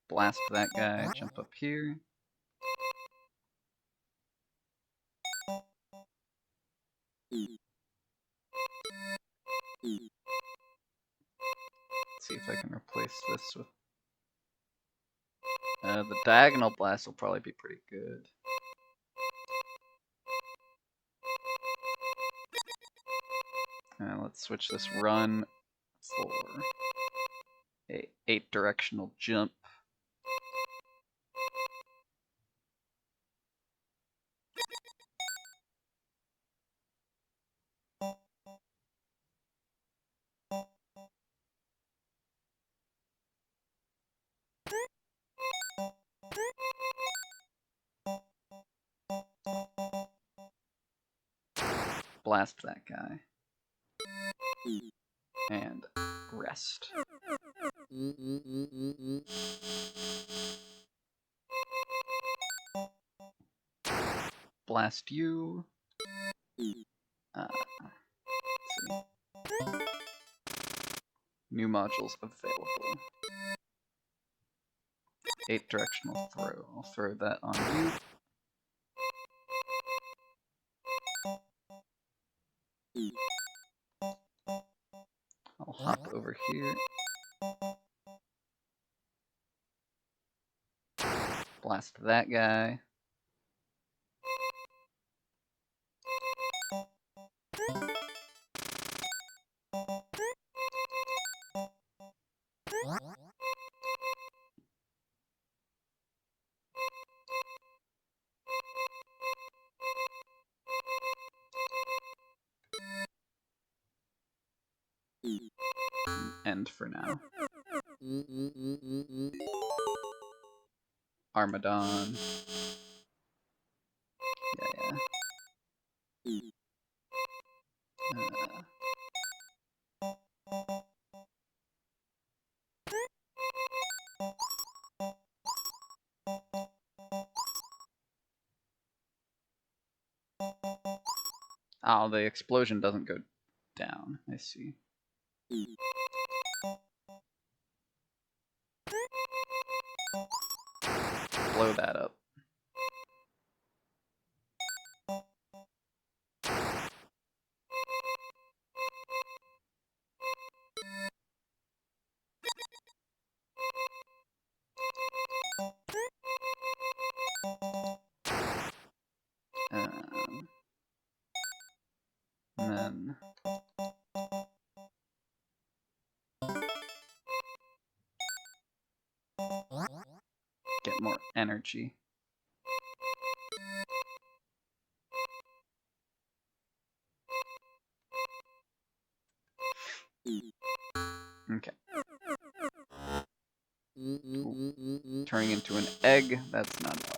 Blast that guy, jump up here. Let's see if I can replace this with... the diagonal blast will probably be pretty good. Let's switch this run for a 8 directional jump. Blast that guy. And rest. Blast you. Let's see. New modules available. 8 directional throw. I'll throw that on you. I'll hop over here. Blast that guy. End for now. Armadon. Yeah. Oh, the explosion doesn't go down. I see. Blow that up. And then get more energy. Okay. Ooh. Turning into an egg, that's not allowed.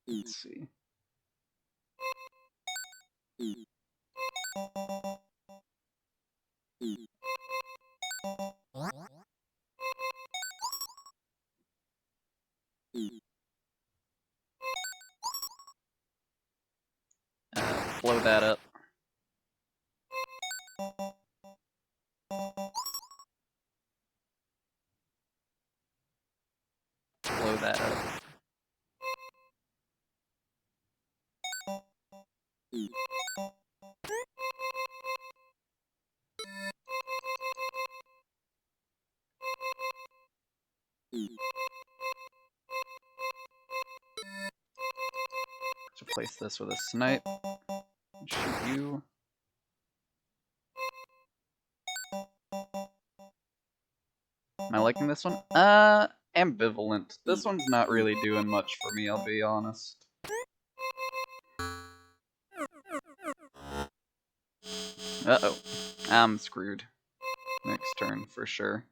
Let's see. Blow that up. Blow that up. Let's replace this with a snipe. Shoot you. Am I liking this one? Ambivalent. This one's not really doing much for me, I'll be honest. Uh-oh. I'm screwed. Next turn, for sure.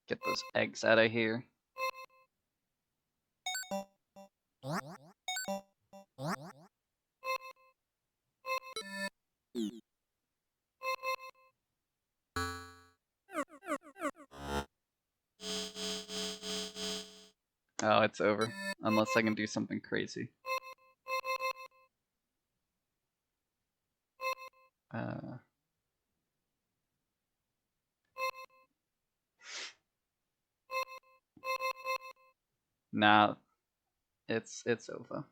Get those eggs out of here. Oh, it's over. Unless I can do something crazy. Nah, it's over.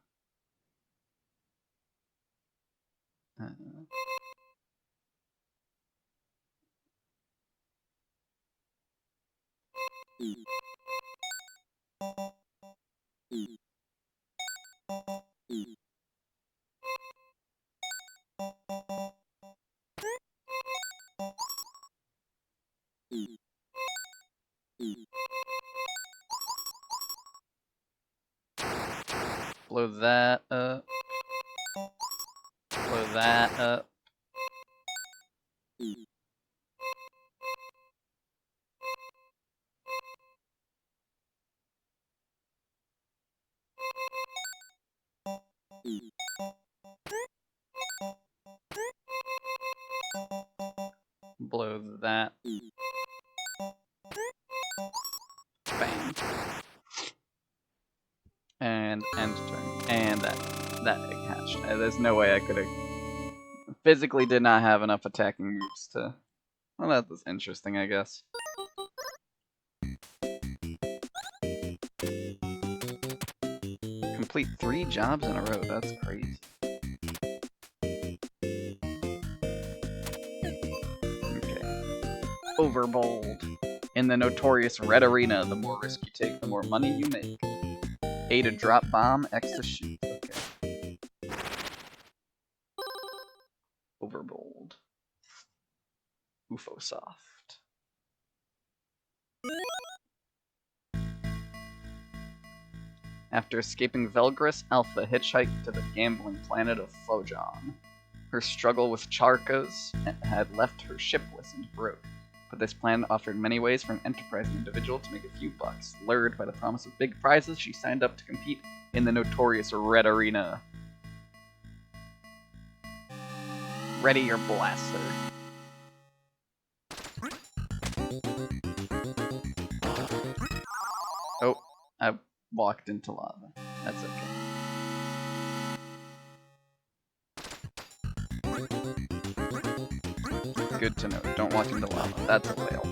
Blow that up. Blow that up. Blow that. Bang. And end turn. And that egg hatched. There's no way I could have physically did not have enough attacking moves to. Well, that was interesting, I guess. Complete 3 jobs in a row. That's crazy. Okay. Overbold. In the notorious Red Arena, the more risk you take, the more money you make. A to drop bomb, X to shoot. Okay. Overbold. UFO soft. After escaping Velgris, Alpha hitchhiked to the gambling planet of Fojon. Her struggle with Charcos had left her shipless and broke, but this plan offered many ways for an enterprising individual to make a few bucks. Lured by the promise of big prizes, she signed up to compete in the notorious Red Arena. Ready your blaster. Oh, I walked into lava. That's okay. Good to know. Don't walk into lava. That's a whale.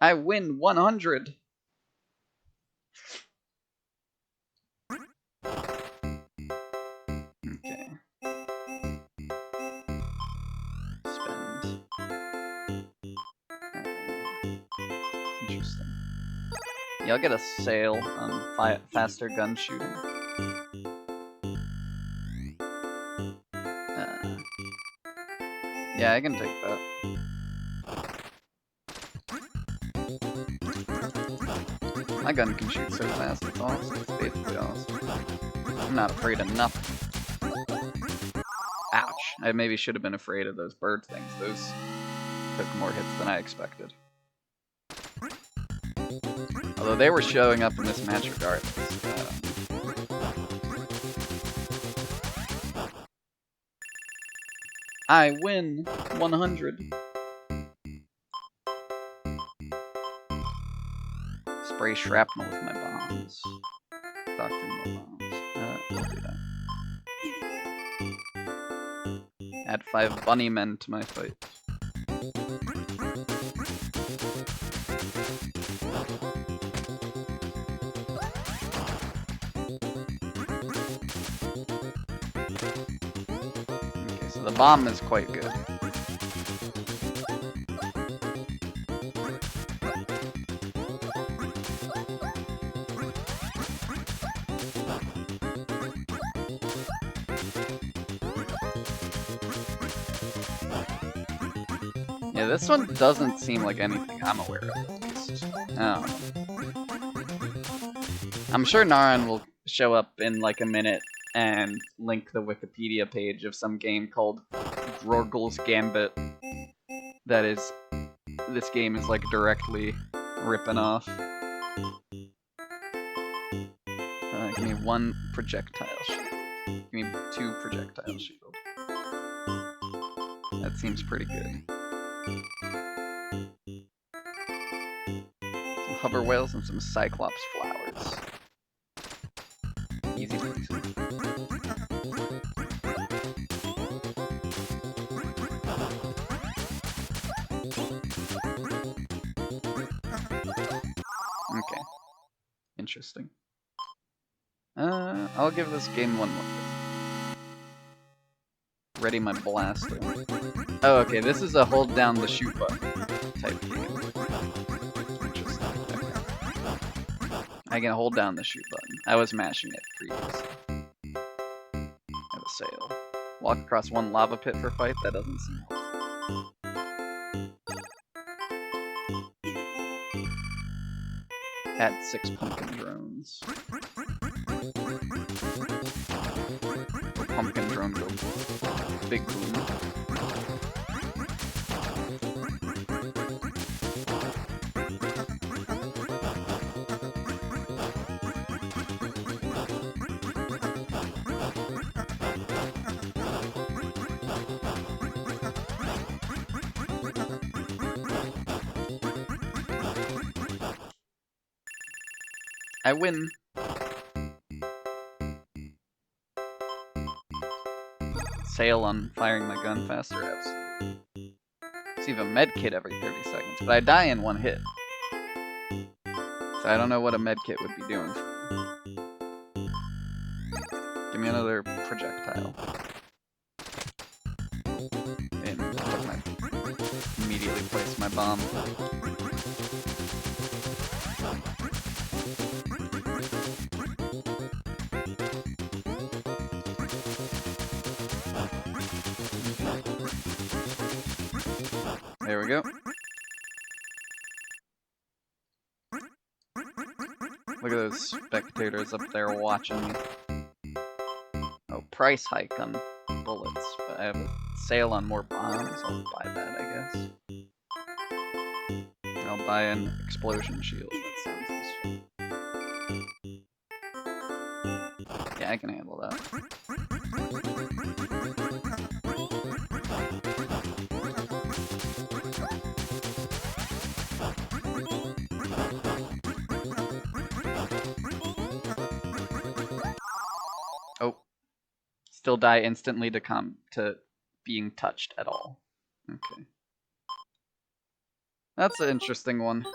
I win 100! Okay. Spend. Interesting. Yeah, I'll get a sale on faster gun shooting. Yeah, I can take that. My gun can shoot so fast, it's awesome. It's basically awesome. I'm not afraid of nothing. Ouch. I maybe should have been afraid of those bird things. Those took more hits than I expected. Although they were showing up in this match regardless. I win 100. Spray shrapnel with my bombs. Doctoring my bombs. I'll do that. Add 5 bunny men to my fight. Okay, so the bomb is quite good. Yeah, this one doesn't seem like anything I'm aware of, at least. I don't know. I'm sure Naran will show up in like a minute and link the Wikipedia page of some game called Grorgle's Gambit. That is, this game is like directly ripping off. Give me 1 projectile shield. Give me 2 projectile shield. That seems pretty good. Some hover whales and some cyclops flowers. Easy peasy. Okay. Interesting. I'll give this game 1 more. Ready my blaster. Oh, okay, this is a hold down the shoot button type game. Interesting. Okay. I can hold down the shoot button. I was mashing it previously. Have a sail. Walk across 1 lava pit for fight? That doesn't seem helpful. Add 6 pumpkin drones. Pumpkin drone go big boom. I win. Sail on firing my gun faster, absolutely. Receive a med kit every 30 seconds, but I die in 1 hit. So I don't know what a med kit would be doing for me. Give me another projectile. And immediately place my bomb. There we go. Look at those spectators up there watching me. Oh, price hike on bullets, but I have a sale on more bombs. I'll buy that, I guess. I'll buy an explosion shield. That sounds useful. Yeah, I can handle that. Oh. Still die instantly to being touched at all. Okay. That's an interesting one.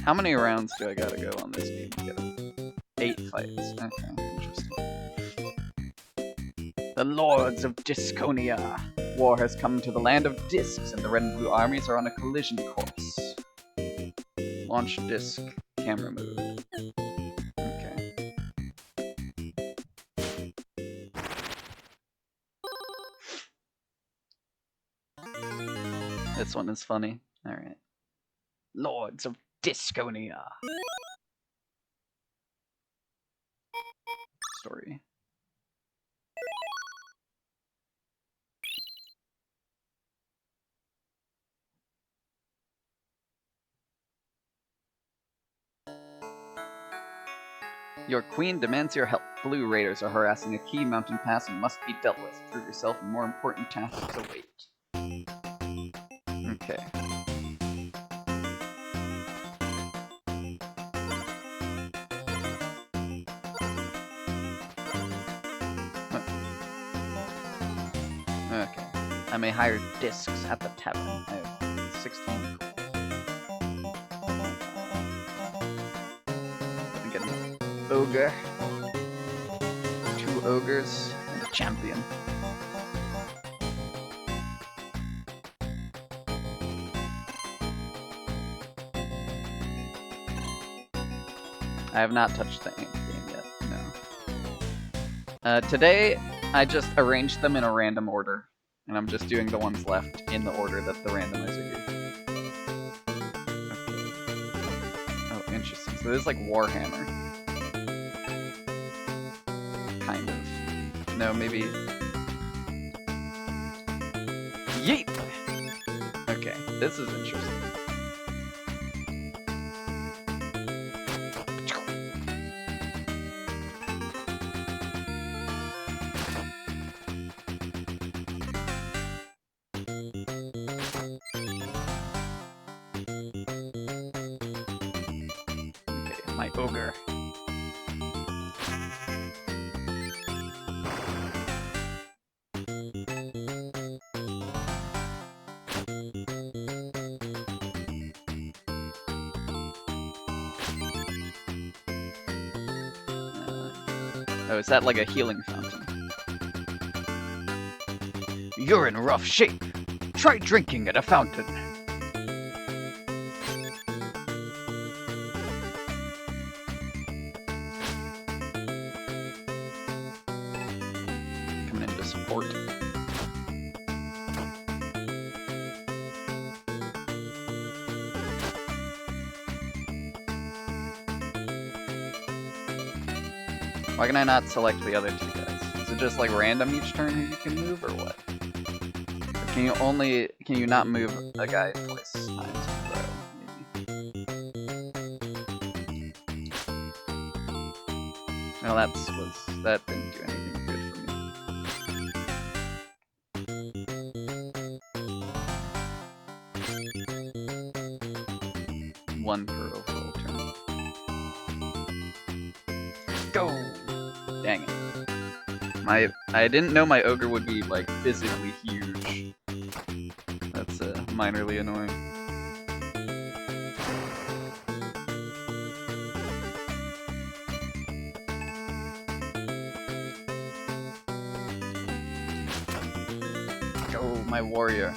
How many rounds do I gotta go on this game to get it? 8 fights. Okay, interesting. The Lords of Diskonia. War has come to the land of discs, and the red and blue armies are on a collision course. Launch disc camera mode. Okay. This one is funny. Alright. Lords of Diskonia. Story. Your queen demands your help. Blue raiders are harassing a key mountain pass and must be dealt with. Prove yourself, and more important tasks await. Okay. Okay. I may hire discs at the tavern. I have 16 gold. I get an ogre. 2 ogres and a champion. I have not touched the ant game yet, no. Today, I just arranged them in a random order, and I'm just doing the ones left in the order that the randomizer gave. Okay. Oh, interesting. So this is like Warhammer. Kind of. No, maybe... Yeet! Okay, this is interesting. My ogre. Oh, is that like a healing fountain? You're in rough shape. Try drinking at a fountain. Support. Why can I not select the other 2 guys? Is it just like random each turn you can move, or what? Or can you not move a guy twice times in a row, maybe? Well, that didn't do anything good for me. One per overall turn. Go! Dang it. I didn't know my ogre would be, like, physically huge. That's, minorly annoying. Go, my warrior.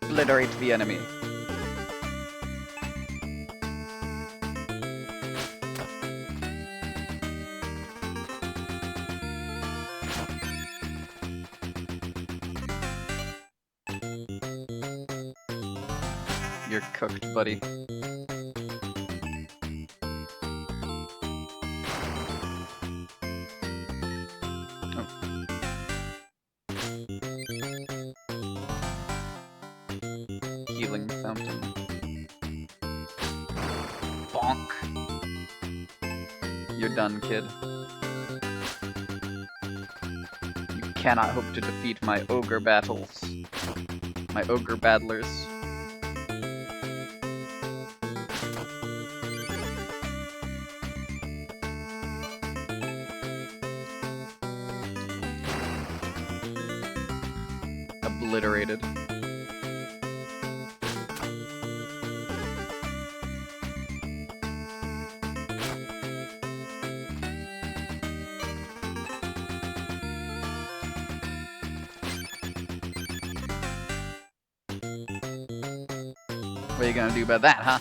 Obliterate the enemy. You're cooked, buddy. Oh. Healing fountain. Bonk. You're done, kid. You cannot hope to defeat my ogre battles. My ogre battlers. Obliterated. What are you gonna do about that, huh?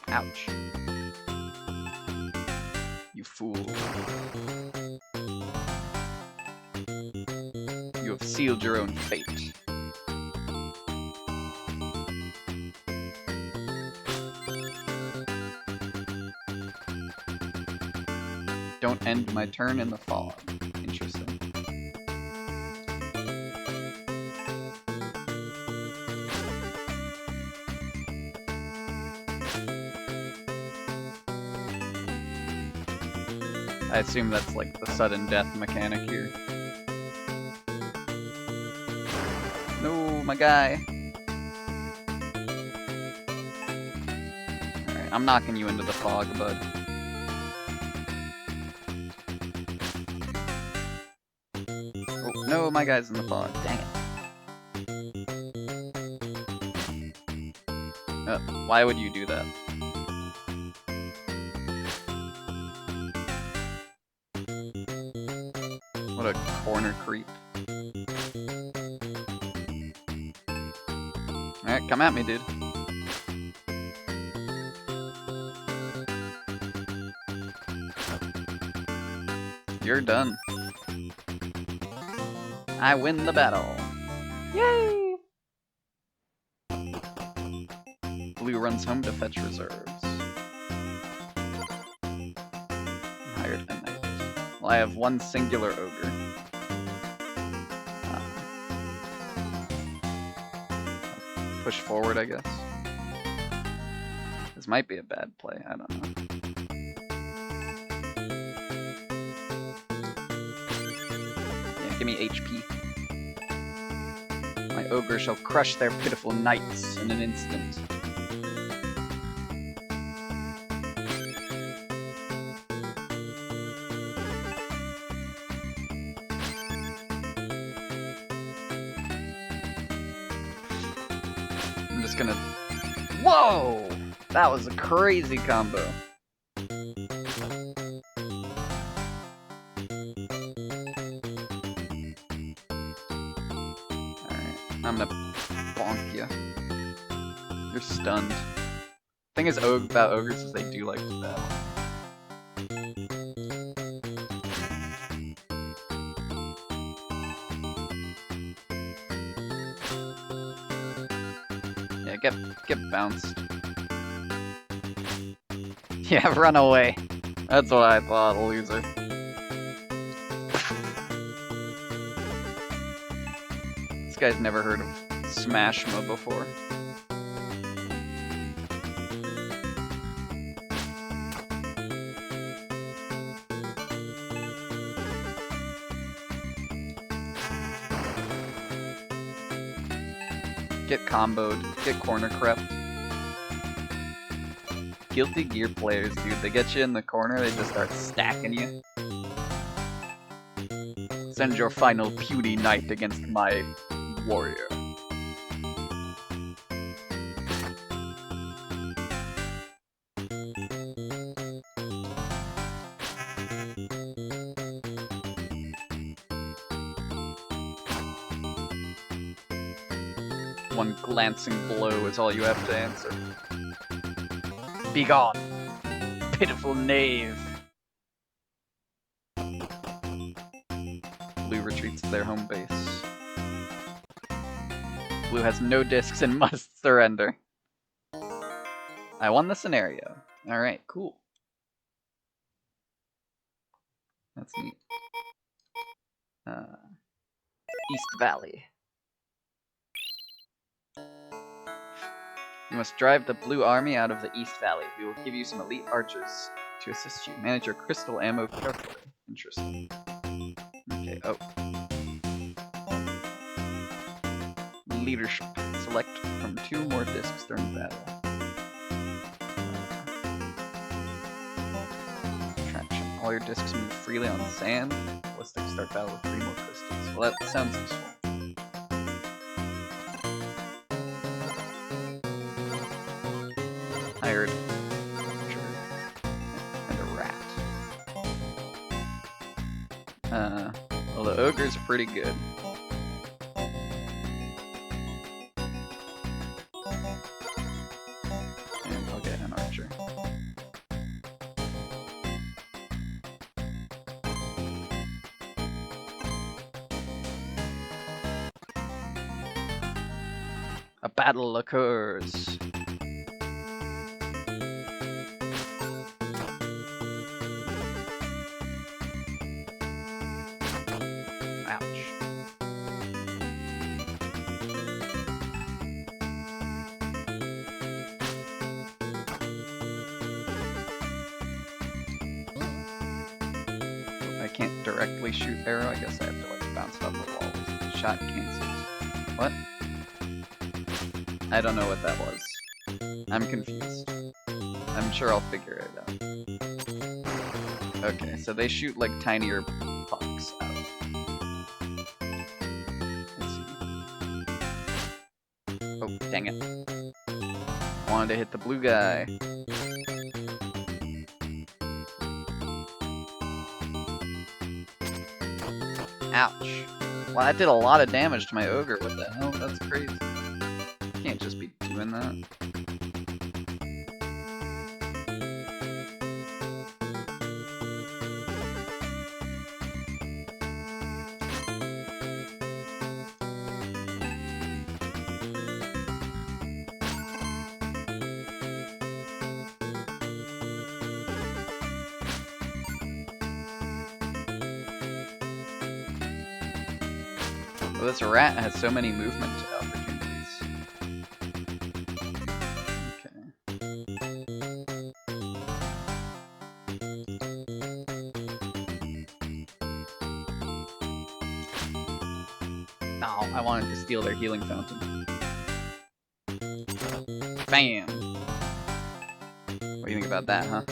Ouch. You fool. You have sealed your own fate. Don't end my turn in the fog. Interesting. I assume that's like the sudden death mechanic here. No, my guy. Alright, I'm knocking you into the fog, bud. Oh, no, my guy's in the fog. Dang it. Why would you do that? What a corner creep. Alright, come at me, dude. You're done. I win the battle. Yay! Blue runs home to fetch reserves. Hired a knight. Well, I have one singular ogre. Push forward, I guess. This might be a bad play, I don't know. Yeah, give me HP. My ogre shall crush their pitiful knights in an instant. I'm just gonna... Whoa! That was a crazy combo. Alright, I'm gonna bonk you. You're stunned. Thing is about ogres is they do like to battle. Yeah, get bounced. Yeah, run away. That's what I thought, loser. This guy's never heard of Smashma before. Get comboed, get corner crept. Guilty Gear players, dude, they get you in the corner, they just start stacking you. Send your final puny knight against my warrior. One glancing blow is all you have to answer. Begone, pitiful knave. Blue retreats to their home base. Blue has no discs and must surrender. I won the scenario. Alright, cool. That's neat. East Valley. You must drive the Blue Army out of the East Valley. We will give you some elite archers to assist you. Manage your crystal ammo carefully. Interesting. Okay, oh. Leadership. Select from 2 more discs during battle. Traction. All your discs move freely on sand. Ballistic start battle with 3 more crystals. Well, that sounds useful. Hired and a rat. Well, the ogres are pretty good. And I'll get an archer. A battle occurs. Directly shoot arrow, I guess I have to like bounce off the walls. Shot cancelled. What? I don't know what that was. I'm confused. I'm sure I'll figure it out. Okay, so they shoot like tinier pucks out. Let's see. Oh, dang it. I wanted to hit the blue guy. Ouch. Well, that did a lot of damage to my ogre. What the hell? That's crazy. You can't just be doing that. Well, this rat has so many movement opportunities. Okay. No, I wanted to steal their healing fountain. Bam! What do you think about that, huh?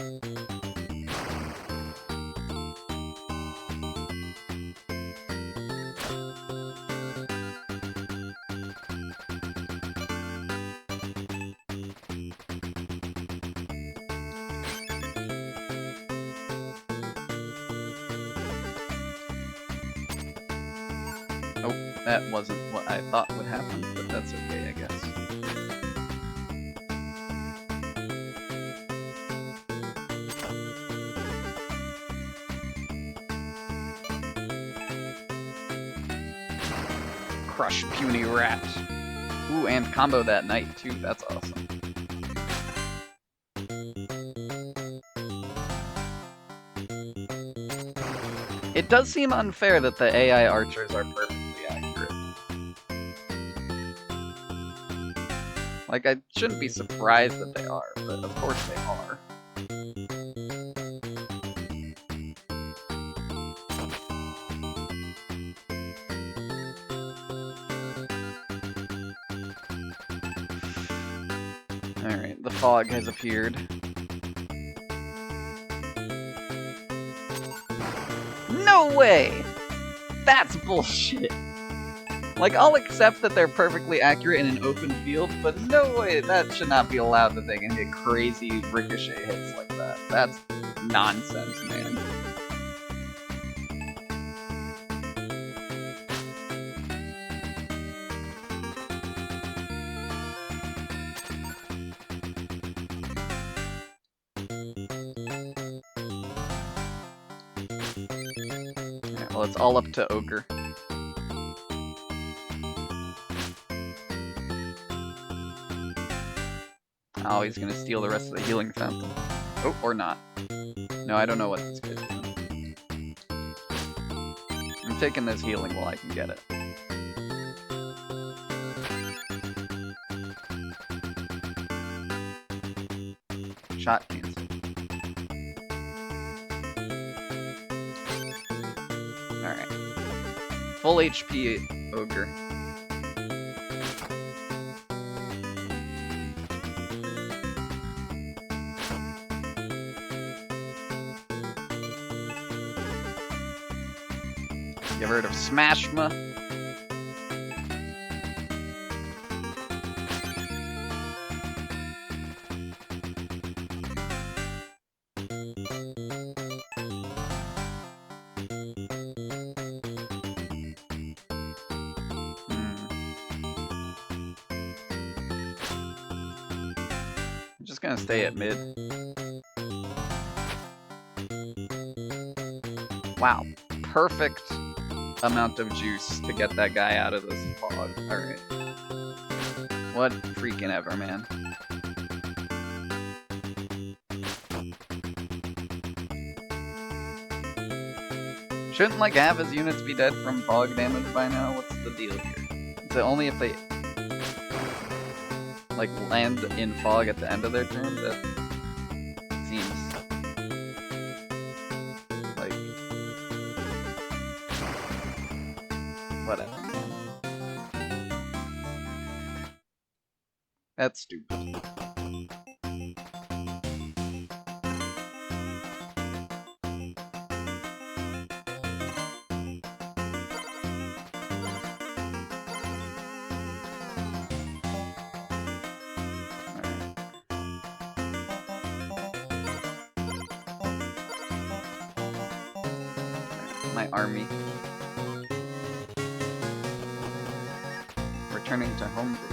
That wasn't what I thought would happen, but that's okay, I guess. Crush puny rat. Ooh, and combo that knight too, that's awesome. It does seem unfair that the AI archers are perfectly accurate. Like, I shouldn't be surprised that they are, but of course they are. Alright, the fog has appeared. No way! That's bullshit! Like, I'll accept that they're perfectly accurate in an open field, but no way, that should not be allowed that they can hit crazy ricochet hits like that. That's nonsense, man. Well, it's all up to Ogre. Oh, he's gonna steal the rest of the healing fountain. Oh, or not. No, I don't know what this guy's doing. I'm taking this healing while I can get it. Shot cancer. Alright. Full HP ogre. You ever heard of Smashma? I'm just gonna stay at mid. Wow. Perfect amount of juice to get that guy out of this fog. Alright. What freaking ever, man. Shouldn't, like, half his units be dead from fog damage by now? What's the deal here? Is it only if they, like, land in fog at the end of their turn? That seems like whatever. That's stupid. My army. Returning to home base.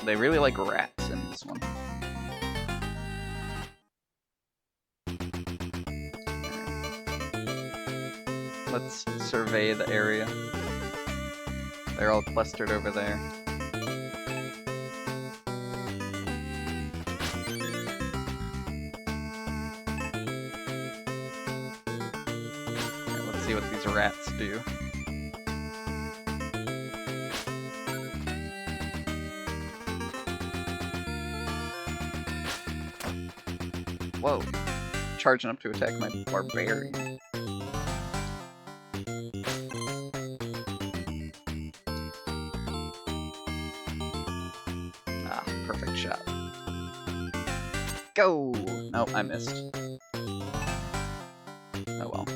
They really like rats in this one. Alright. Let's survey the area. They're all clustered over there. See what these rats do. Whoa. Charging up to attack my barbarian. Ah, perfect shot. Go! Nope, I missed. Oh well.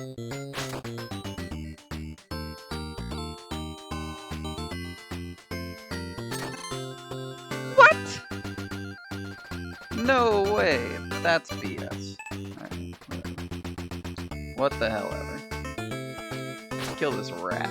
No way! That's BS. Alright, whatever. What the hell ever. Kill this rat.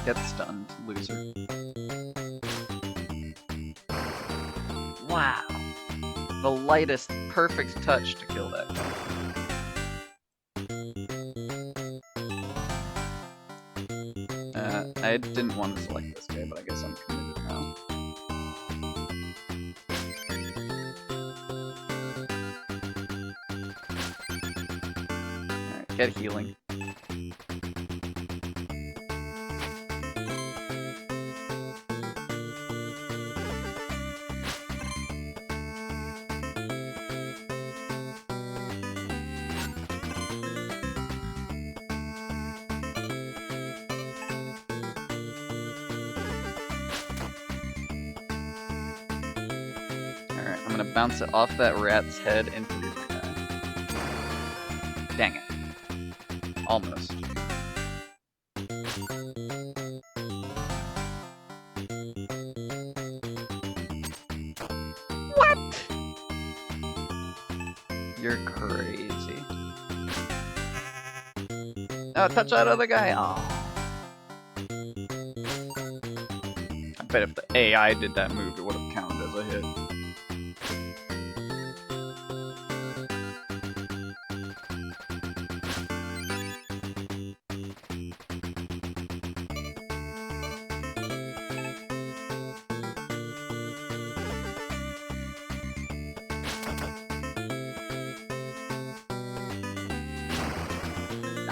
Get stunned, loser. Wow. The lightest, perfect touch to kill that guy. I didn't want to select this guy, but I guess I'm committed now. Alright, get healing. I'm gonna bounce it off that rat's head into the other guy. Dang it. Almost. Oh, touch that other guy. Oh. I bet if the AI did that move, it would have counted as a hit.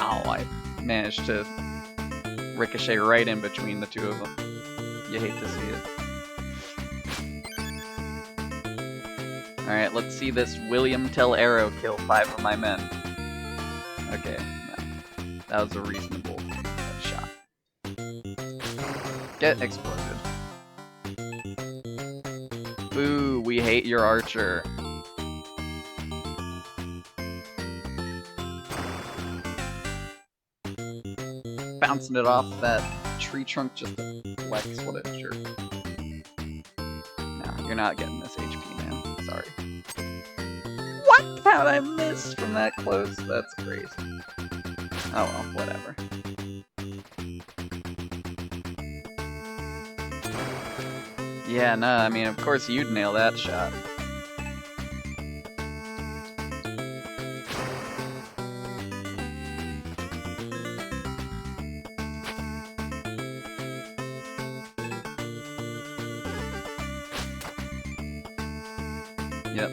Oh, I managed to ricochet right in between the two of them. You hate to see it. Alright, let's see this William Tell arrow kill 5 of my men. Okay, that was a reasonable shot. Get exploded. Boo, we hate your archer. Bouncing it off that tree trunk just to flex, what a jerk. No, you're not getting this HP, man. Sorry. What? How'd I miss from that close? That's crazy. Oh well, whatever. Yeah, no, I mean, of course you'd nail that shot. Yep.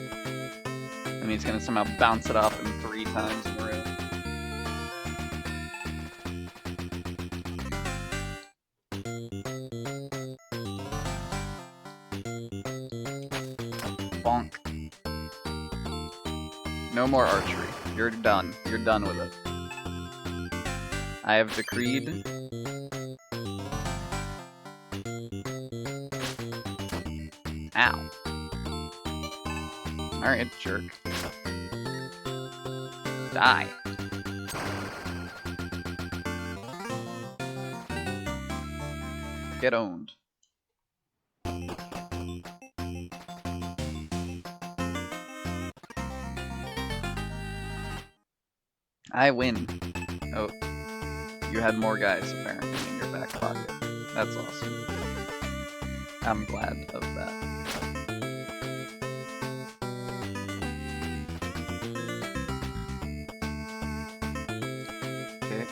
I mean, he's gonna somehow bounce it off him 3 times in a row. Bonk. No more archery. You're done. You're done with it. I have decreed. Ow. Alright, jerk. Die. Get owned. I win. Oh, you had more guys apparently in your back pocket. That's awesome. I'm glad of that. Okay.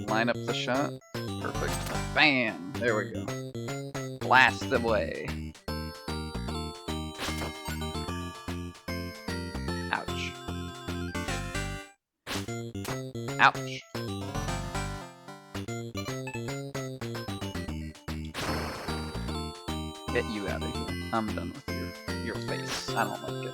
Line up the shot. Perfect. Bam! There we go. Blast away. Ouch. Ouch. Get you out of here. I'm done with your face. I don't like it.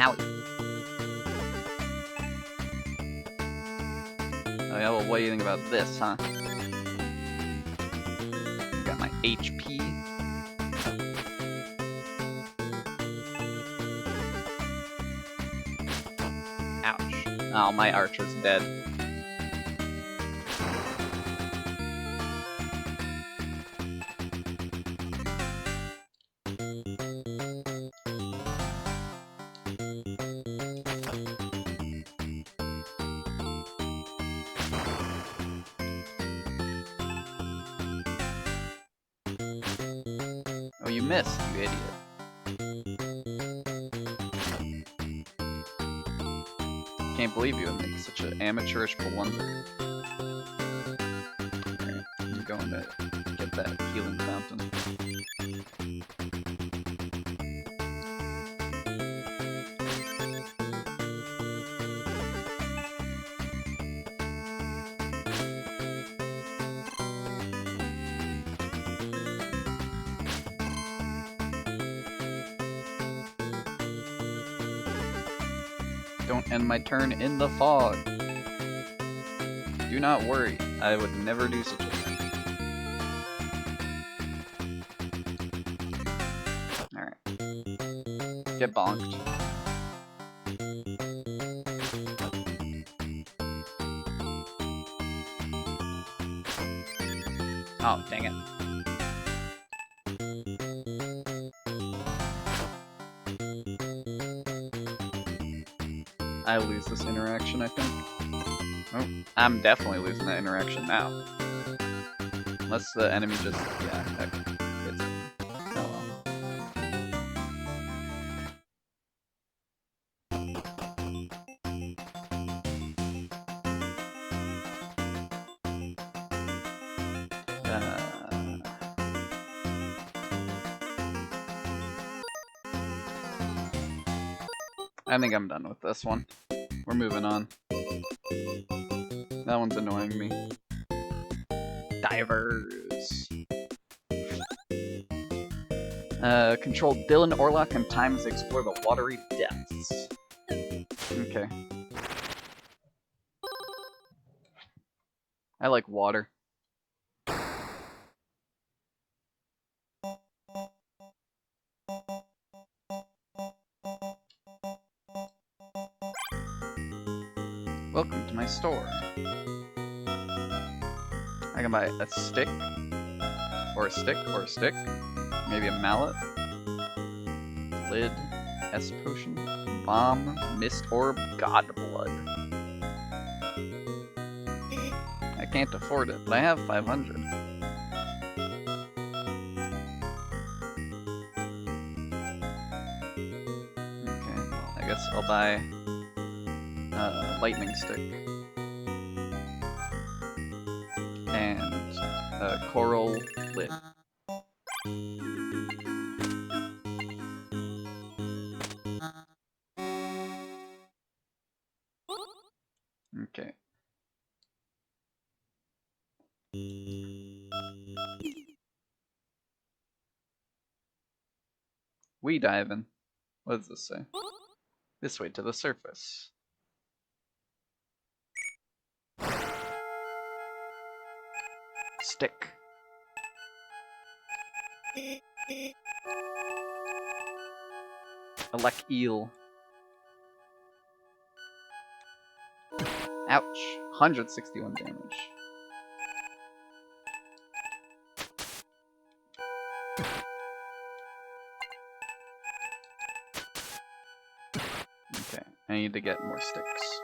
Owie. Oh yeah, well, what do you think about this, huh? Got my HP. Ouch. Oh, my archer's dead. Oh, you missed, you idiot. Can't believe you would make such an amateurish blunder. Alright, I'm going to get that healing fountain. Don't end my turn in the fog. Do not worry, I would never do such a thing. Get bonked. Oh, dang it. I lose this interaction, I think. Oh, I'm definitely losing that interaction now. Unless the enemy just, yeah, okay. It's, oh well. I think I'm done with this one. We're moving on. That one's annoying me. Divers. Control Dylan Orlock and times to explore the watery depths. Okay. I like water. Welcome to my store. I can buy a stick, or a stick, or a stick, maybe a mallet, lid, S potion, bomb, mist orb, god blood. I can't afford it, but I have 500. Okay, well, I guess I'll buy a lightning stick. And a coral lid. Okay. We diving. What does this say? This way to the surface. Stick. Elec eel. Ouch. 161 damage. Okay, I need to get more sticks.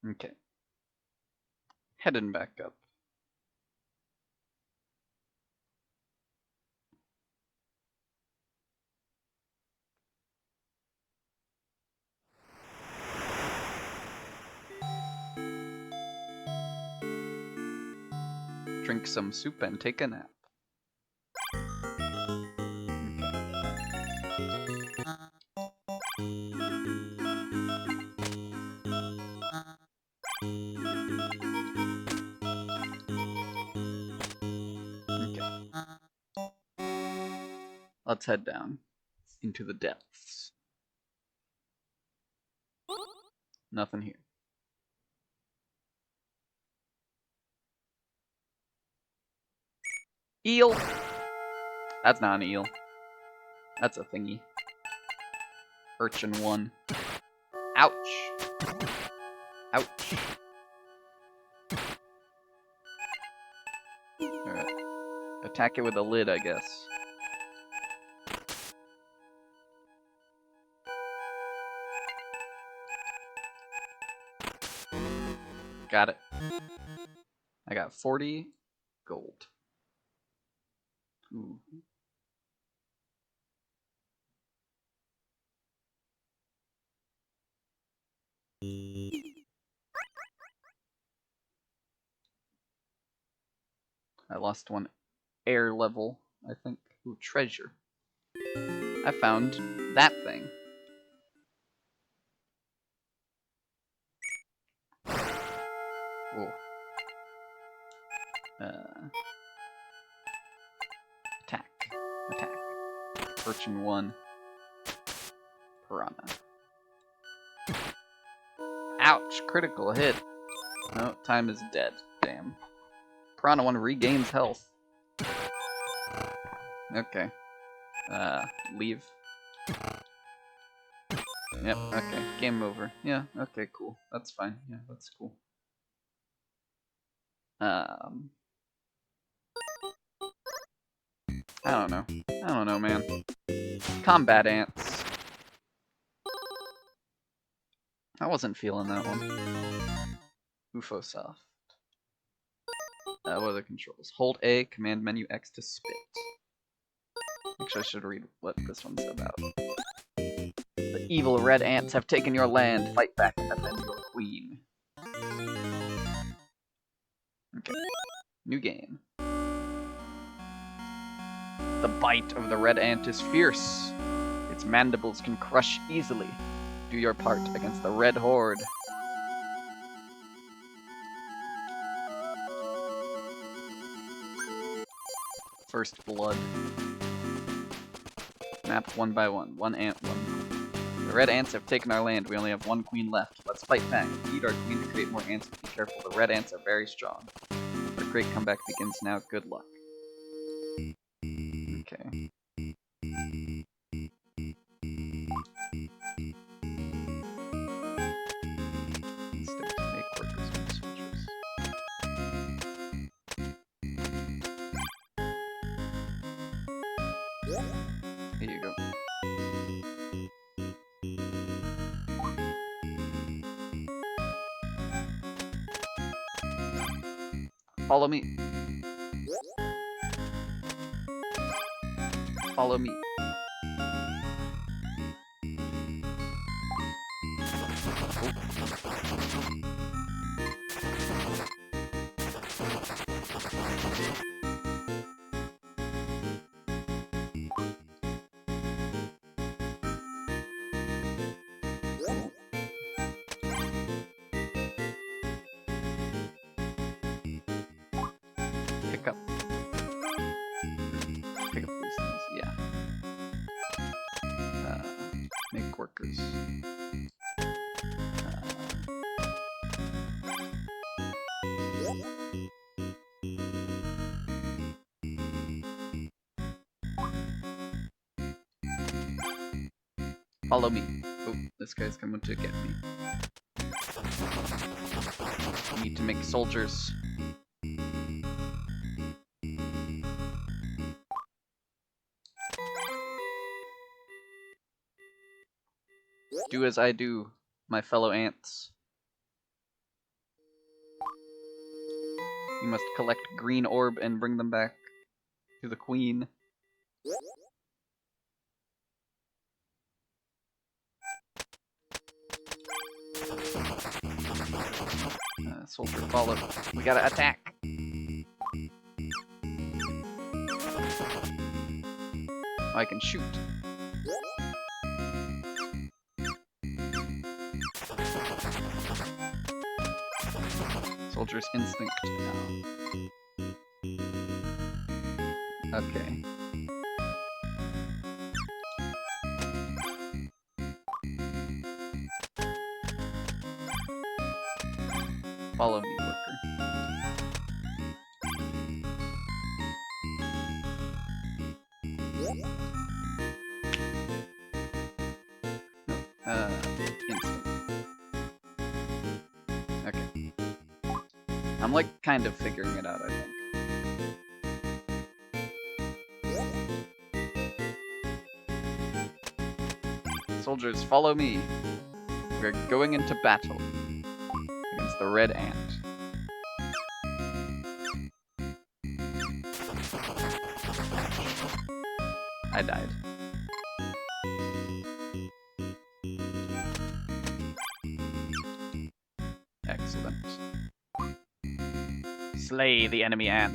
Okay. Heading back up. Drink some soup and take a nap. Let's head down into the depths. Nothing here. Eel! That's not an eel. That's a thingy. Urchin 1. Ouch! Ouch. Alright. Attack it with a lid, I guess. Got it. I got 40 gold. Ooh. I lost one air level, I think. Ooh, treasure. I found that thing. Ooh. Attack. Urchin 1. Piranha. Ouch! Critical hit. No, time is dead. Damn. Piranha 1 regains health. Okay. Leave. Yep, okay. Game over. Yeah, okay, cool. That's fine. Yeah, that's cool. I don't know. I don't know, man. Combat ants. I wasn't feeling that one. UFO soft. What are the controls? Hold A, command menu X to spit. Actually, I should read what this one's about. The evil red ants have taken your land. Fight back and defend your queen. Okay. New game. The bite of the red ant is fierce. Its mandibles can crush easily. Do your part against the red horde. First blood. Map 1 by 1. One ant, one queen. The red ants have taken our land. We only have one queen left. Let's fight back. Feed our queen to create more ants. Be careful. The red ants are very strong. Our great comeback begins now. Good luck. Okay. Instinct. Make workers and soldiers. Here you go. Follow me. Follow me. Pick up. Pick up these things, yeah. Make workers. Follow me. Oh, this guy's coming to get me. I need to make soldiers. Do as I do, my fellow ants. You must collect green orb and bring them back to the queen. Soldier follow. We gotta attack. Oh, I can shoot. Soldier's instinct now. Okay. Follow me, worker. Instinct. Okay. I'm like kind of figuring it out, I think. Soldiers, follow me. We're going into battle against the red ant. I died. Excellent. Slay the enemy ant.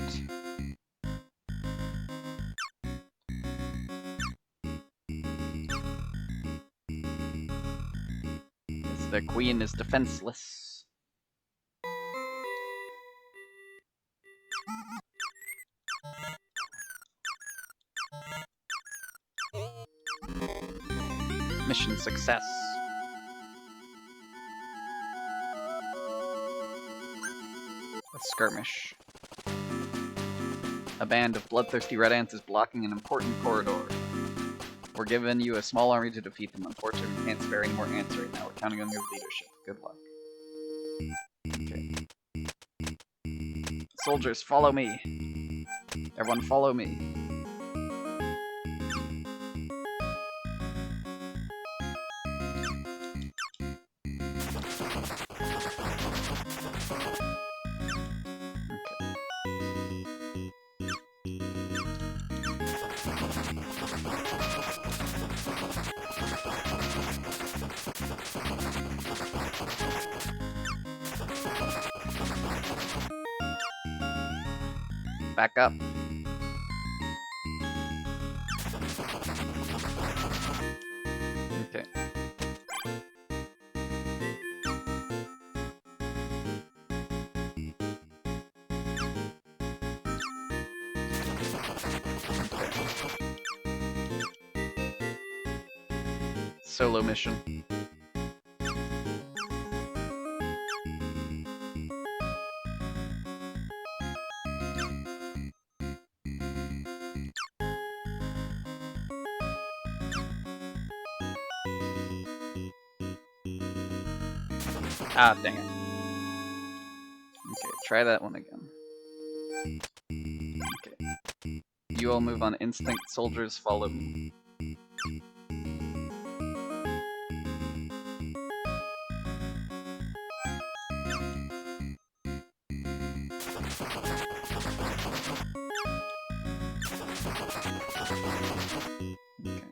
Yes, the queen is defenseless. Mission success. A skirmish. A band of bloodthirsty red ants is blocking an important corridor. We're giving you a small army to defeat them. Unfortunately, we can't spare any more ants right now. We're counting on your leadership. Good luck. Okay. Soldiers, follow me. Everyone follow me. Back up. Okay. Solo mission. Ah, dang it. Okay, try that one again. Okay. You all move on instinct, soldiers, follow me. Okay.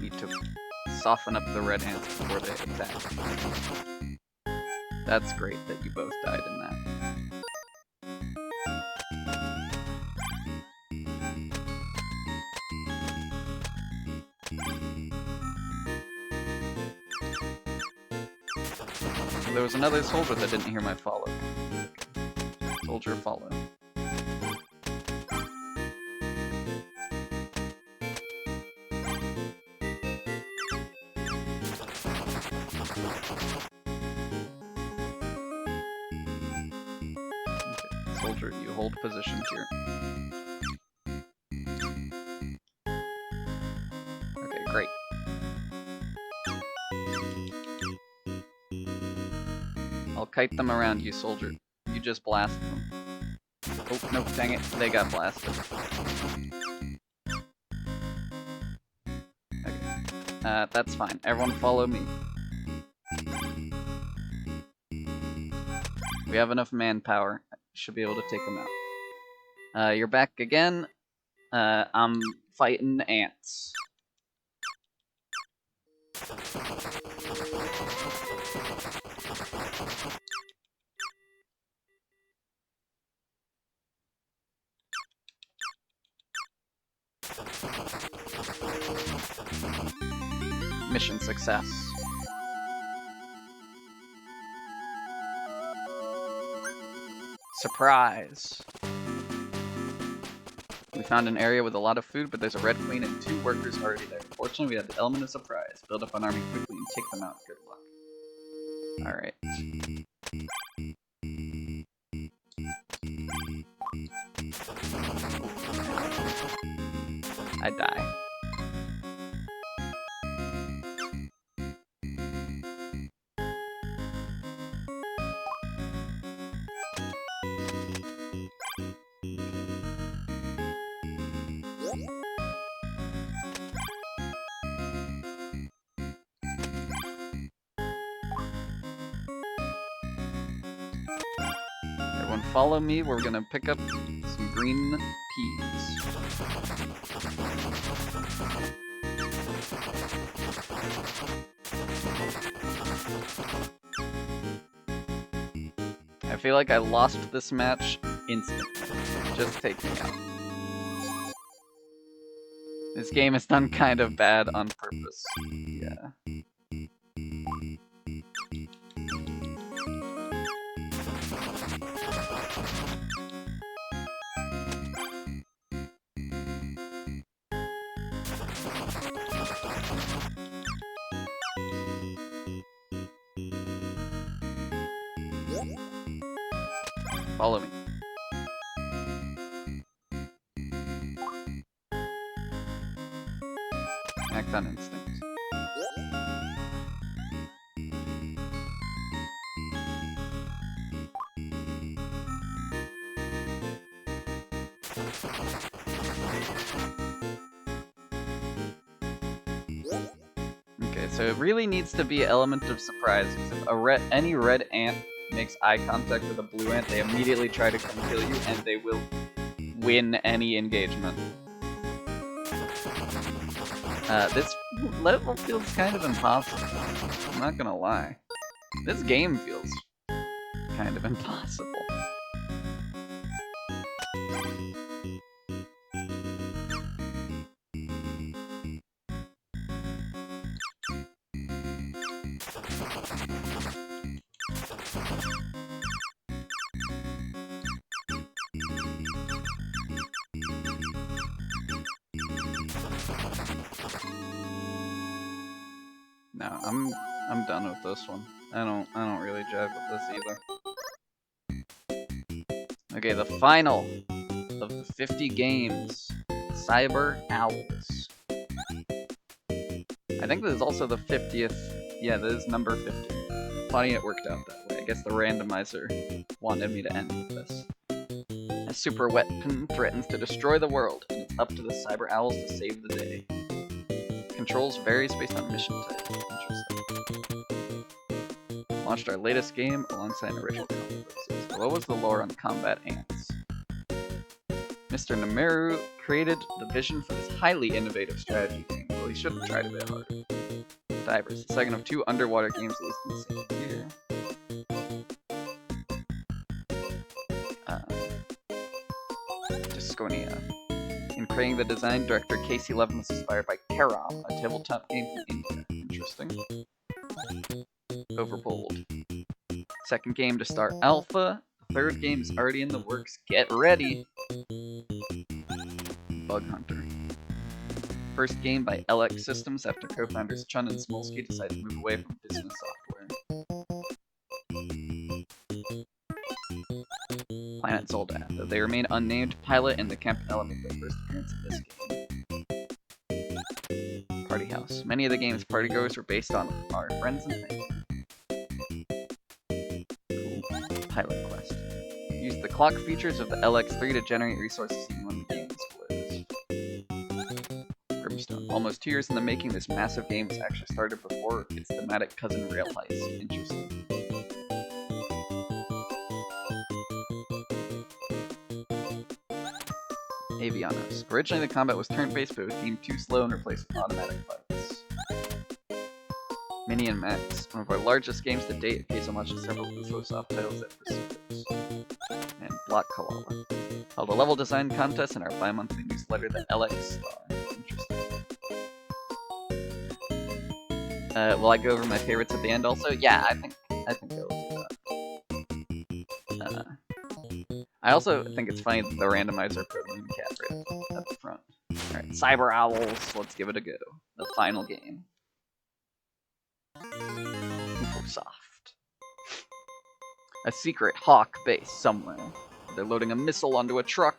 Need to soften up the red ants before they attack. That's great that you both died in that. There was another soldier that didn't hear my follow. Soldier, follow. Okay, soldier, you hold positions here. Okay, great. I'll kite them around you, soldier. You just blast them. Oh, no, dang it. They got blasted. Okay. That's fine. Everyone follow me. We have enough manpower. Should be able to take them out. You're back again. I'm fighting ants. Mission success. Surprise! We found an area with a lot of food, but there's a red queen and 2 workers already there. Fortunately, we had the element of surprise. Build up an army quickly and take them out. Good luck. Alright. I die. Everyone follow me, we're gonna pick up some green peas. I feel like I lost this match instantly. Just take me out. This game is done kind of bad on purpose. Yeah. Follow me. Act on instinct. Okay, so it really needs to be an element of surprise, because if any red ant makes eye contact with a blue ant, they immediately try to come kill you, and they will win any engagement. This level feels kind of impossible. I'm not gonna lie. This game feels kind of impossible. No, I'm done with this one. I don't really jive with this either. Okay, the final of the 50 games, Cyber Owls. I think this is also the 50th. Yeah, this is number 50. Funny it worked out that way. I guess the randomizer wanted me to end with this. A super weapon threatens to destroy the world, and it's up to the Cyber Owls to save the day. Controls varies based on mission type. Interesting. Launched our latest game alongside an original combat basis. So what was the lore on combat ants? Mr. Namaru created the vision for this highly innovative strategy game. Well, he should have tried a bit harder. Divers, the second of 2 underwater games released in the same year. Diskonia. In creating the design, director Casey Levin was inspired by Karam, a tabletop game from India. Interesting. Overbold. Second game to start alpha. The third game is already in the works. Get ready! Bug Hunter. First game by LX Systems after co-founders Chun and Smolsky decided to move away from business software. Planet Zoldath, though they remain unnamed, pilot and the campaign element their first appearance in this game. Party House. Many of the game's partygoers were based on our friends and family. Cool. Pilot Quest. Use the clock features of the LX3 to generate resources even when the game is closed. Grimstone. Almost 2 years in the making, this massive game was actually started before its thematic cousin Rail Heist. Interesting. Avianos. Originally the combat was turn-based, but it was deemed too slow and replaced with automatic fights. Mini and Max. One of our largest games to date, appears on much as several UFO soft titles that pursue those. And Black Koala. Held a level design contest in our bi-monthly newsletter, the LX Star. Interesting. Will I go over my favorites at the end also? Yeah, I think I will do that. I also think it's funny that the randomizer put Mooncat right at the front. Alright, Cyber Owls, let's give it a go. The final game. UFOsoft. A secret Hawk base somewhere. They're loading a missile onto a truck.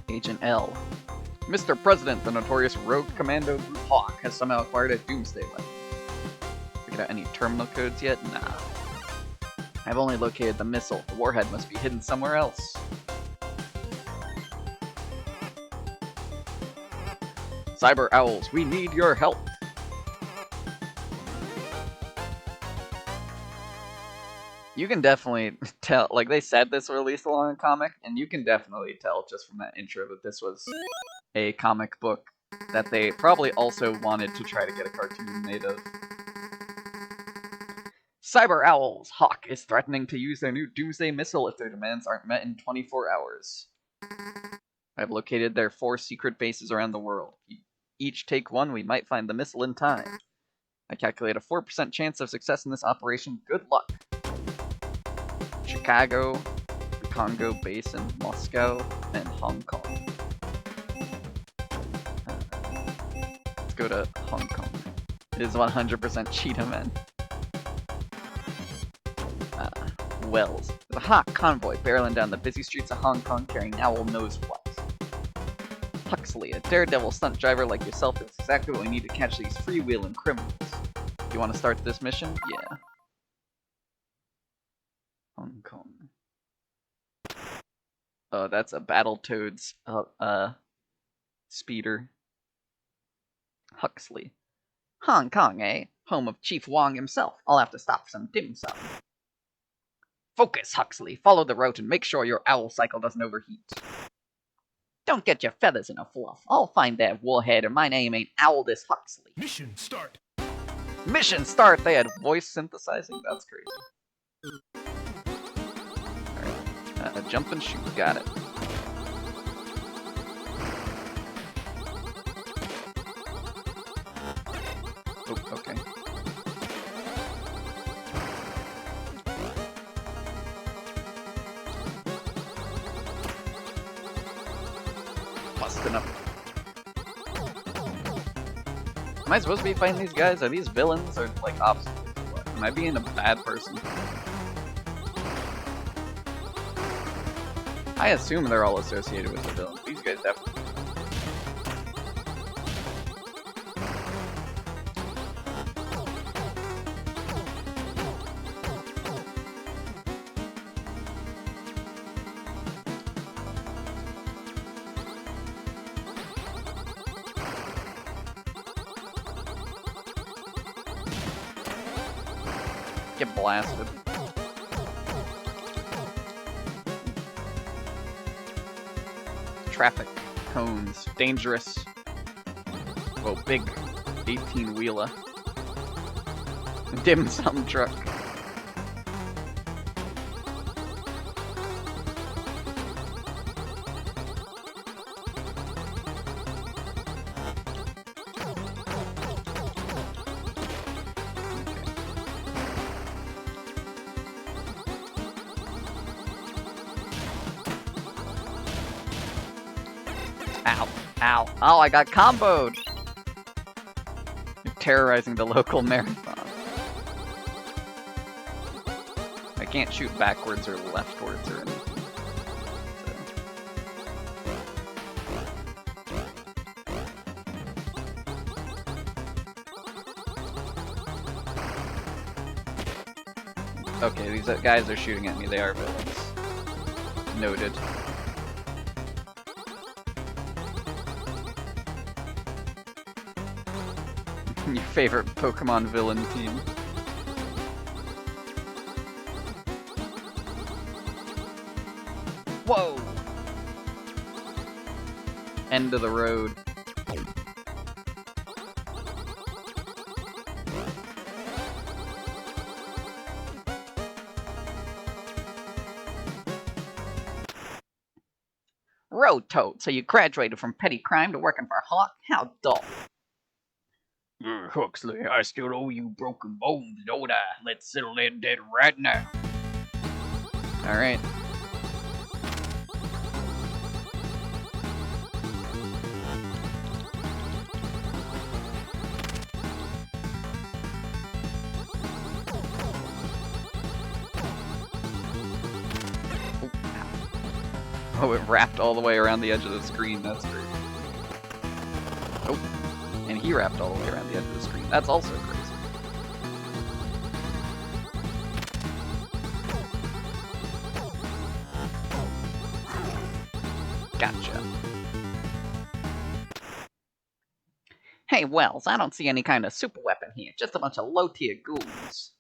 Agent L. Mr. President, the notorious rogue commando group Hawk has somehow acquired a doomsday weapon. Figured out any terminal codes yet? Nah. I've only located the missile. The warhead must be hidden somewhere else. Cyber Owls, we need your help! You can definitely tell, like they said this was released along a comic, and you can definitely tell just from that intro that this was a comic book that they probably also wanted to try to get a cartoon made of. Cyber Owls, Hawk is threatening to use their new doomsday missile if their demands aren't met in 24 hours. I've located their 4 secret bases around the world. Each take one, we might find the missile in time. I calculate a 4% chance of success in this operation. Good luck. Chicago, the Congo Basin, Moscow, and Hong Kong. Let's go to Hong Kong. It is 100% Cheetah Men. Wells. There's a hot convoy barreling down the busy streets of Hong Kong carrying owl nose flags. Huxley, a daredevil stunt driver like yourself, is exactly what we need to catch these freewheeling criminals. You want to start this mission? Yeah. Hong Kong. Oh, that's a Battletoads speeder. Huxley. Hong Kong, eh? Home of Chief Wong himself. I'll have to stop for some dim sum. Focus, Huxley. Follow the route and make sure your owl cycle doesn't overheat. Don't get your feathers in a fluff. I'll find that warhead or my name ain't Owldus Huxley. Mission start. Mission start! They had voice synthesizing? That's crazy. Alright. Jump and shoot. Got it. Oh, okay. Busting up. Am I supposed to be fighting these guys? Are these villains or like obstacles? What? Am I being a bad person? I assume they're all associated with the villains. These guys definitely. Get blasted. Traffic cones, dangerous. Whoa, big 18-wheeler. Dim sum truck. Ow. Ow. Oh, I got comboed! You're terrorizing the local marathon. I can't shoot backwards or leftwards or anything. So. Okay, these guys are shooting at me. They are villains. Noted. Your favorite Pokemon villain team. Whoa! End of the road. Road toad, so you graduated from petty crime to working for Hawk? How dull. Huxley, I still owe you broken bones, don't I? Let's settle that debt right now. Alright. Oh, it wrapped all the way around the edge of the screen. That's great. Oh, and he wrapped all the way around the edge of the screen. That's also crazy. Gotcha. Hey, Wells, I don't see any kind of super weapon here. Just a bunch of low-tier goons.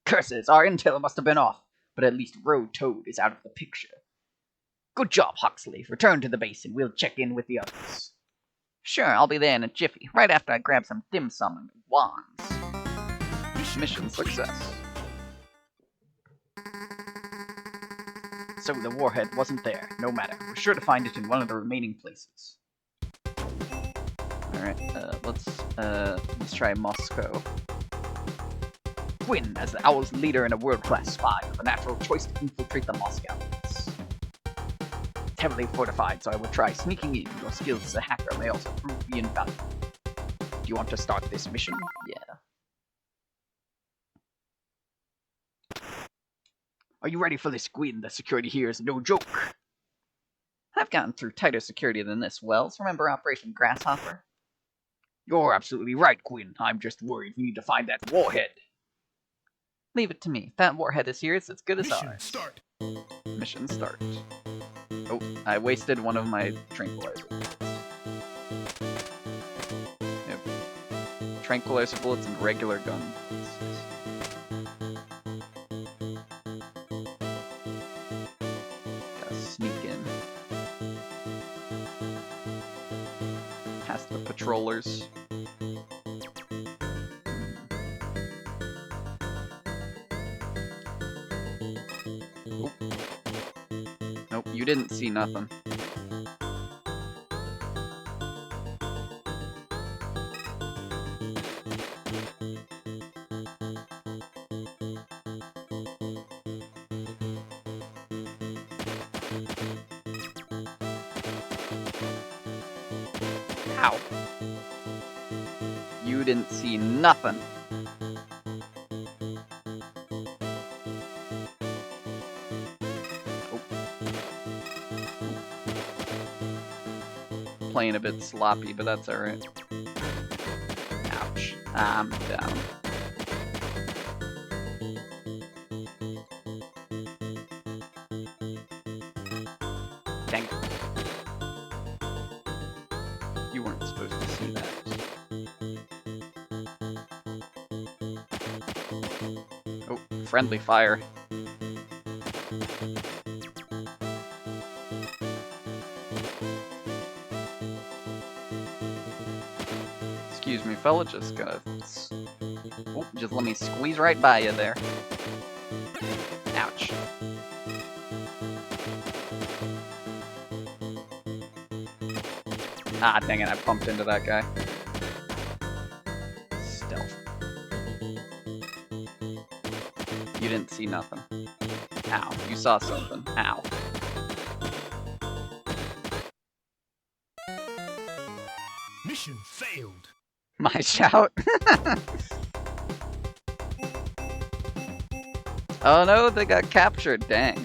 Curses, our intel must have been off. But at least Road Toad is out of the picture. Good job, Huxley. Return to the base and we'll check in with the others. Sure, I'll be there in a jiffy, right after I grab some dim sum and wands. Mission success. So the warhead wasn't there. No matter. We're sure to find it in one of the remaining places. Alright, let's try Moscow. Quinn, as the Owl's leader and a world-class spy, with a natural choice to infiltrate the Moscow base. It's heavily fortified, so I will try sneaking in. Your skills as a hacker may also prove to be invaluable. Do you want to start this mission? Yeah. Are you ready for this, Gwyn? The security here is no joke. I've gotten through tighter security than this, Wells. Remember Operation Grasshopper? You're absolutely right, Gwyn. I'm just worried we need to find that warhead. Leave it to me. If that warhead is here, it's as good as Mission ours. start. Mission start. Oh, I wasted one of my tranquilizer bullets. Yep. Tranquilizer bullets and regular guns. Gotta sneak in. Past the patrollers. Oh. Nope, you didn't see nothing. Ow. You didn't see nothing. Oh. Playing a bit sloppy, but that's alright. Ouch. I'm down. Dang it. You weren't supposed to see that. Oh, friendly fire. Excuse me, fella, just gonna... Oh, just let me squeeze right by you there. Ouch. Ah, dang it, I bumped into that guy. Stealth. You didn't see nothing. Ow, you saw something. Ow. Mission failed. My shout. Oh no, they got captured. Dang.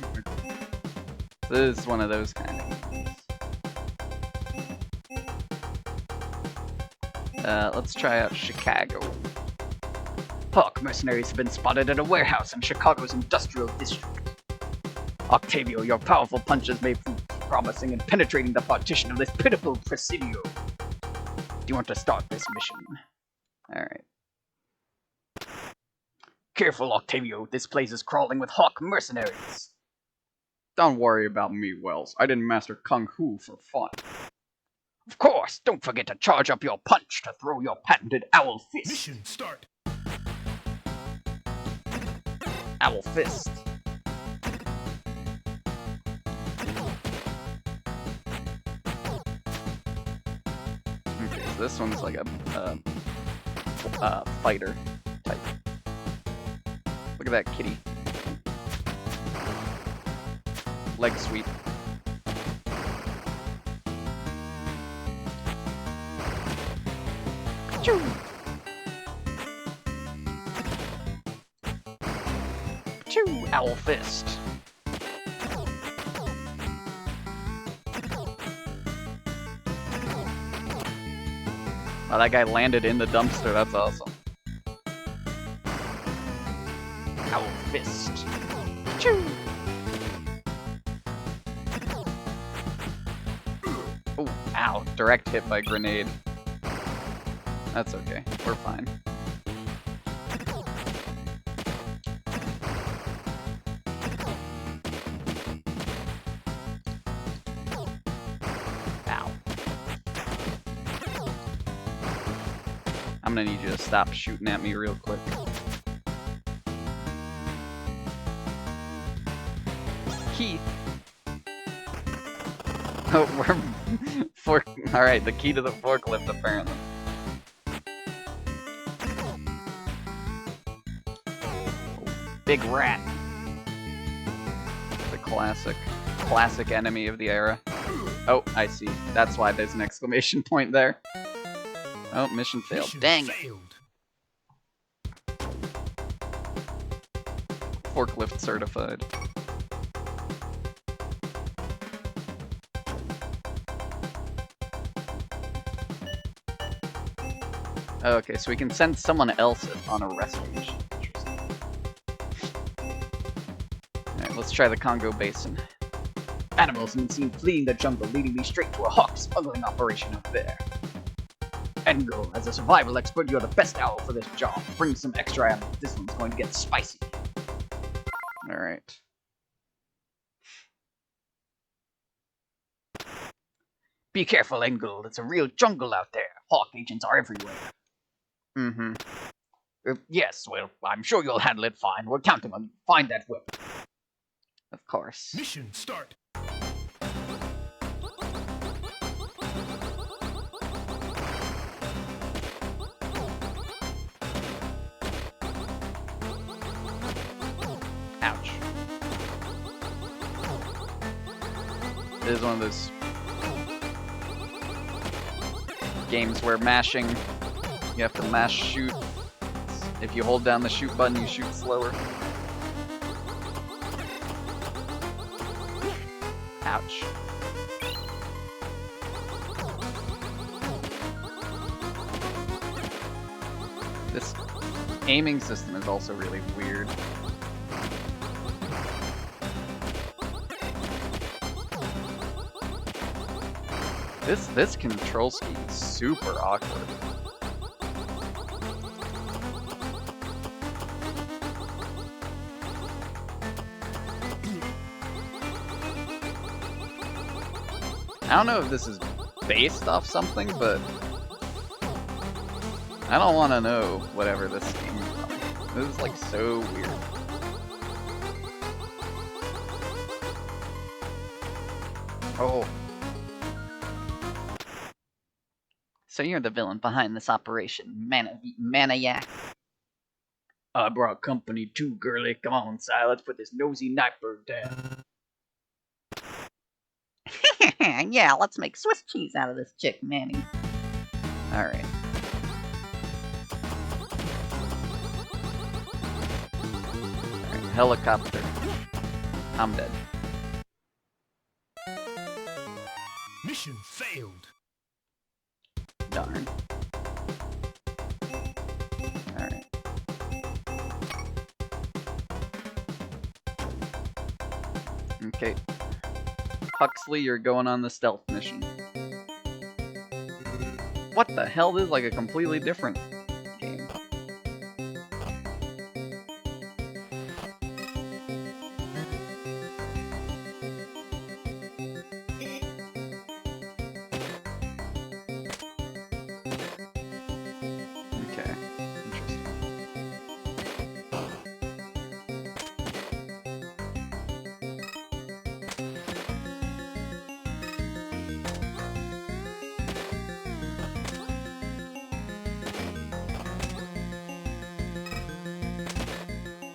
This is one of those kind of games. Let's try out Chicago. Hawk mercenaries have been spotted at a warehouse in Chicago's industrial district. Octavio, your powerful punches may prove promising in penetrating the partition of this pitiful presidio. Do you want to start this mission? Alright. Careful, Octavio. This place is crawling with Hawk mercenaries. Don't worry about me, Wells. I didn't master Kung Fu for fun. Of course, don't forget to charge up your punch to throw your patented owl fist. Mission start. Owl Fist. Okay, so this one's like a fighter type. Look at that kitty. Leg sweep. Choo! Choo! Owl Fist. Oh, that guy landed in the dumpster. That's awesome. Owl Fist. Choo! Oh, ow. Direct hit by grenade. That's okay. We're fine. Ow. I'm gonna need you to stop shooting at me real quick. Key. Oh, we're Alright, the key to the forklift apparently. Big rat. The classic enemy of the era. Oh, I see. That's why there's an exclamation point there. Oh, mission failed. Mission Dang it. failed. Forklift certified. Oh, okay, so we can send someone else on a rescue mission. Interesting. Alright, let's try the Congo Basin. Animals have been seen fleeing the jungle, leading me straight to a hawk smuggling operation up there. Engo, as a survival expert, you're the best owl for this job. Bring some extra ammo. This one's going to get spicy. Alright. Be careful, Engo. It's a real jungle out there. Hawk agents are everywhere. Mm-hmm. Yes, well, I'm sure you'll handle it fine. We're counting on you. Find that weapon. Of course. Mission start. Ouch. This is one of those games where mashing, you have to mash shoot. If you hold down the shoot button, you shoot slower. Ouch. This aiming system is also really weird. This control scheme is super awkward. I don't know if this is based off something, but I don't want to know whatever this came from. This is like so weird. Oh. So you're the villain behind this operation, Maniac. I brought company too, girly. Come on, Si, let's put this nosy nightbird down. Yeah, let's make Swiss cheese out of this chick, Manny. Alright. Alright, helicopter. I'm dead. Mission failed. Darn. Alright. Okay. Huxley, you're going on the stealth mission. What the hell? This is like a completely different game. Okay, interesting.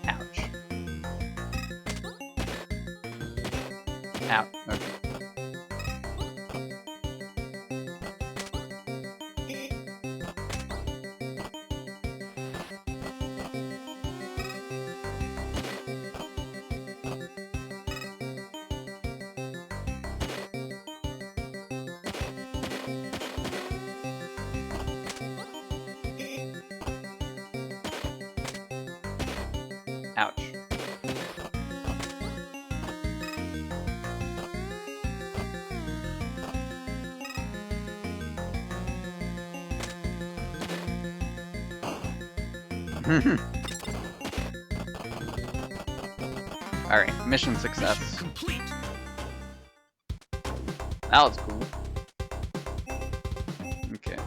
Ouch. Out. Okay. Ouch. Alright, mission success. Mission complete. That was cool. Okay.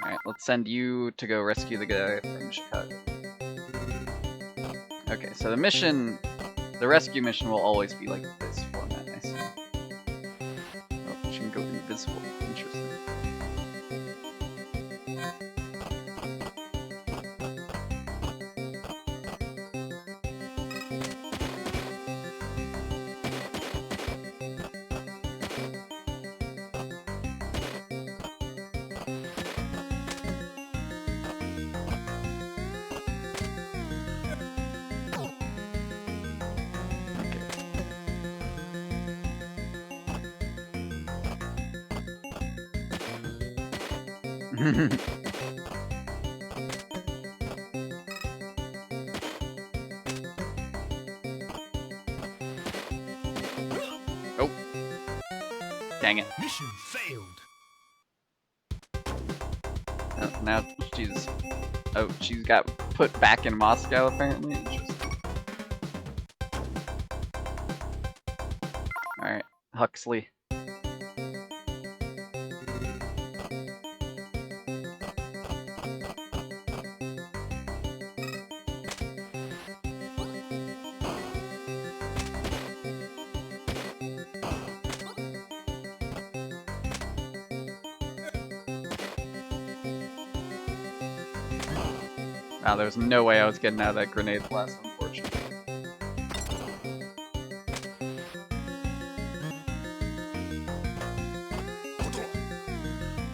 Alright, let's send you to go rescue the guy from Chicago. Okay, so the rescue mission will always be like this format, I see. Oh, she can go invisible. Interesting. Okay. Oh. Dang it. Mission failed. Oh, now she's... Oh, she's got put back in Moscow, apparently. Interesting. Alright, Huxley. Wow, there's no way I was getting out of that grenade blast, unfortunately.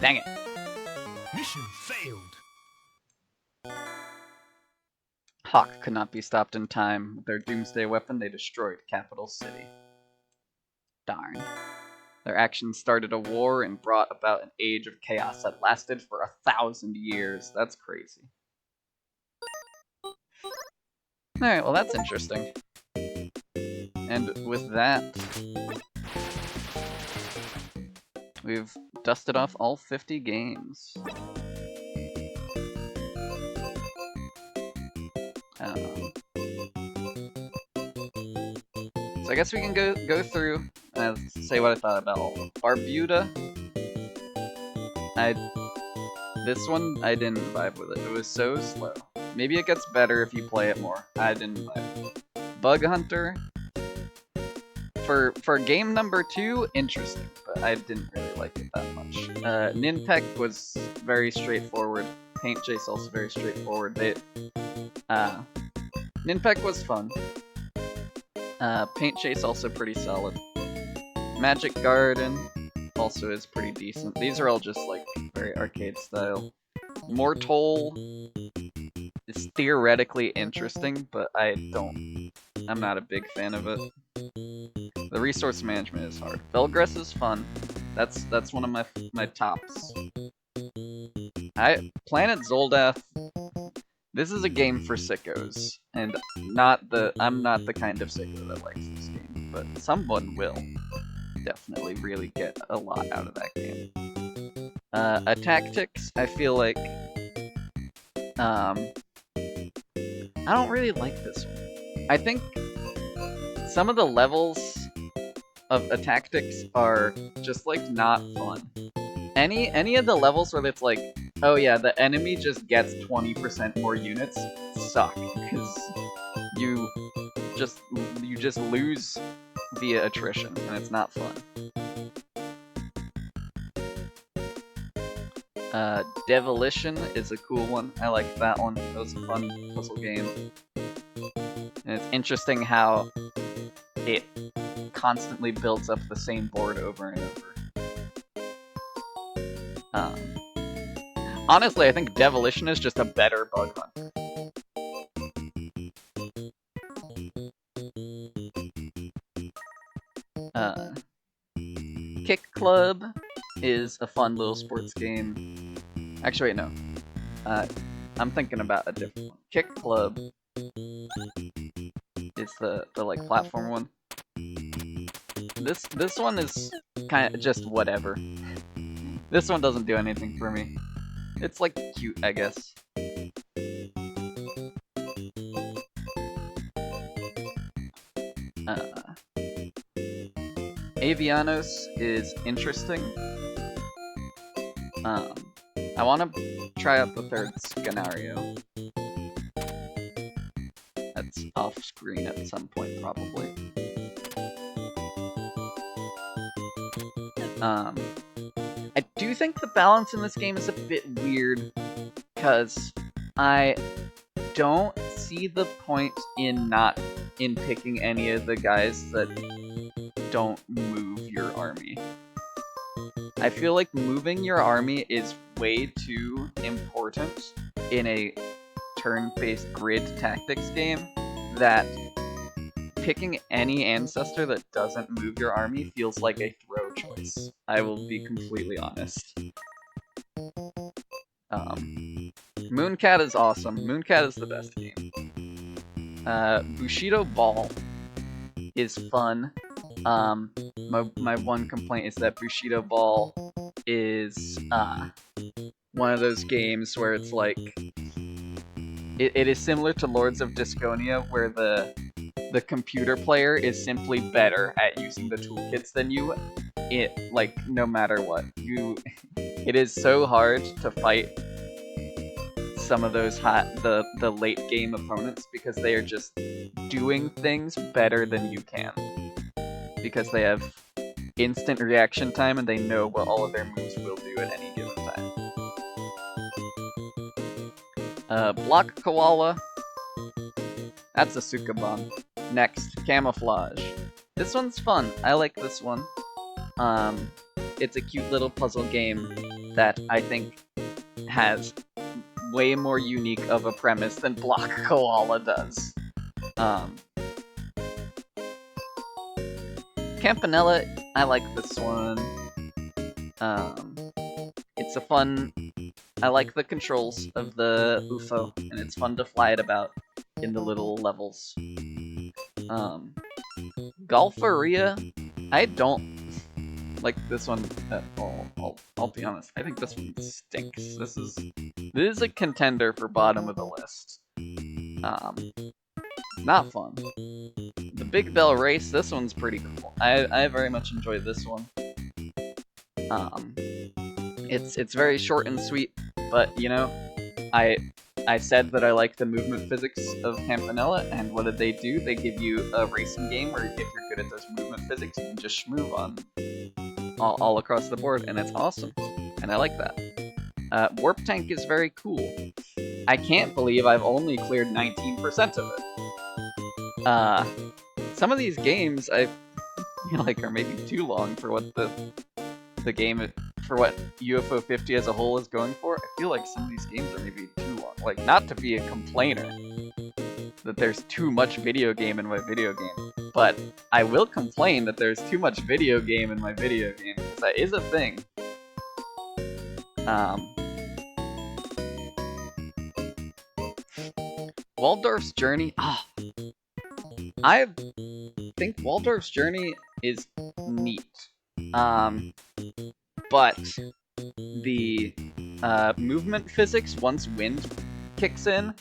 Dang it. Mission failed. Hawk could not be stopped in time. With their doomsday weapon, they destroyed Capital City. Darn. Their actions started a war and brought about an age of chaos that lasted for 1,000 years. That's crazy. Alright, well that's interesting. And with that, we've dusted off all 50 games. So I guess we can go through and say what I thought about all of them. Barbuda, this one I didn't vibe with it. It was so slow. Maybe it gets better if you play it more. I didn't vibe with it. Bug Hunter, for game number 2, interesting, but I didn't really like it that much. Ninpek was very straightforward. Paint Chase also very straightforward. Ninpek was fun. Paint Chase also pretty solid. Magic Garden also is pretty decent. These are all just like very arcade style. Mortal is theoretically interesting, but I'm not a big fan of it. The resource management is hard. Belgress is fun. That's one of my tops. Planet Zoldath. This is a game for sickos, and I'm not the kind of sicko that likes this game, but someone will definitely really get a lot out of that game. Tactics, I feel like I don't really like this one. I think some of the levels of Tactics are just like not fun. Any of the levels where it's like, oh yeah, the enemy just gets 20% more units suck, because you just lose via attrition, and it's not fun. Devilition is a cool one. I like that one. That was a fun puzzle game. And it's interesting how it constantly builds up the same board over and over. Honestly, I think Devilition is just a better Bug Hunter. Kick Club is a fun little sports game. Actually, wait, no. I'm thinking about a different one. Kick Club is the like platform one. This one is kind of just whatever. This one doesn't do anything for me. It's like cute, I guess. Avianos is interesting. I want to try out the third scenario. That's off screen at some point, probably. I do think the balance in this game is a bit weird, because I don't see the point in picking any of the guys that don't move your army. I feel like moving your army is way too important in a turn-based grid tactics game that picking any ancestor that doesn't move your army feels like a throw choice. I will be completely honest. Mooncat is awesome. Mooncat is the best game. Bushido Ball is fun. My one complaint is that Bushido Ball is one of those games where it's like it is similar to Lords of Diskonia, where the computer player is simply better at using the toolkits than you. Like no matter what, it is so hard to fight some of those the late game opponents because they are just doing things better than you can. Because they have instant reaction time and they know what all of their moves will do at any given time. Block Koala. That's a Sukaban. Next, Camouflage. This one's fun. I like this one. It's a cute little puzzle game that I think has way more unique of a premise than Block Koala does. Campanella, I like this one. It's a fun... I like the controls of the UFO, and it's fun to fly it about in the little levels. Golferia, I don't like this one at all. I'll be honest. I think this one stinks. This is a contender for bottom of the list. Not fun. The Big Bell Race, this one's pretty cool. I very much enjoy this one. It's very short and sweet, but you know, I said that I like the movement physics of Campanella, and what did they do? They give you a racing game where if you're good at those movement physics, you can just schmove on all across the board, and it's awesome. And I like that. Warp Tank is very cool. I can't believe I've only cleared 19% of it. Some of these games I feel like are maybe too long for what the game, for what UFO 50 as a whole is going for. I feel like some of these games are maybe too long. Like, not to be a complainer that there's too much video game in my video game, but I will complain that there's too much video game in my video game, because that is a thing. Waldorf's Journey, I think Waldorf's Journey is neat. But the movement physics, once wind kicks in,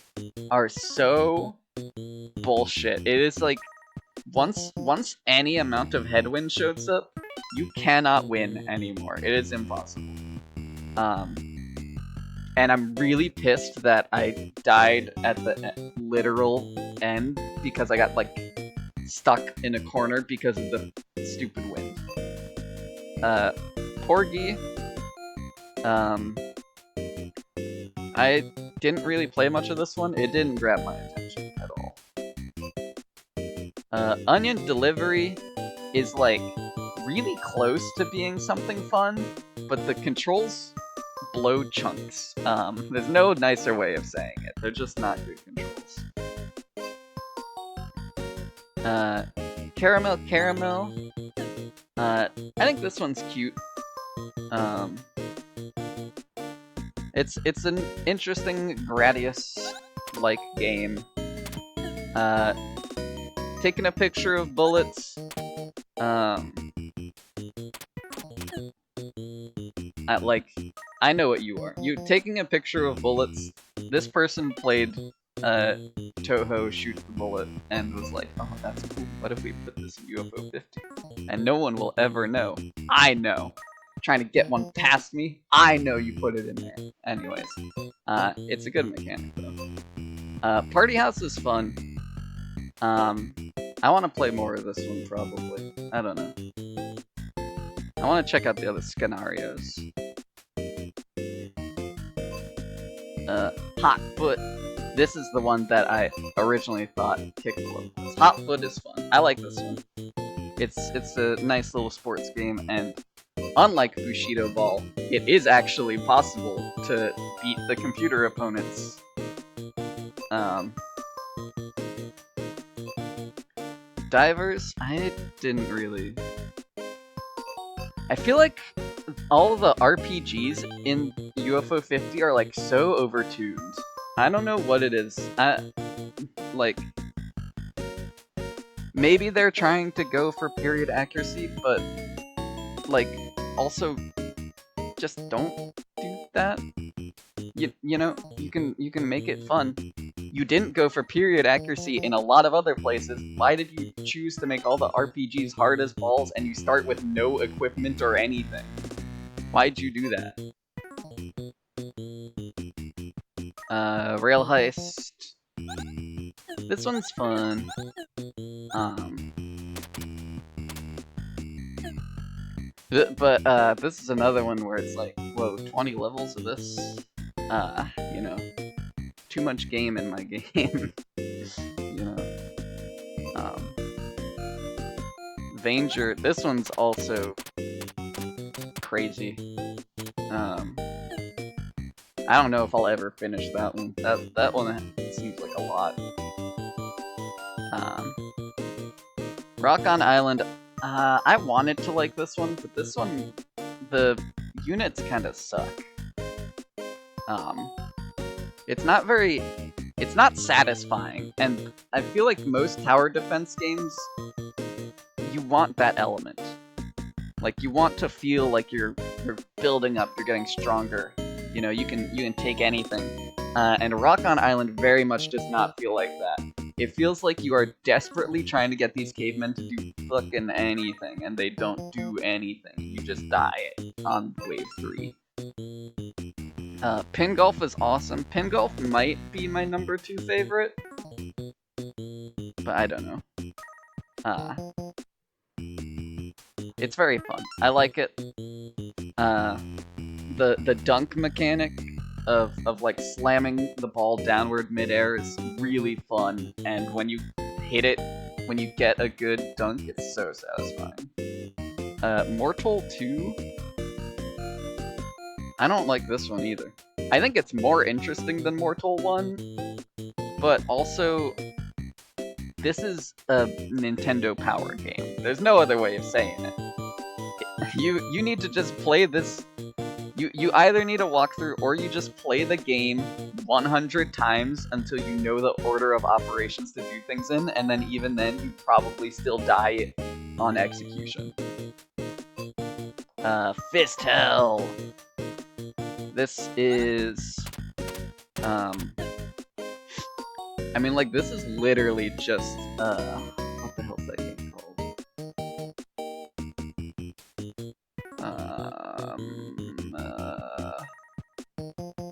are so bullshit. It is like, once any amount of headwind shows up, you cannot win anymore. It is impossible. And I'm really pissed that I died at the literal end because I got, like, stuck in a corner because of the stupid wind. Porgy. I didn't really play much of this one. It didn't grab my attention at all. Onion Delivery is, like, really close to being something fun, but the controls blow chunks. There's no nicer way of saying it. They're just not good controls. Caramel. I think this one's cute. It's an interesting Gradius-like game. Taking a picture of bullets. I know what you are. You taking a picture of bullets. This person played Toho Shoot the Bullet and was like, oh, that's cool. What if we put this in UFO 50? And no one will ever know. I know. Trying to get one past me. I know you put it in there. Anyways, it's a good mechanic though. Party House is fun. I want to play more of this one probably. I don't know. I want to check out the other scenarios. Hotfoot. This is the one that I originally thought Kickflip was. Hotfoot is fun. I like this one. It's a nice little sports game, and unlike Bushido Ball, it is actually possible to beat the computer opponents. Divers, I didn't really... I feel like all the RPGs in UFO 50 are like so overtuned. I don't know what it is. Like, maybe they're trying to go for period accuracy, but like, also just don't do that. You know, you can make it fun. You didn't go for period accuracy in a lot of other places. Why did you choose to make all the RPGs hard as balls and you start with no equipment or anything? Why'd you do that? Rail heist. This one's fun. But this is another one where it's like, whoa, 20 levels of this? You know, too much game in my game. You know. Vanger, this one's also crazy. I don't know if I'll ever finish that one. That one seems like a lot. Rock on Island, I wanted to like this one, but this one, the units kind of suck. It's not satisfying, and I feel like most tower defense games, you want that element. Like, you want to feel like you're building up, you're getting stronger. You know, you can take anything. And Rock on Island very much does not feel like that. It feels like you are desperately trying to get these cavemen to do fucking anything, and they don't do anything. You just die on wave 3. Pin Golf is awesome. Pin Golf might be my number 2 favorite, but I don't know. It's very fun. I like it. The dunk mechanic of like slamming the ball downward midair is really fun, and when you hit it, when you get a good dunk, it's so satisfying. Mortal 2? I don't like this one either. I think it's more interesting than Mortal 1, but also, this is a Nintendo Power game. There's no other way of saying it. You need to just play this. You either need a walkthrough or you just play the game 100 times until you know the order of operations to do things in, and then even then you probably still die on execution. Fist Hell. This is I mean, like, this is literally just what the hell's that game called?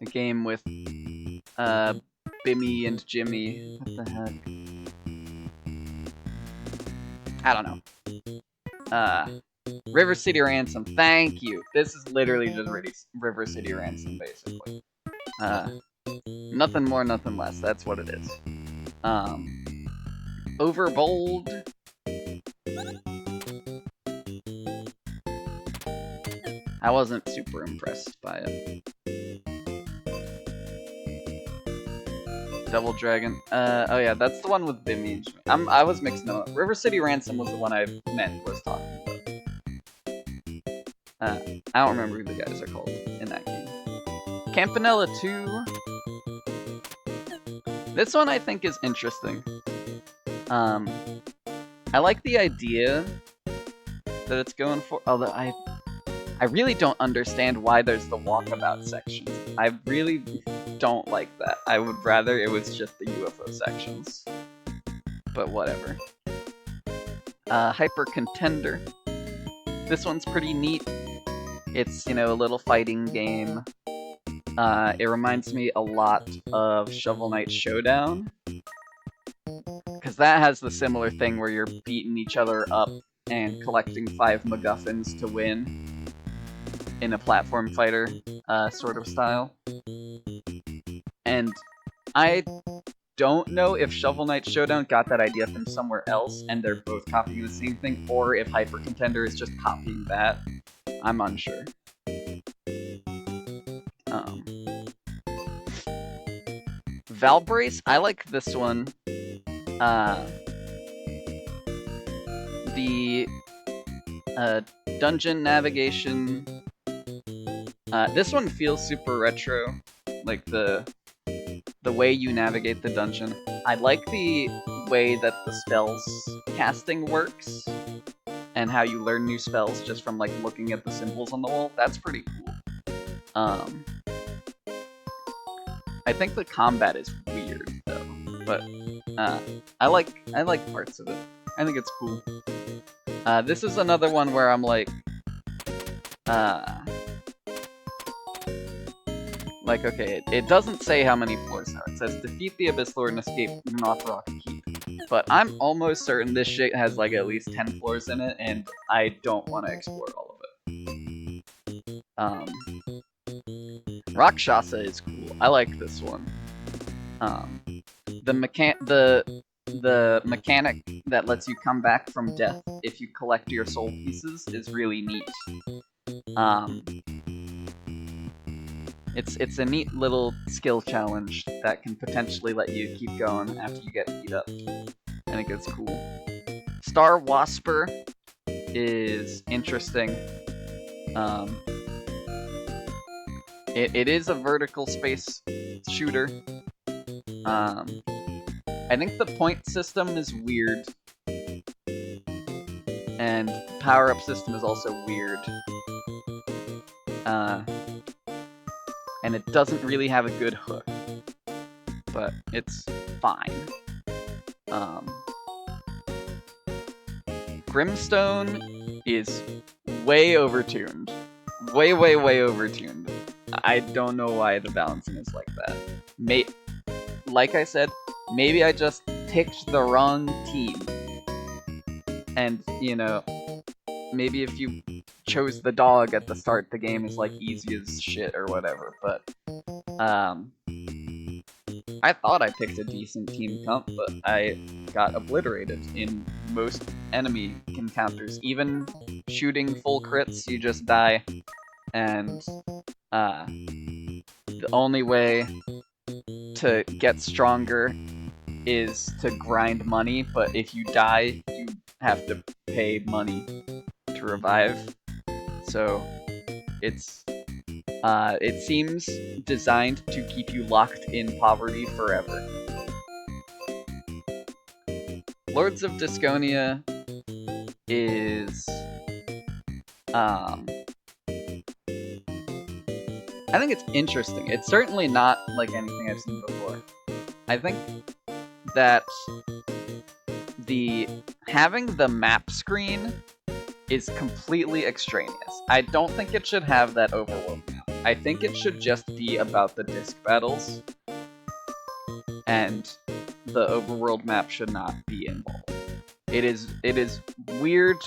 A game with Bimmy and Jimmy. What the heck? I don't know. River City Ransom. Thank you. This is literally just River City Ransom, basically. Nothing more, nothing less. That's what it is. Overbold. I wasn't super impressed by it. Double Dragon. Oh yeah, that's the one with Bimmy and Jimmy. I was mixing them up. River City Ransom was the one I meant was talking about. I don't remember who the guys are called in that game. Campanella 2. This one I think is interesting. I like the idea that it's going for, although I really don't understand why there's the walkabout sections. I really don't like that. I would rather it was just the UFO sections. But whatever. Hyper Contender. This one's pretty neat. It's, you know, a little fighting game. It reminds me a lot of Shovel Knight Showdown. Because that has the similar thing where you're beating each other up and collecting 5 MacGuffins to win. In a platform fighter sort of style. And I don't know if Shovel Knight Showdown got that idea from somewhere else and they're both copying the same thing, or if Hyper Contender is just copying that. I'm unsure. Valbrace, I like this one. The dungeon navigation This one feels super retro, like the way you navigate the dungeon. I like the way that the spells casting works, and how you learn new spells just from like looking at the symbols on the wall. That's pretty cool. I think the combat is weird though, but I like parts of it. I think it's cool. This is another one where I'm like, okay, it doesn't say how many floors there are. It says defeat the Abyss Lord and escape North Keep. But I'm almost certain this shit has like at least 10 floors in it, and I don't want to explore all of it. Rakshasa is cool. I like this one. The mechanic that lets you come back from death if you collect your soul pieces is really neat. It's a neat little skill challenge that can potentially let you keep going after you get beat up. I think it's cool. Star Wasper is interesting. It is a vertical space shooter. I think the point system is weird. And the power-up system is also weird. And it doesn't really have a good hook. But it's fine. Grimstone is way overtuned. Way overtuned. I don't know why the balancing is like that. Like I said, maybe I just picked the wrong team. And, you know, maybe if you chose the dog at the start, the game is like easy as shit or whatever, but I thought I picked a decent team comp, but I got obliterated in most enemy encounters. Even shooting full crits, you just die, and the only way to get stronger is to grind money, but if you die, you have to pay money to revive. So it seems designed to keep you locked in poverty forever. Lords of Diskonia is I think it's interesting. It's certainly not like anything I've seen before. I think that having the map screen is completely extraneous. I don't think it should have that overworld map. I think it should just be about the disc battles, and the overworld map should not be involved. It is weird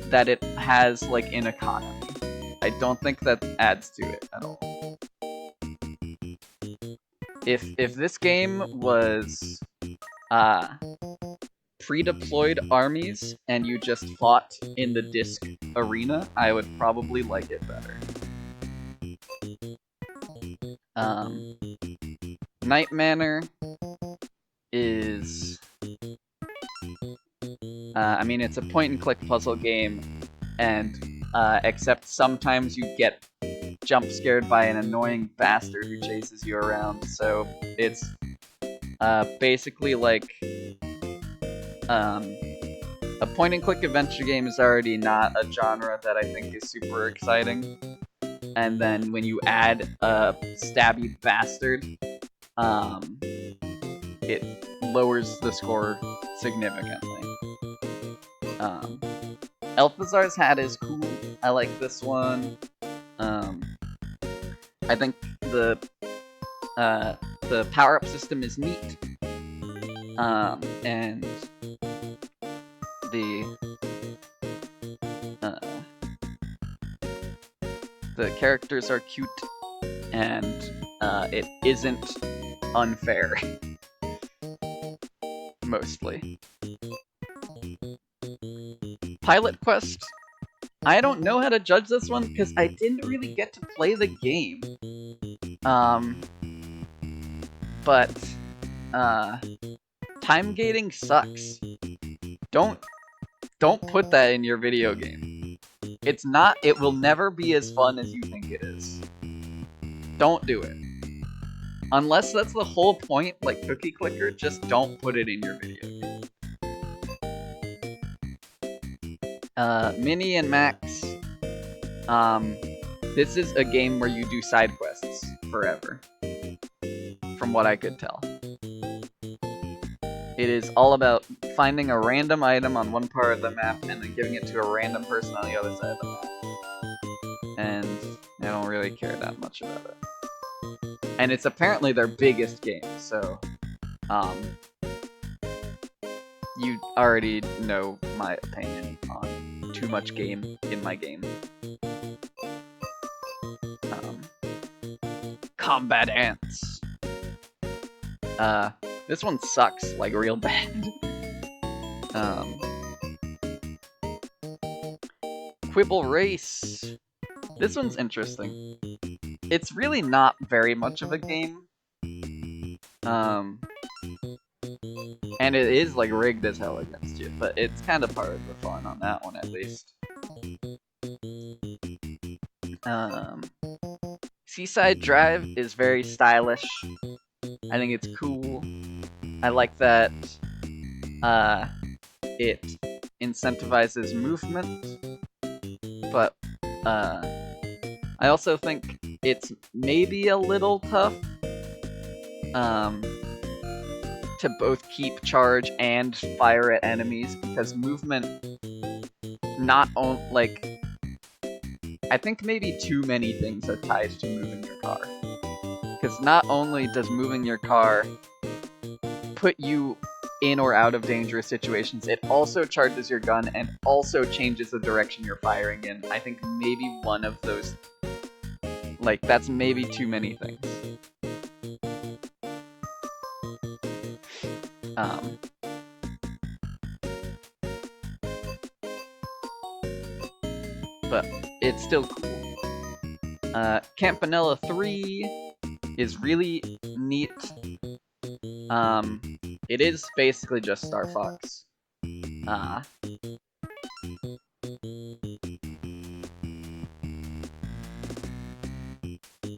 that it has like an economy. I don't think that adds to it at all. If this game was pre-deployed armies and you just fought in the disc arena, I would probably like it better. Night Manor is I mean, it's a point-and-click puzzle game, and except sometimes you get jump scared by an annoying bastard who chases you around, so it's basically like a point-and-click adventure game is already not a genre that I think is super exciting, and then when you add a stabby bastard, it lowers the score significantly. Elphazar's hat is cool. I like this one. I think the power-up system is neat. And the characters are cute, and it isn't unfair. Mostly. Pilot Quest. I don't know how to judge this one because I didn't really get to play the game. But time gating sucks. Don't put that in your video game. It's not. It will never be as fun as you think it is. Don't do it. Unless that's the whole point, like Cookie Clicker, just don't put it in your video game. Minnie and Max. This is a game where you do side quests forever. From what I could tell. It is all about finding a random item on one part of the map and then giving it to a random person on the other side of the map. And I don't really care that much about it. And it's apparently their biggest game, so you already know my opinion on too much game in my game. Combatants. This one sucks, like real bad. Quibble Race. This one's interesting. It's really not very much of a game. And it is like rigged as hell against you, but it's kind of part of the fun on that one at least. Seaside Drive is very stylish. I think it's cool. I like that it incentivizes movement, but I also think it's maybe a little tough to both keep charge and fire at enemies, because movement not only, like, I think maybe too many things are tied to moving your car. Because not only does moving your car put you in or out of dangerous situations, it also charges your gun and also changes the direction you're firing in. I think maybe one of those, like, that's maybe too many things. But it's still cool. Campanella 3 is really neat. It is basically just Star Fox.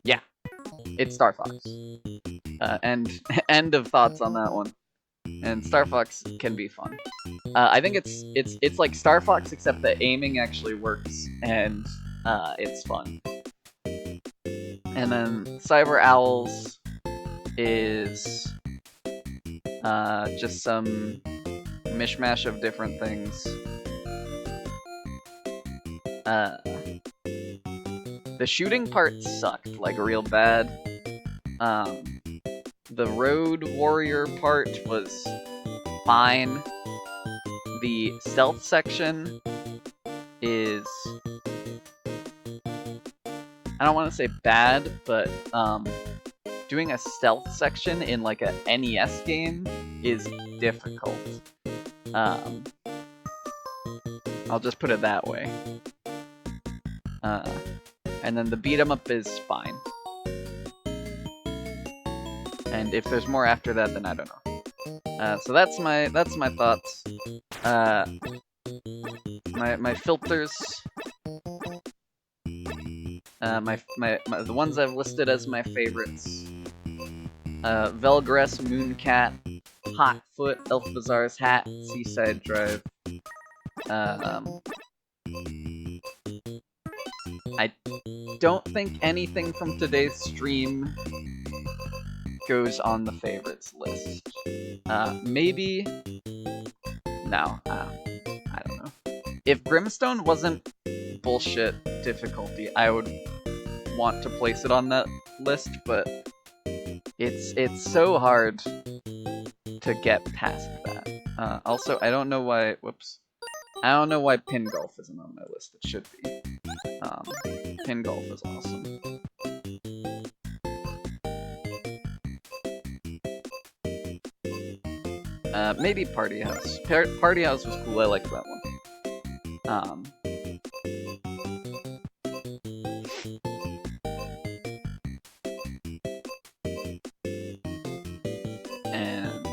Yeah, it's Star Fox. And end of thoughts on that one. And Star Fox can be fun. I think it's like Star Fox, except that aiming actually works, and it's fun. And then Cyber Owls is just some mishmash of different things. The shooting part sucked, like, real bad. The Road Warrior part was fine. The stealth section is, I don't want to say bad, but doing a stealth section in like a NES game is difficult. I'll just put it that way. And then the beat 'em up is fine. And if there's more after that, then I don't know. So that's my thoughts. My filters. The ones I've listed as my favorites. Velgress, Mooncat, Hotfoot, Elf Bazaar's Hat, Seaside Drive. I don't think anything from today's stream goes on the favorites list. Maybe... No, I don't know. If Grimstone wasn't bullshit difficulty, I would want to place it on that list, but it's so hard to get past that. Also, I don't know why... Whoops. I don't know why Pin Golf isn't on my list. It should be. Pin Golf is awesome. Maybe Party House. Party House was cool, I liked that one. And...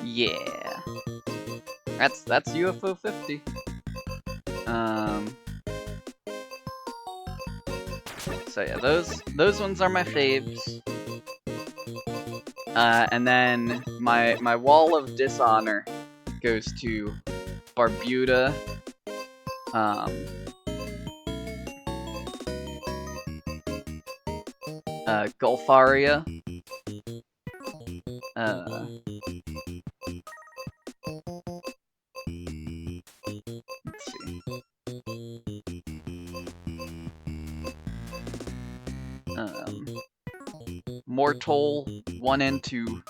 yeah. That's UFO 50. So yeah, those ones are my faves. And then my wall of dishonor goes to Barbuda, Gulfaria, let's see. Mortal 1 and 2.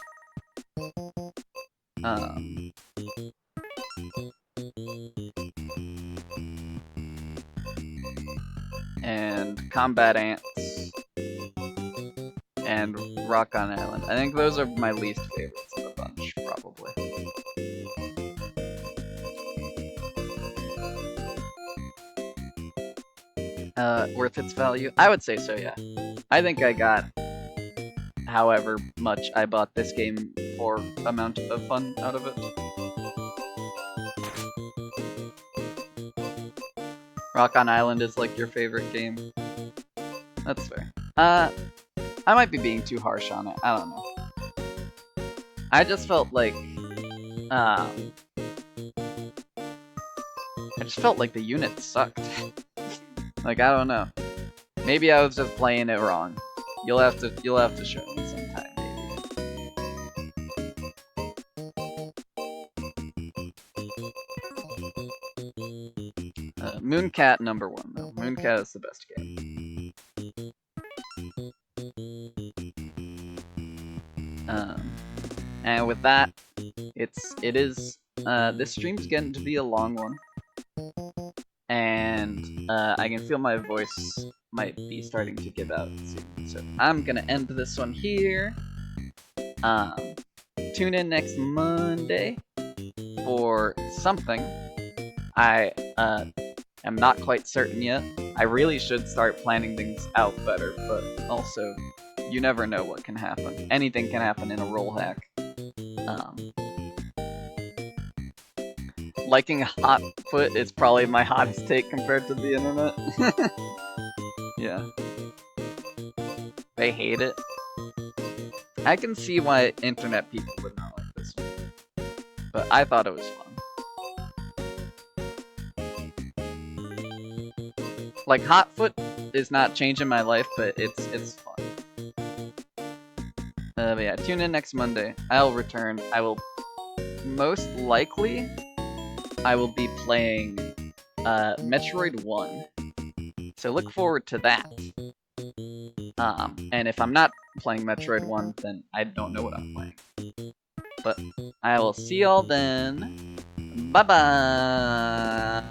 And combatants and Rock on Island. I think those are my least favorites of the bunch, probably. Worth its value? I would say so, yeah. I think I got however much I bought this game for amount of fun out of it. Rock on Island is like your favorite game. That's fair. I might be being too harsh on it. I don't know. I just felt like the unit sucked. Like, I don't know. Maybe I was just playing it wrong. You'll have to show me sometime, maybe. Mooncat number 1 though. Mooncat is the best game. And with that, it is this stream's getting to be a long one. And I can feel my voice might be starting to give out soon. So I'm gonna end this one here. Tune in next Monday for something. I am not quite certain yet. I really should start planning things out better, but also, you never know what can happen. Anything can happen in a roll hack. Liking Hotfoot is probably my hottest take compared to the internet. Yeah. They hate it. I can see why internet people would not like this one. But I thought it was fun. Like, Hotfoot is not changing my life, but it's fun. But yeah, tune in next Monday. I'll return. I will most likely be playing Metroid 1. So look forward to that. And if I'm not playing Metroid 1, then I don't know what I'm playing. But I will see y'all then. Bye bye!